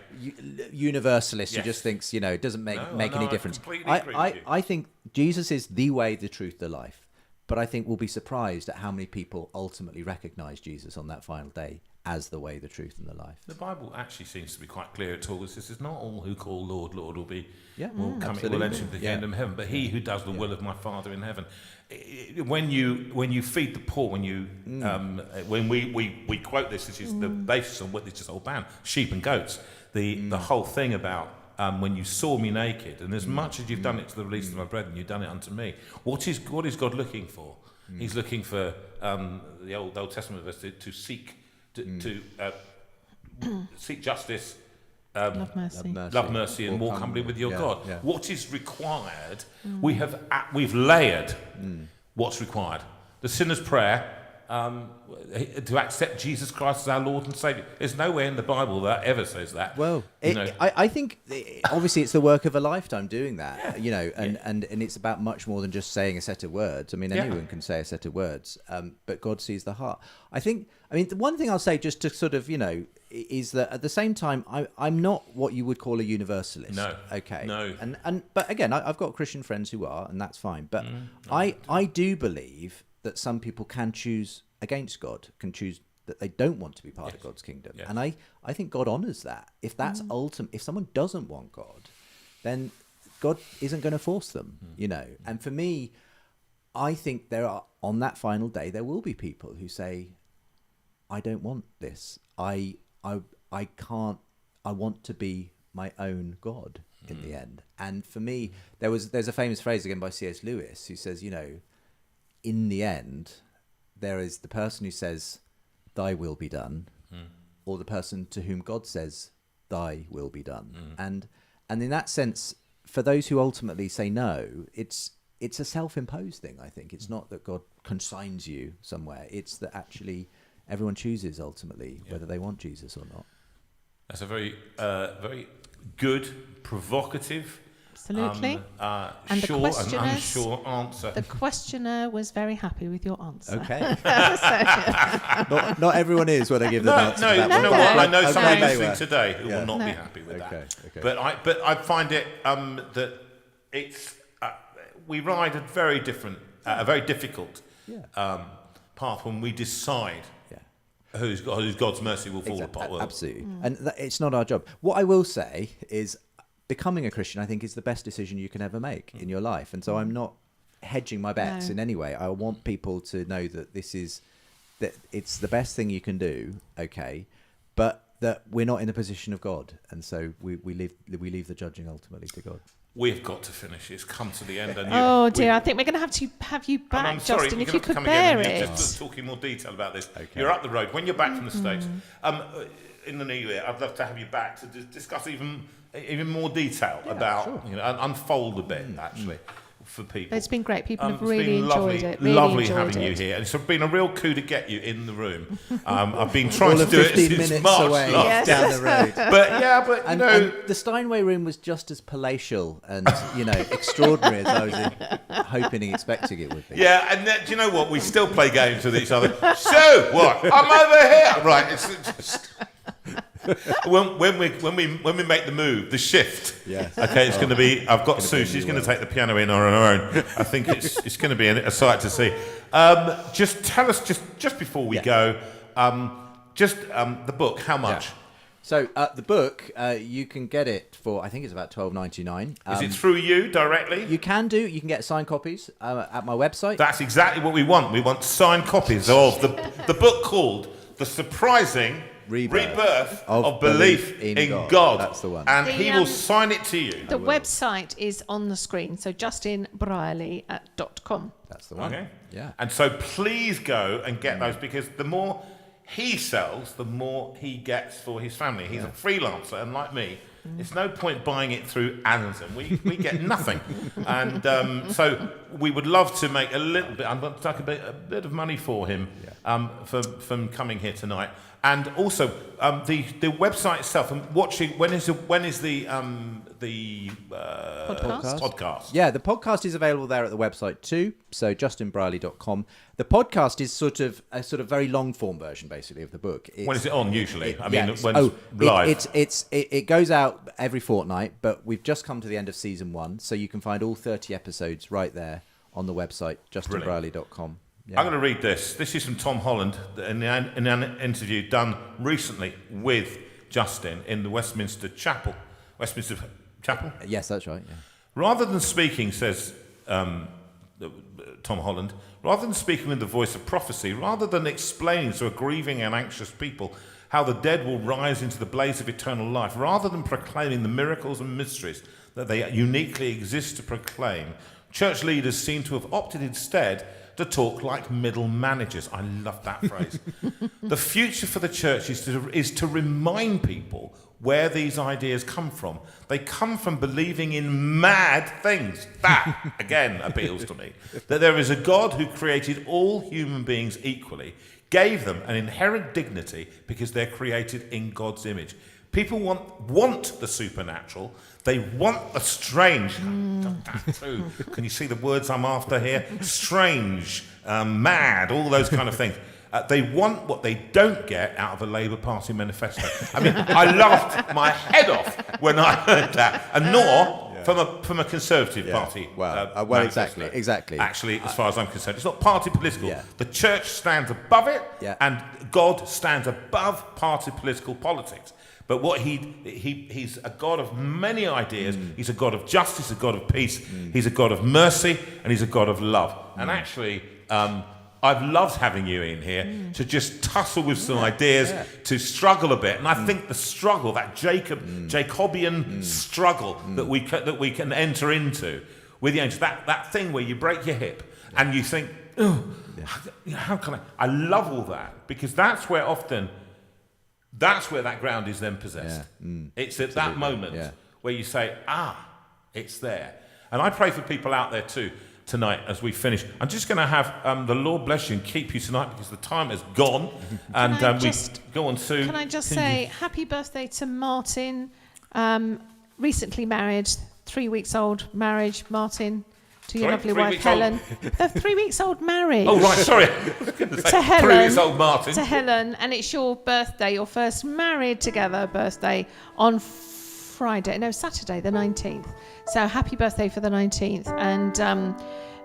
universalist who just thinks it doesn't make any difference." I think Jesus is the way, the truth, the life. But I think we'll be surprised at how many people ultimately recognise Jesus on that final day as the way, the truth, and the life. The Bible actually seems to be quite clear at all. It says, "It's not all who call Lord, Lord will will enter the kingdom of heaven, but he who does the will of my Father in heaven." When you feed the poor, when we quote this is the basis on what this is all about: sheep and goats. The whole thing about when you saw me naked, and as much as you've done it to the least of my brethren, you've done it unto me. What is God looking for? He's looking for the Old Testament verse to seek. To seek justice, love mercy, and walk humbly with your God. Yeah. What is required? We've layered what's required. The sinner's prayer, to accept Jesus Christ as our Lord and Saviour. There's nowhere in the Bible that ever says that. Well, I think obviously it's the work of a lifetime doing that. And it's about much more than just saying a set of words. I mean, anyone can say a set of words, but God sees the heart. The one thing I'll say, just to sort of, is that at the same time, I'm not what you would call a universalist. No. Okay. No. But again, I've got Christian friends who are, and that's fine. But I do believe that some people can choose against God, can choose that they don't want to be part of God's kingdom. Yes. And I think God honours that. If that's ultimate, if someone doesn't want God, then God isn't going to force them, And for me, I think on that final day, there will be people who say, I don't want this. I can't, I want to be my own God in the end. And for me, there's a famous phrase again by C.S. Lewis who says, in the end, there is the person who says, thy will be done, or the person to whom God says, thy will be done. And in that sense, for those who ultimately say no, it's a self-imposed thing, I think. It's not that God consigns you somewhere. It's that actually everyone chooses ultimately whether they want Jesus or not. That's a very, very good, provocative, absolutely, and short and unsure answer. The questioner was very happy with your answer. Okay. not everyone is when I give them answer. I know someone listening today who will not be happy with that. Okay. But I find it that it's we ride at very different a very difficult path when we decide whose God's mercy will fall upon. Absolutely. And it's not our job. What I will say is becoming a Christian, I think, is the best decision you can ever make in your life. And so I'm not hedging my bets in any way. I want people to know that that it's the best thing you can do, okay, but that we're not in the position of God. And so we leave the judging ultimately to God. We've got to finish. It's come to the end. And I think we're going to have you back, Justin, if you could bear it. Just talking more detail about this. Okay. You're up the road. When you're back from the States, in the new year, I'd love to have you back to discuss even more detail about, unfold a bit, actually. For people. It's been great. People have really enjoyed it. Lovely having you here. And it's been a real coup to get you in the room. I've been trying to do it since March away down the road. But and the Steinway room was just as palatial and extraordinary as I was hoping and expecting it would be. Yeah, and do you know what? We still play games with each other. So what? I'm over here. Right. It's just. When we make the move, the shift. Yes. Okay, it's going to be. I've got Sue. She's going to take the piano in on her own. I think it's going to be a sight to see. Just tell us just before we go, the book. How much? Yeah. So the book, you can get it for, I think it's about $12.99. Is it through you directly? You can do. You can get signed copies at my website. That's exactly what we want. We want signed copies of the book called The Surprising Rebirth of Belief in God. That's the one. And he will sign it to you. The website is on the screen, so justinbrierley.com. That's the one. Okay. Yeah. And so please go and get those, because the more he sells, the more he gets for his family. He's a freelancer, and like me, it's no point buying it through Amazon. We get nothing. And so we would love to make a little bit, I'm going to take a bit of money for him from coming here tonight. And also the website itself, and watching, when is the podcast? Yeah, the podcast is available there at the website too. So justinbrierley.com. The podcast is sort of a very long form version, basically, of the book. When is it on usually? Live? It goes out every fortnight, but we've just come to the end of season 1, so you can find all 30 episodes right there on the website, justinbrierley.com. Yeah. I'm going to read this. This is from Tom Holland in an interview done recently with Justin in the Westminster Chapel. Westminster Chapel? Yes, that's right. Yeah. Rather than speaking, says Tom Holland, rather than speaking with the voice of prophecy, rather than explaining to a grieving and anxious people how the dead will rise into the blaze of eternal life, rather than proclaiming the miracles and mysteries that they uniquely exist to proclaim, church leaders seem to have opted instead to talk like middle managers. I love that phrase. The future for the church is to remind people where these ideas come from. They come from believing in mad things. That, again, appeals to me. That there is a God who created all human beings equally, gave them an inherent dignity because they're created in God's image. People want the supernatural. They want the strange. That too. Can you see the words I'm after here? Strange, mad, all those kind of things. They want what they don't get out of a Labour Party manifesto. I mean, I laughed my head off when I heard that, and nor from a Conservative Party. Well, exactly. Actually, as far as I'm concerned, it's not party political. Yeah. The church stands above it, and God stands above party political politics. But what he's a God of many ideas. He's a God of justice, a God of peace. He's a God of mercy, and he's a God of love. And actually, I've loved having you in here to just tussle with some ideas, to struggle a bit. And I think the struggle, that Jacobian struggle that we can enter into with the angels, that thing where you break your hip and you think, how can I love all that, because that's where that ground is then possessed. It's at that moment where you say, it's there. And I pray for people out there too tonight as we finish. I'm just going to have the Lord bless you and keep you tonight, because the time has gone. And go on, Sue. Can I just say happy birthday to Martin, recently married, 3 weeks old marriage, Martin. To your lovely wife, Helen. 3 weeks old marriage. Oh, right, sorry. To Helen. 3 weeks old Martin. To Helen. And it's your birthday, your first married together birthday on Saturday the 19th. So happy birthday for the 19th. And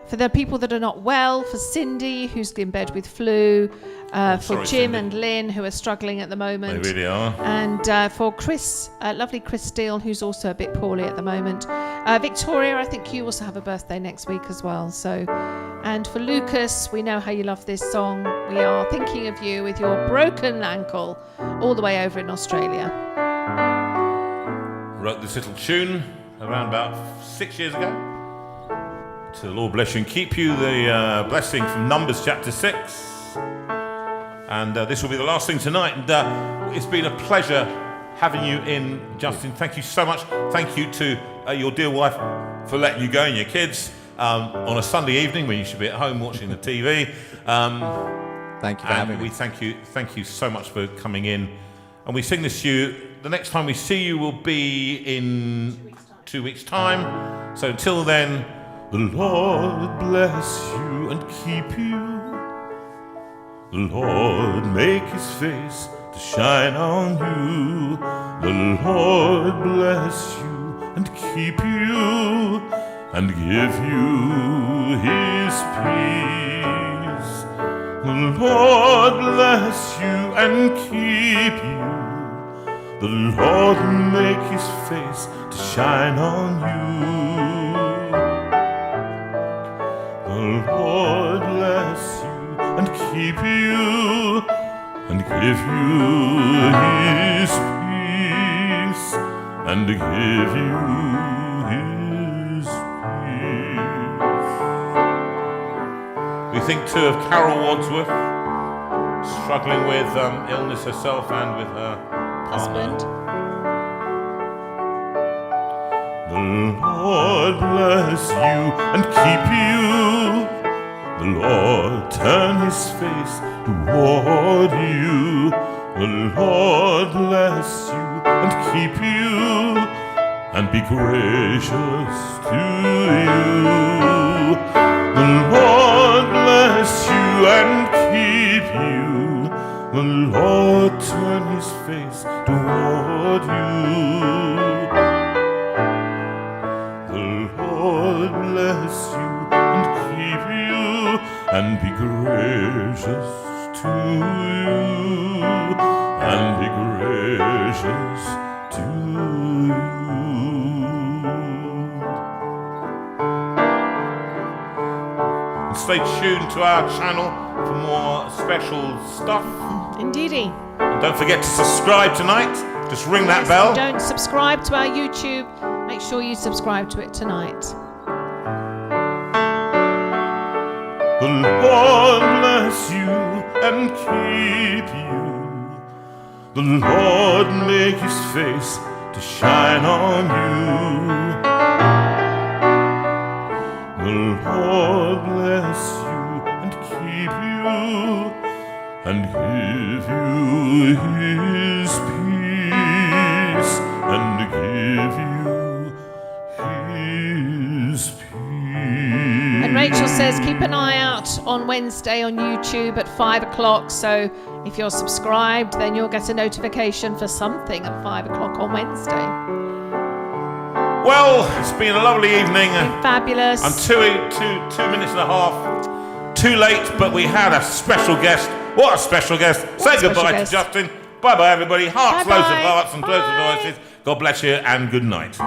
For the people that are not well, for Cindy, who's in bed with flu, for Jim Cindy. and Lynn, who are struggling at the moment. They really are. And for Chris, lovely Chris Steele, who's also a bit poorly at the moment. Victoria, I think you also have a birthday next week as well. So, and for Lucas, we know how you love this song. We are thinking of you with your broken ankle all the way over in Australia. Wrote this little tune around about 6 years ago. To the Lord bless you and keep you, the blessing from Numbers chapter 6. And this will be the last thing tonight. And it's been a pleasure having you in, Justin. Thank you so much. Thank you to your dear wife for letting you go and your kids on a Sunday evening when you should be at home watching the TV. Thank you for having me. Thank you so much for coming in. And we sing this to you. The next time we see you will be in 2 weeks' time. So until then, the Lord bless you and keep you. The Lord make his face to shine on you. The Lord bless you and keep you and give you his peace. The Lord bless you and keep you. The Lord make his face to shine on you. The Lord bless you and keep you and give you his peace and give you his peace. We think too of Carol Wadsworth, struggling with illness herself and with her Husband. The Lord bless you and keep you. The Lord turn his face toward you. The Lord bless you and keep you and be gracious to you. The Lord bless you and keep you. The Lord turn his face toward you. The Lord bless you and keep you and be gracious to you and be gracious to you. And stay tuned to our channel for more special stuff. Indeedy. And don't forget to subscribe tonight. Just ring that bell. Don't subscribe to our YouTube. Make sure you subscribe to it tonight. The Lord bless you and keep you. The Lord make his face to shine on you. The Lord bless you and keep you and give you his peace and give you his peace. And Rachel says keep an eye out on Wednesday on YouTube at 5 o'clock. So if you're subscribed, then you'll get a notification for something at 5 o'clock on Wednesday. Well, it's been a lovely evening. Fabulous. I'm 2 minutes and a half too late, but we had a special guest. What a special guest. Say goodbye to Justin. Bye-bye, everybody. Hearts, Bye-bye. loads of hearts and Bye. loads of voices. God bless you and good night.